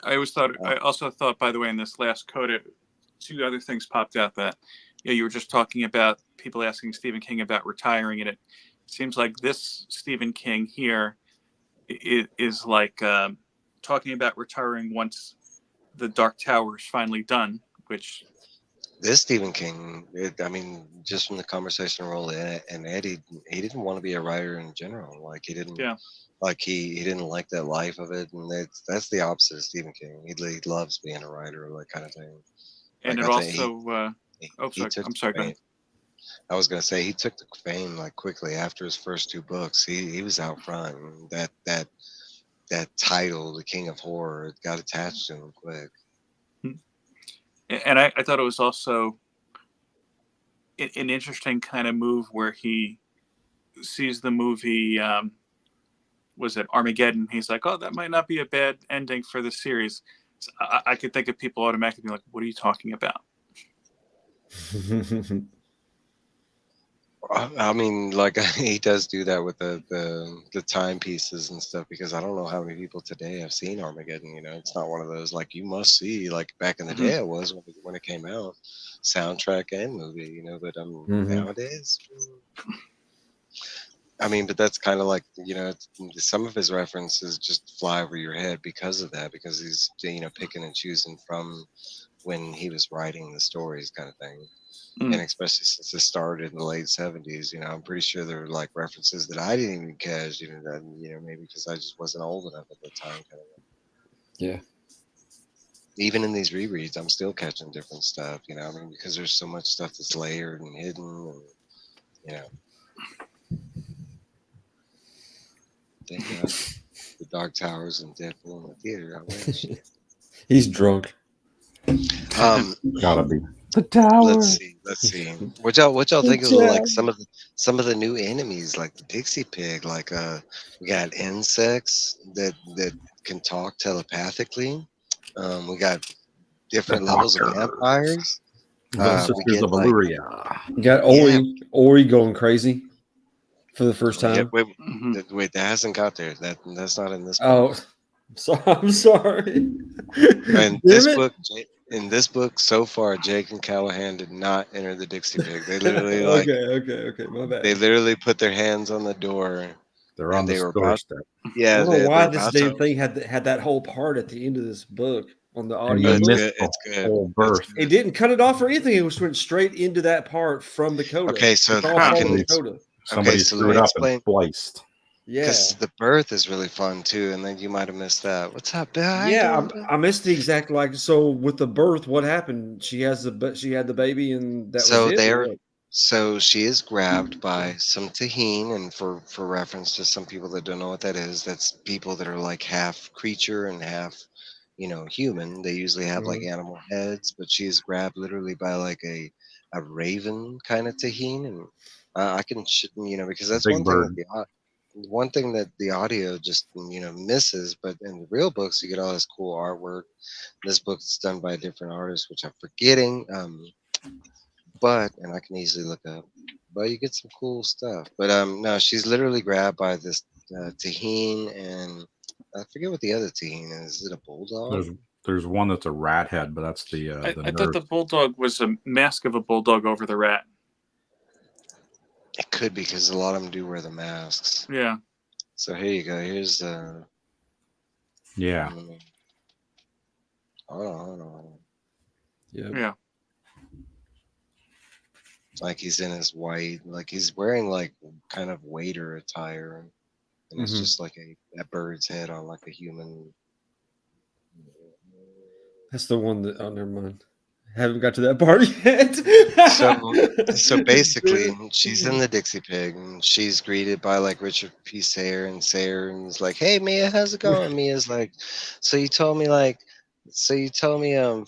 I also thought, by the way, in this last code, two other things popped out that, you know, you were just talking about people asking Stephen King about retiring, and it seems like this Stephen King here is like talking about retiring once the Dark Tower is finally done, which. This Stephen King, I mean, just from the conversation role and Eddie, he didn't want to be a writer in general. Like, he didn't, like, he didn't like that life of it, and that's the opposite of Stephen King. He loves being a writer, like, kind of thing. And like, it also, I'm sorry. Go ahead. I was gonna say he took the fame, like, quickly after his first two books. He was out front. And that title, the King of Horror, it got attached to him quick. And I thought it was also an interesting kind of move where he sees the movie, was it Armageddon? He's like, oh, that might not be a bad ending for the series. So I could think of people automatically being like, what are you talking about? I mean, like, he does do that with the timepieces and stuff, because I don't know how many people today have seen Armageddon. You know, it's not one of those, like, you must see, like, back in the day it was when it came out, soundtrack and movie, you know, but nowadays, I mean, but that's kind of like, you know, some of his references just fly over your head because of that, because he's, you know, picking and choosing from when he was writing the stories kind of thing. And especially since it started in the late 70s, you know, I'm pretty sure there were, like, references that I didn't even catch, you know, that, you know, maybe because I just wasn't old enough at the time. Kind of. Yeah. Even in these rereads, I'm still catching different stuff, you know, I mean, because there's so much stuff that's layered and hidden, and, you know. Thank God. The Dark Tower's in Deadpool in the theater, I wish. He's drunk. Gotta be. The tower. Let's see. What y'all think of, like, some of the new enemies, like the Dixie Pig? Like, we got insects that can talk telepathically. We got different levels of vampires. The Sisters of Illyria. You got Ori going crazy. for the first Yeah, time. wait, that hasn't got there. That's not in this Oh, book. so I'm sorry. In Damn this it. book, in this book so far, Jake and Callahan did not enter the Dixie Pig. They literally Okay. My bad. they literally put their hands on the door, They're and on they the were about. doorstep. I Yeah, don't know they're why this about to. damn thing had that whole part at the end of this book on the And audio you It's book. missed good. the It's good. whole It's birth. It good. didn't cut it off or anything. It was went straight into that part from the coda. Okay, so It's all I part of can. the coda. Somebody So let screwed me up and explain. spliced. Yeah. Because the birth is really fun too, and then you might have missed that. What's up, Bill? How you Yeah, doing, Bill? I missed the exact so with the birth, what happened? She had the baby, and that was So it. Or they're what? so she is grabbed by some tahine, and for reference to some people that don't know what that is, that's people that are like half creature and half, human. They usually have like Mhm. animal heads, but she's grabbed literally by like a raven kind of tahine, and I can because that's Big bird. one thing that the audio just misses, but in the real books you get all this cool artwork. This book is done by a different artist, which I'm forgetting. And I can easily look up. But you get some cool stuff. But no, she's literally grabbed by this tahine, and I forget what the other tahine is. Is it a bulldog? There's one that's a rat head, but that's the I thought nurse. the bulldog was a mask of a bulldog over the rat. It could be because a lot of them do wear the masks. Yeah. So here you go. Here's Yeah. hold on. Yeah. Like he's in his white, like he's wearing like kind of waiter attire, and it's just like a bird's head on like a human. That's the one that. Oh, never mind. Haven't got to that part yet. So basically, she's in the Dixie Pig, and she's greeted by like Richard P. Sayre, and Sayre's like, "Hey, Mia, how's it going?" Mia's like, "So you told me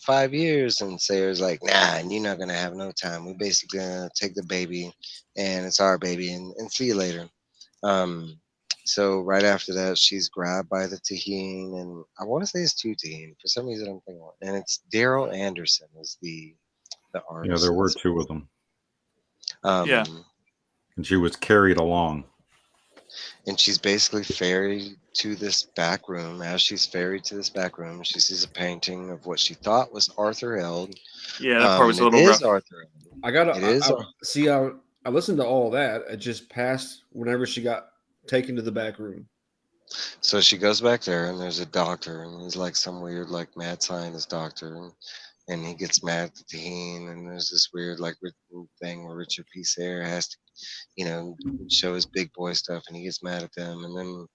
5 years," and Sayre's like, "Nah, and you're not gonna have no time. We basically gonna take the baby, and it's our baby, and see you later." Um, so right after that, she's grabbed by the tahine, and I want to say it's two tahine. For some reason, I'm thinking, and it's Daryl Anderson is the artist. Yeah, there were two of them. Yeah. And she was carried along. And she's basically ferried to this back room. As she's ferried to this back room, she sees a painting of what she thought was Arthur Eld. Yeah, that part was a It little is rough. Arthur Eld. I got It is. see. I listened to all that. It just passed whenever she got taken to the back room. So she goes back there, and there's a doctor, and he's like some weird, like mad scientist doctor, and he gets mad at the teen, and there's this weird, like thing where Richard P. Sayre has to, show his big boy stuff, and he gets mad at them, and then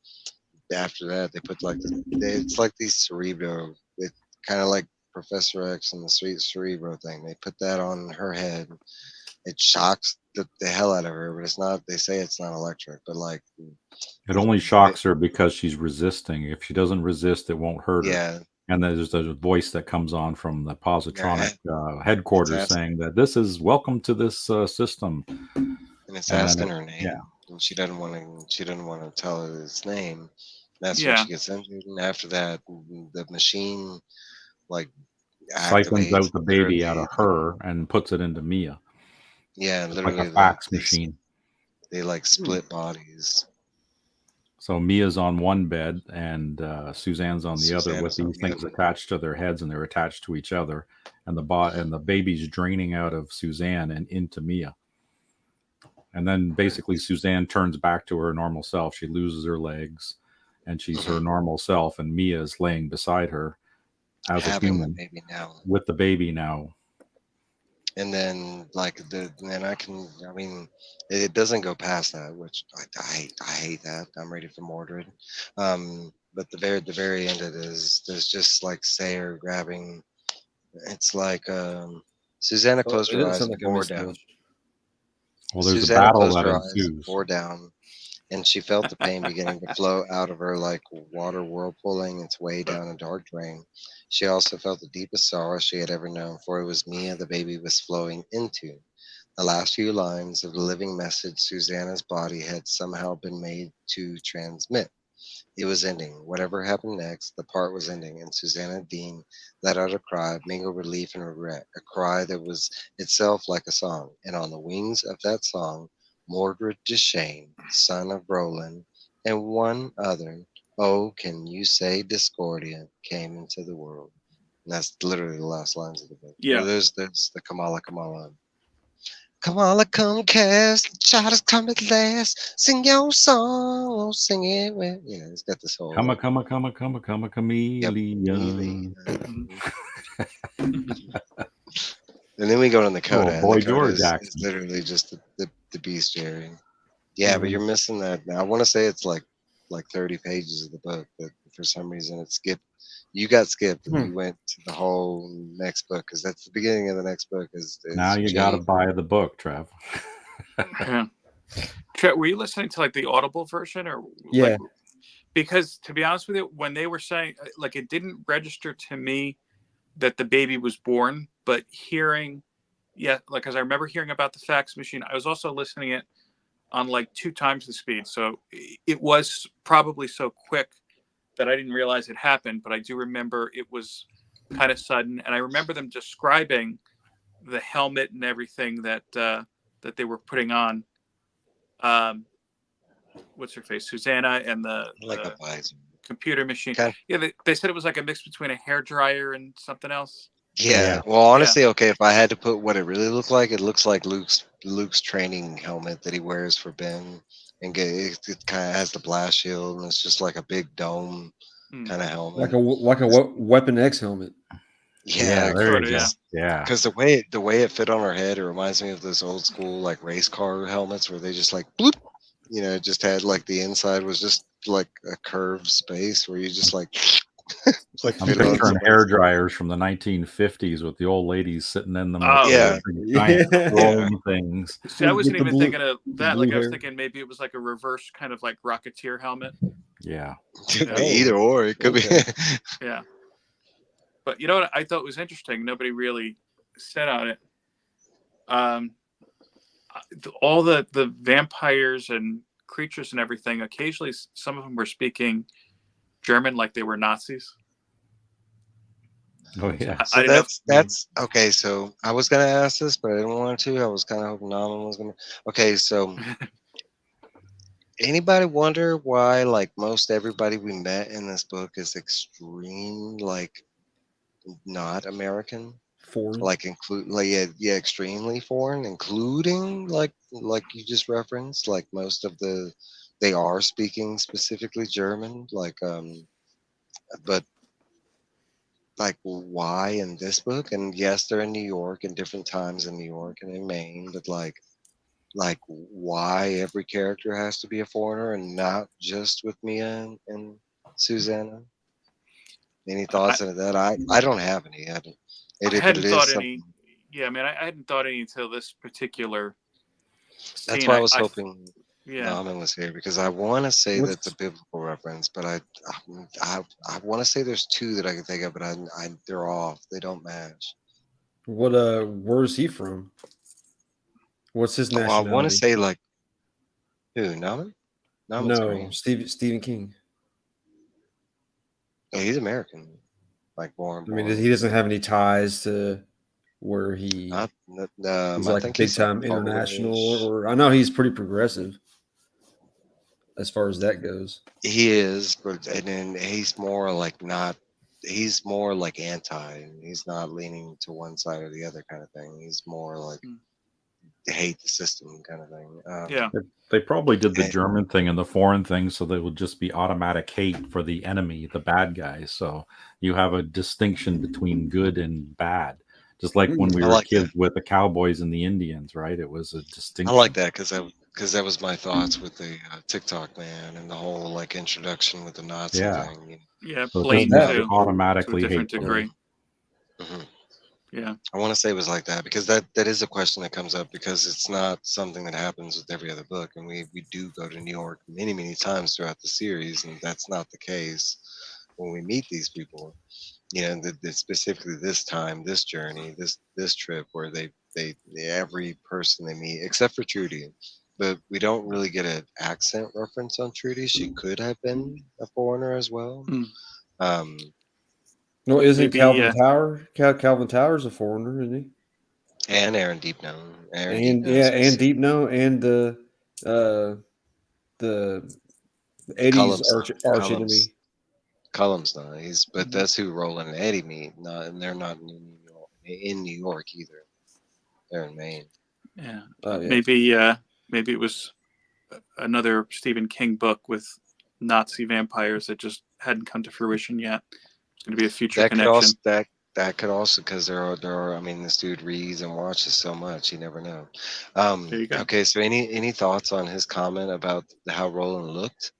after that, they put like it's like these cerebro, it kind of like Professor X and the cerebro thing. They put that on her head. It shocks the hell out of her, but it's not. They say it's not electric, but like It only shocks her because she's resisting. If she doesn't resist, it won't hurt her. Yeah. And there's a voice that comes on from the Positronic headquarters saying that this is welcome to this system. And it's And asking then her name. yeah. And she doesn't want to. She doesn't want to tell her its name. That's when Yeah. she gets injured, and after that, the machine like siphons activates out the baby literally, out of her and puts it into Mia. Yeah, It's literally like a fax machine. They like split bodies. So Mia's on one bed and Suzanne's on the other with Susannah's on these the things other. attached to their heads, and they're attached to each other. And the baby's draining out of Suzanne and into Mia. And then basically Suzanne turns back to her normal self. She loses her legs and she's her normal self, and Mia is laying beside her as a Having the human baby now. with the baby now. And then it doesn't go past that, which I hate that. I'm ready for Mordred. But the very end of it is there's just like Sayre grabbing. It's like Susanna closed It her doesn't eyes sound and like I bore missed down. much. Well, there's Susanna a battle closed that her eyes and ensues. bore down, and she felt the pain beginning to flow out of her like water whirlpooling its way down a dark drain. She also felt the deepest sorrow she had ever known, for it was Mia the baby was flowing into. The last few lines of the living message Susanna's body had somehow been made to transmit. It was ending. Whatever happened next, the part was ending, and Susanna Dean let out a cry of mingled relief and regret, a cry that was itself like a song. And on the wings of that song, Mordred Deshane, son of Roland, and one other. Oh, can you say Discordia came into the world? And that's literally the last lines of the book. Yeah. Or there's the Kamala. Kamala, come cast, the child has come at last. Sing your song, sing it with. It's got this whole. Come, Yep. chameleon. And then we go to the coda. Oh, And Boy the coda George is accent. literally just the bestiary. Yeah, but you're missing that. I want to say it's like 30 pages of the book, but for some reason it skipped. You got skipped, and you went to the whole next book because that's the beginning of the next book. Is Now you got to buy the book, Trev. Yeah. Trev, were you listening to like the Audible version or? Yeah. Like, because to be honest with you, when they were saying like it didn't register to me that the baby was born, but hearing, like as I remember hearing about the fax machine, I was also listening it on like 2 times the speed. So it was probably so quick that I didn't realize it happened, but I do remember it was kind of sudden. And I remember them describing the helmet and everything that they were putting on. What's her face? Susannah and the a visor. Computer machine. Okay. Yeah, they said it was like a mix between a hairdryer and something else. Yeah. Well, honestly, okay, if I had to put what it really looked like, it looks like Luke's training helmet that he wears for Ben, and it kind of has the blast shield, and it's just like a big dome kind of helmet, like a Weapon X helmet. Yeah, there you go. Yeah, because the way it fit on her head, it reminds me of those old school like race car helmets where they just like bloop, it just had like the inside was just like a curved space where you just like. I'm picturing hair dryers from the 1950s with the old ladies sitting in them. Giant rolling things. See, I wasn't even thinking of that. Like I was thinking maybe it was like a reverse kind of like Rocketeer helmet. Yeah. Could be either or. It could be. Yeah. But you know what I thought was interesting? Nobody really said on it. All the vampires and creatures and everything, occasionally some of them were speaking German like they were Nazis. Oh yeah. So that's okay. So I was gonna ask this, but I didn't want to. I was kind of hoping Namman was gonna. Okay, so anybody wonder why like most everybody we met in this book is extreme, like not American, foreign, like extremely foreign, including like you just referenced, like most of they are speaking specifically German, but like why in this book? And yes, they're in New York and different times in New York and in Maine, but like why every character has to be a foreigner and not just with Mia and Susannah? Any thoughts on that? I don't have any. I hadn't thought any. Yeah, I mean, I hadn't thought any until this particular scene. That's why I was hoping Yeah. Namman was here, because I want to say that's a biblical reference, but I want to say there's 2 that I can think of, but they're off. They don't match. Where is he from? What's his nationality? I want to say like who? Namman? Namman's Green. Stephen King. Oh, he's American, like born. I mean, he doesn't have any ties to where he. He's like big time international, or I know he's pretty progressive as far as that goes. He is, but and then he's more like not. He's more like anti. He's not leaning to one side or the other kind of thing. He's more like hate the system kind of thing. They probably did the German thing and the foreign thing so they would just be automatic hate for the enemy, the bad guys. So you have a distinction between good and bad. Just like when we were kids with the cowboys and the Indians, right? It was a distinction. I like that because that was my thoughts with the TikTok man and the whole like introduction with the Nazi thing. Yeah, so blatant automatically to a different hate degree. Mm-hmm. Yeah, I want to say it was like that because that is a question that comes up because it's not something that happens with every other book, and we do go to New York many times throughout the series, and that's not the case when we meet these people. Specifically this time, this journey, this trip where they every person they meet except for Trudy, but we don't really get an accent reference on Trudy. She could have been a foreigner as well. No, isn't Calvin Tower? Calvin Tower's a foreigner, isn't he? And Aaron Deepno. And Deepno and the 80s Cullum's arch enemy. Cullum's not. But that's who Roland and Eddie meet. Not, and they're not in New York. In New York either. They're in Maine. Yeah. Oh, yeah. Maybe it was another Stephen King book with Nazi vampires that just hadn't come to fruition yet. It's going to be a future connection. That could also, because there are. I mean, this dude reads and watches so much. You never know. There you go. Okay, so any thoughts on his comment about how Roland looked?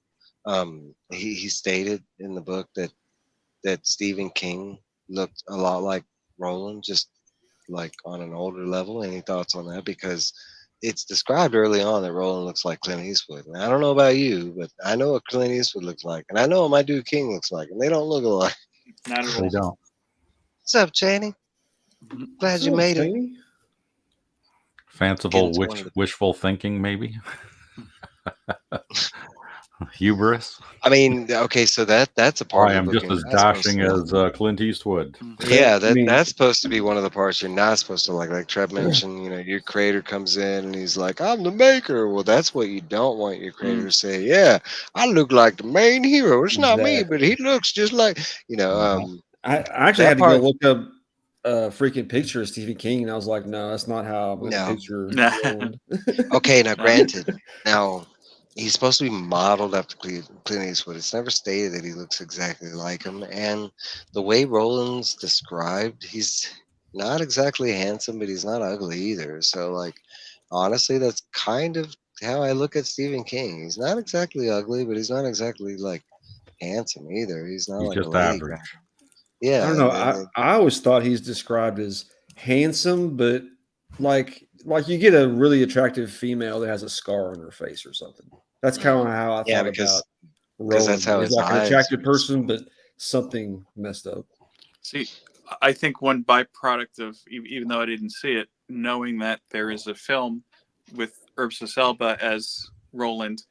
He stated in the book that Stephen King looked a lot like Roland, just like on an older level. Any thoughts on that? Because it's described early on that Roland looks like Clint Eastwood. And I don't know about you, but I know what Clint Eastwood looks like, and I know what my dude King looks like, and they don't look alike. Not at They all. don't. What's up, Chaney? Glad you made it. Fanciful, wishful thinking, maybe. Hubris. I mean, okay, so that's a part. I am just as dashing as Clint Eastwood. Yeah, that's supposed to be one of the parts you're not supposed to like. Like Trev mentioned, your creator comes in and he's like, "I'm the maker." Well, that's what you don't want your creator to say. Yeah, I look like the main hero. It's not me, but he looks just like I actually had to go look up a freaking picture of Stephen King, and I was like, no, that's not how I'm going to picture Roland. Okay, now granted, he's supposed to be modeled after Clint Eastwood. It's never stated that he looks exactly like him, and the way Roland's described, he's not exactly handsome, but he's not ugly either. So, like, honestly, that's kind of how I look at Stephen King. He's not exactly ugly, but he's not exactly like handsome either. He's not like just a lady average. guy. Yeah, I don't know. I always thought he's described as handsome, but like you get a really attractive female that has a scar on her face or something. That's kind of how I thought about Roland. That's how he's his like an eyes attractive person, but something messed up. See, I think one byproduct of, even though I didn't see it, knowing that there is a film with Ursus Elba as Roland,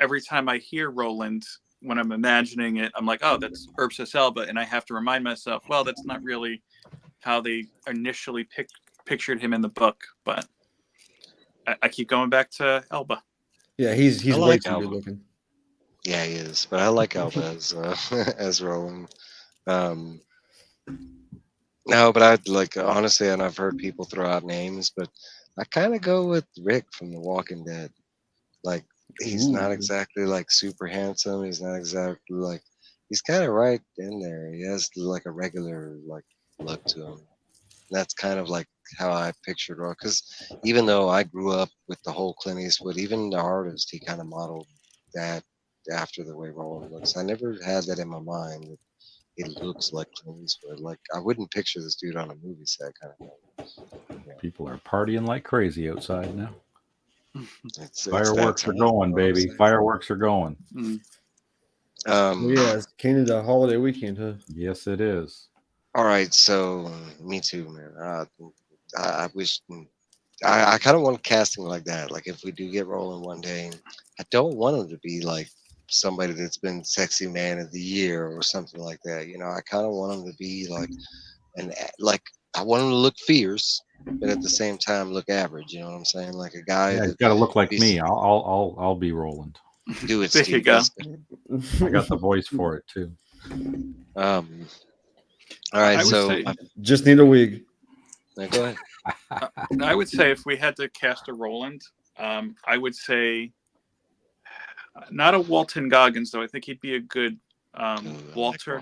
every time I hear Roland, when I'm imagining it, I'm like, oh, that's Ursus Elba. And I have to remind myself, well, that's not really how they initially pictured him in the book. But I keep going back to Elba. Yeah, he's way too good looking. Yeah, he is. But I like Elba as Roland. No, but I'd like, honestly, and I've heard people throw out names, but I kind of go with Rick from The Walking Dead. Like, he's not exactly like super handsome. He's not exactly like, he's kind of right in there. He has like a regular like look to him. And that's kind of like how I pictured Roland. Because even though I grew up with the whole Clint Eastwood, even the artist, he kind of modeled that after the way Roland looks. I never had that in my mind. That it looks like Clint Eastwood. Like, I wouldn't picture this dude on a movie set kind of thing. Yeah. People are partying like crazy outside now. Fireworks are going, baby. Fireworks are going. Yeah, it's Canada holiday weekend, huh? Yes, it is. All right, so me too, man. I wish I kind of want casting like that. Like, if we do get Roland one day, I don't want him to be like somebody that's been Sexy Man of the Year or something like that. I kind of want him to be like I want him to look fierce, but at the same time look average. You know what I'm saying? Like a guy. Yeah, he's got to look like me. I'll be Roland. Do it, There Steve. you go. I got the voice for it too. All right, so just need a wig. Go ahead. I would say if we had to cast a Roland, I would say not a Walton Goggins, though. I think he'd be a good Walter.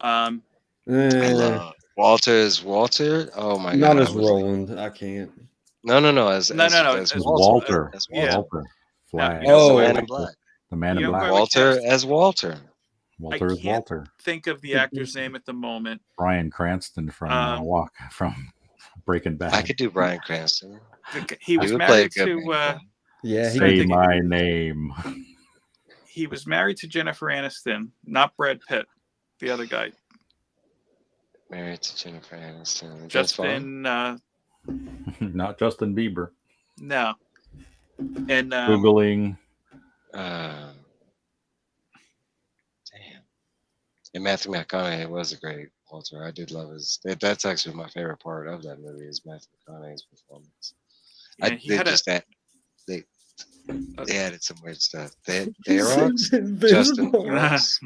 I love Walter as Walter. Oh my god! Not as Roland. I can't. No. As Walter. As Yeah. Walter. Flag. The Man in Black. The Man in Black. Walter as Walter. Walter is Walter. Think of the actor's name at the moment. Bryan Cranston from Breaking Bad. I could do Bryan Cranston. He was married to. Say my name. He was married to Jennifer Aniston, not Brad Pitt, the other guy. Married to Jennifer Aniston. Justin. Not Justin Bieber. No. And Googling. Damn. And Matthew McConaughey was a great Walter. I did love his. That's actually my favorite part of that movie is Matthew McConaughey's performance. They added some weird stuff. They He said rocks. Justin invisible. rocks.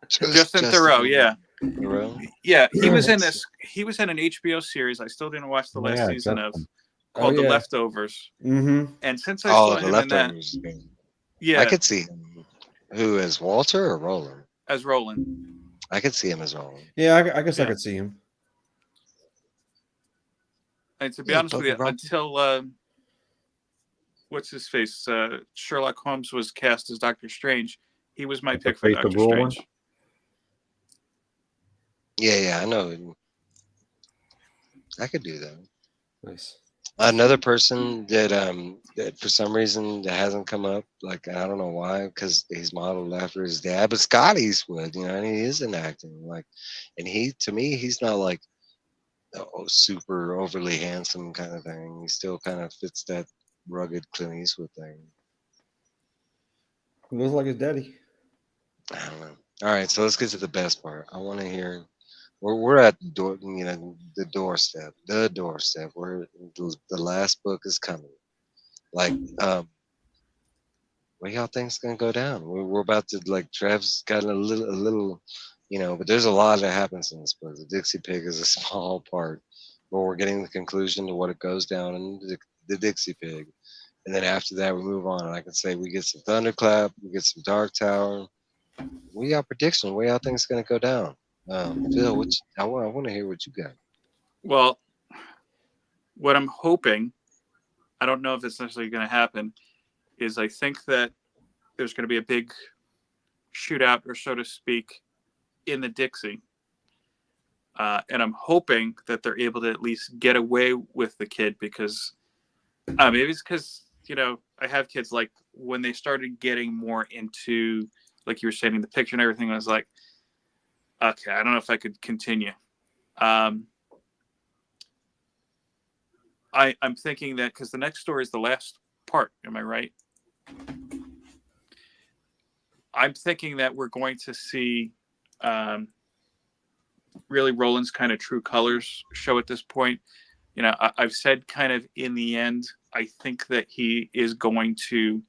Justin Thoreau, yeah. Thoreau. Yeah, he was in this. He was in an HBO series. I still didn't watch the last Yeah, season of, Justin. called Oh, The yeah. Leftovers. Mm-hmm. And since I Oh, saw the him in that, leftovers. yeah, I could see him. Who is Walter or Roland? as Roland. I could see him as Roland. Yeah, I guess I Yeah. could see him. And to be Yeah, honest with you, Bubba Rob. until what's his face, Sherlock Holmes was cast as Doctor Strange, he was my Like the pick for Faith of Doctor Roland? Strange. Yeah, I know. I could do that. Nice. Another person that for some reason that hasn't come up, like I don't know why, because he's modeled after his dad, but Scott Eastwood, and he is in acting, like, and to me, he's not like super overly handsome kind of thing. He still kind of fits that rugged Clint Eastwood thing. Looks like his daddy. I don't know. All right, so let's get to the best part. I want to hear. We're at the door, the doorstep. The doorstep where the last book is coming. Like, what y'all think's gonna go down? We're about to, like, Trev's got a little, but there's a lot that happens in this book. The Dixie Pig is a small part, but we're getting the conclusion to what it goes down in the Dixie Pig, and then after that we move on. And I can say we get some Thunderclap, we get some Dark Tower. We got prediction. Where y'all think it's gonna go down? Phil, I want to hear what you got. Well, what I'm hoping, I don't know if it's necessarily going to happen, is I think that there's going to be a big shootout, or so to speak, in the Dixie. And I'm hoping that they're able to at least get away with the kid, because maybe it's because, I have kids, like when they started getting more into, like you were saying, the picture and everything, I was like, okay, I don't know if I could continue. I'm thinking that because the next story is the last part. Am I right? I'm thinking that we're going to see really Roland's kind of true colors show at this point. I've said kind of in the end, I think that he is going to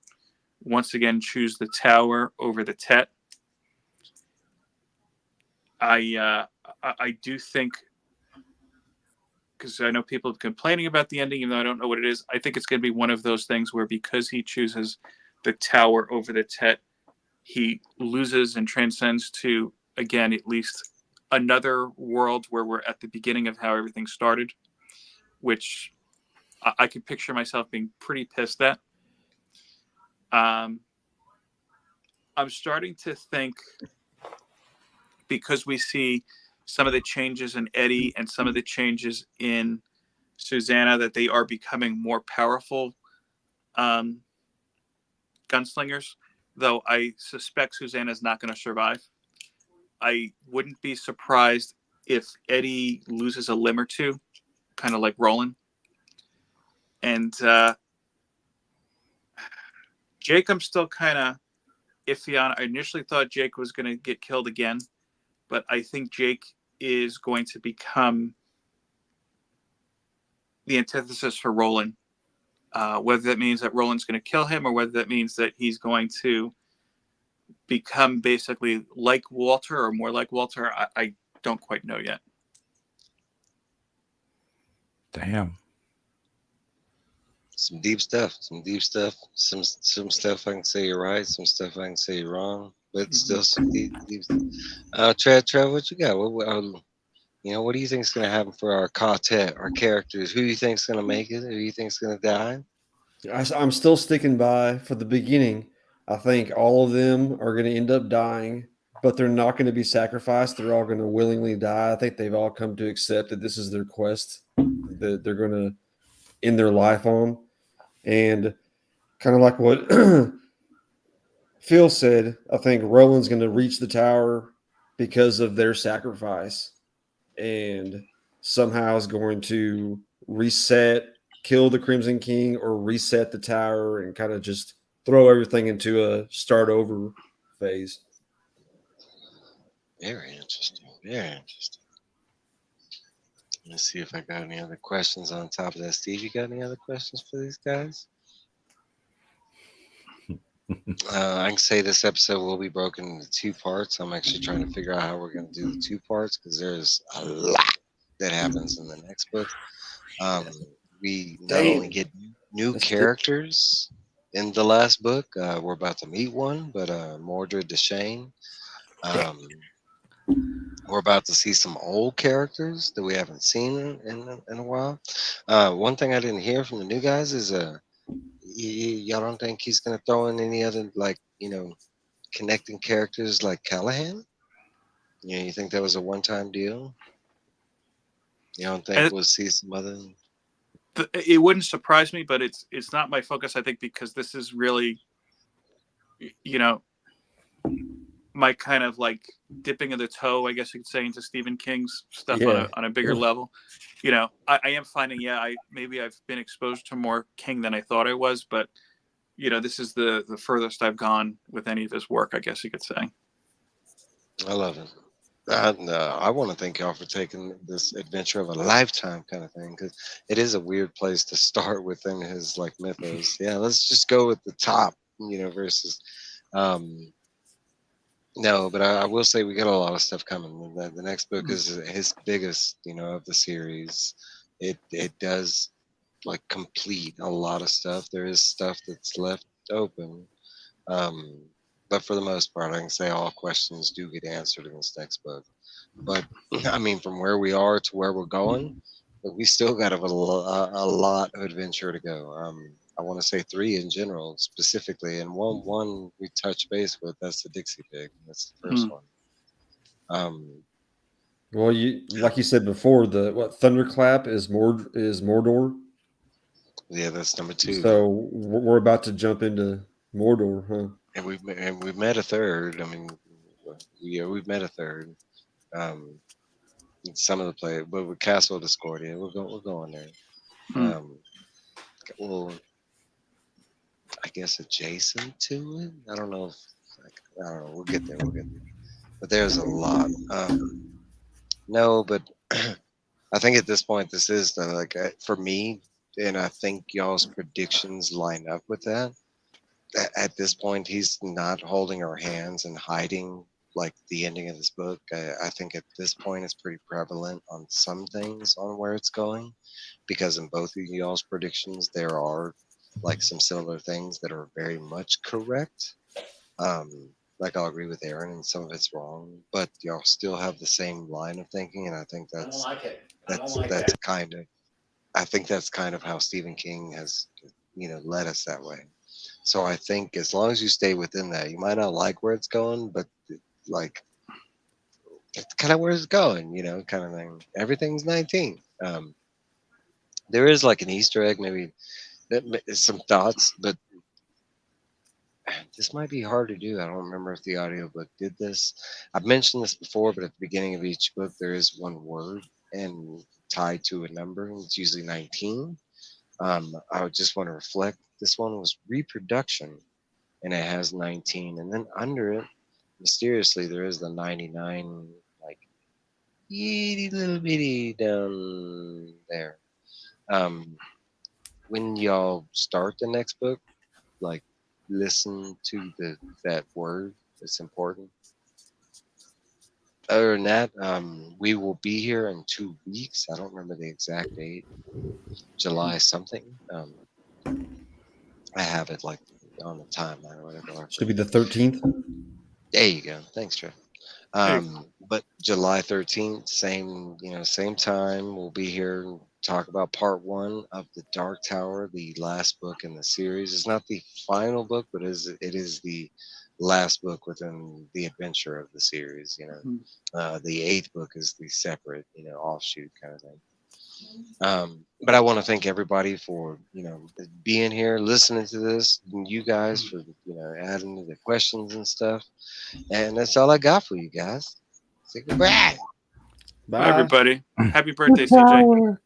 once again choose the Tower over the Tet. I do think, because I know people are complaining about the ending, even though I don't know what it is. I think it's going to be one of those things where, because he chooses the Tower over the Tet, he loses and transcends to, again, at least another world where we're at the beginning of how everything started, which I could picture myself being pretty pissed at. I'm starting to think, because we see some of the changes in Eddie and some of the changes in Susannah, that they are becoming more powerful gunslingers, though I suspect Susannah's not going to survive. I wouldn't be surprised if Eddie loses a limb or two, kind of like Roland. And Jake, I'm still kind of iffy on. I initially thought Jake was going to get killed again, but I think Jake is going to become the antithesis for Roland. Whether that means that Roland's going to kill him, or whether that means that he's going to become basically like Walter, or more like Walter, I don't quite know yet. Damn. Some deep stuff. Some stuff I can say you're right. Some stuff I can say you're wrong. But still some deep stuff. Trev, what you got? What do you think is going to happen for our quartet, our characters? Who do you think is going to make it? Who do you think is going to die? I'm still sticking by, for the beginning, I think all of them are going to end up dying, but they're not going to be sacrificed. They're all going to willingly die. I think they've all come to accept that this is their quest that they're going to end their life on. And kind of like what Phil said, I think Roland's going to reach the tower because of their sacrifice, and somehow is going to kill the Crimson King, or reset the tower, and kind of just throw everything into a start over phase. Very interesting. Very interesting. Let's see if I got any other questions on top of that. Steve, you got any other questions for these guys? I can say this episode will be broken into 2 parts. I'm actually trying to figure out how we're going to do the 2 parts because there's a lot that happens in the next book. We not only get new That's characters in the last book, we're about to meet one, but Mordred Deshane. We're about to see some old characters that we haven't seen in a while. One thing I didn't hear from the new guys is y'all don't think he's going to throw in any other, like, connecting characters like Callahan? You think that was a one-time deal? You don't think And we'll see some other? it wouldn't surprise me, but it's not my focus. I think because this is really, my kind of like dipping of the toe, I guess you could say, into Stephen King's stuff on a bigger level. I am finding, maybe I've been exposed to more King than I thought I was, but this is the furthest I've gone with any of his work, I guess you could say. I love it. I want to thank y'all for taking this adventure of a lifetime kind of thing, because it is a weird place to start within his like mythos. Yeah, let's just go with the top, versus. No, but I will say we got a lot of stuff coming. The next book is his biggest, of the series. It does like complete a lot of stuff. There is stuff that's left open. But for the most part, I can say all questions do get answered in this next book. But I mean, from where we are to where we're going, but we still got a lot of adventure to go. I want to say 3 in general, specifically, and one we touch base with. That's the Dixie Pig. That's the first one. Well, like you said before, the Thunderclap is Mordor. Yeah, that's number 2. So we're about to jump into Mordor, huh? And we've met a third. I mean, we've met a third. Some of the play, but with Castle Discordia, we're going there. Well, I guess adjacent to it. I don't know. I don't know. We'll get there. But there's a lot. No, but I think at this point, this is for me, and I think y'all's predictions line up with that. At this point, he's not holding our hands and hiding like the ending of this book. I think at this point it's pretty prevalent on some things on where it's going, because in both of y'all's predictions there are like some similar things that are very much correct. Like I'll agree with Aaron, and some of it's wrong, but y'all still have the same line of thinking, and I think that's kind of, I think that's kind of how Stephen King has led us that way. So I think as long as you stay within that, you might not like where it's going, but like it's kind of where it's going, kind of thing. Everything's 19. There is like an Easter egg, maybe some thoughts, but this might be hard to do. I don't remember if the audiobook did this. I've mentioned this before, but at the beginning of each book, there is one word and tied to a number. It's usually 19. I would just want to reflect. This one was reproduction, and it has 19. And then under it, mysteriously, there is the 99, like, itty little bitty down there. When y'all start the next book, like, listen to that word. It's important. Other than that, we will be here in 2 weeks. I don't remember the exact date. July something. I have it like on the timeline or whatever. Should be the 13th. There you go. Thanks, Trev. But July 13th, same time, we'll be here and talk about part 1 of The Dark Tower, the last book in the series. It's not the final book, but it is the last book within the adventure of the series. The 8th book is the separate, offshoot kind of thing. But I want to thank everybody for being here, listening to this, and you guys for adding the questions and stuff. And that's all I got for you guys. Say goodbye. Bye, everybody. Happy birthday, CJ.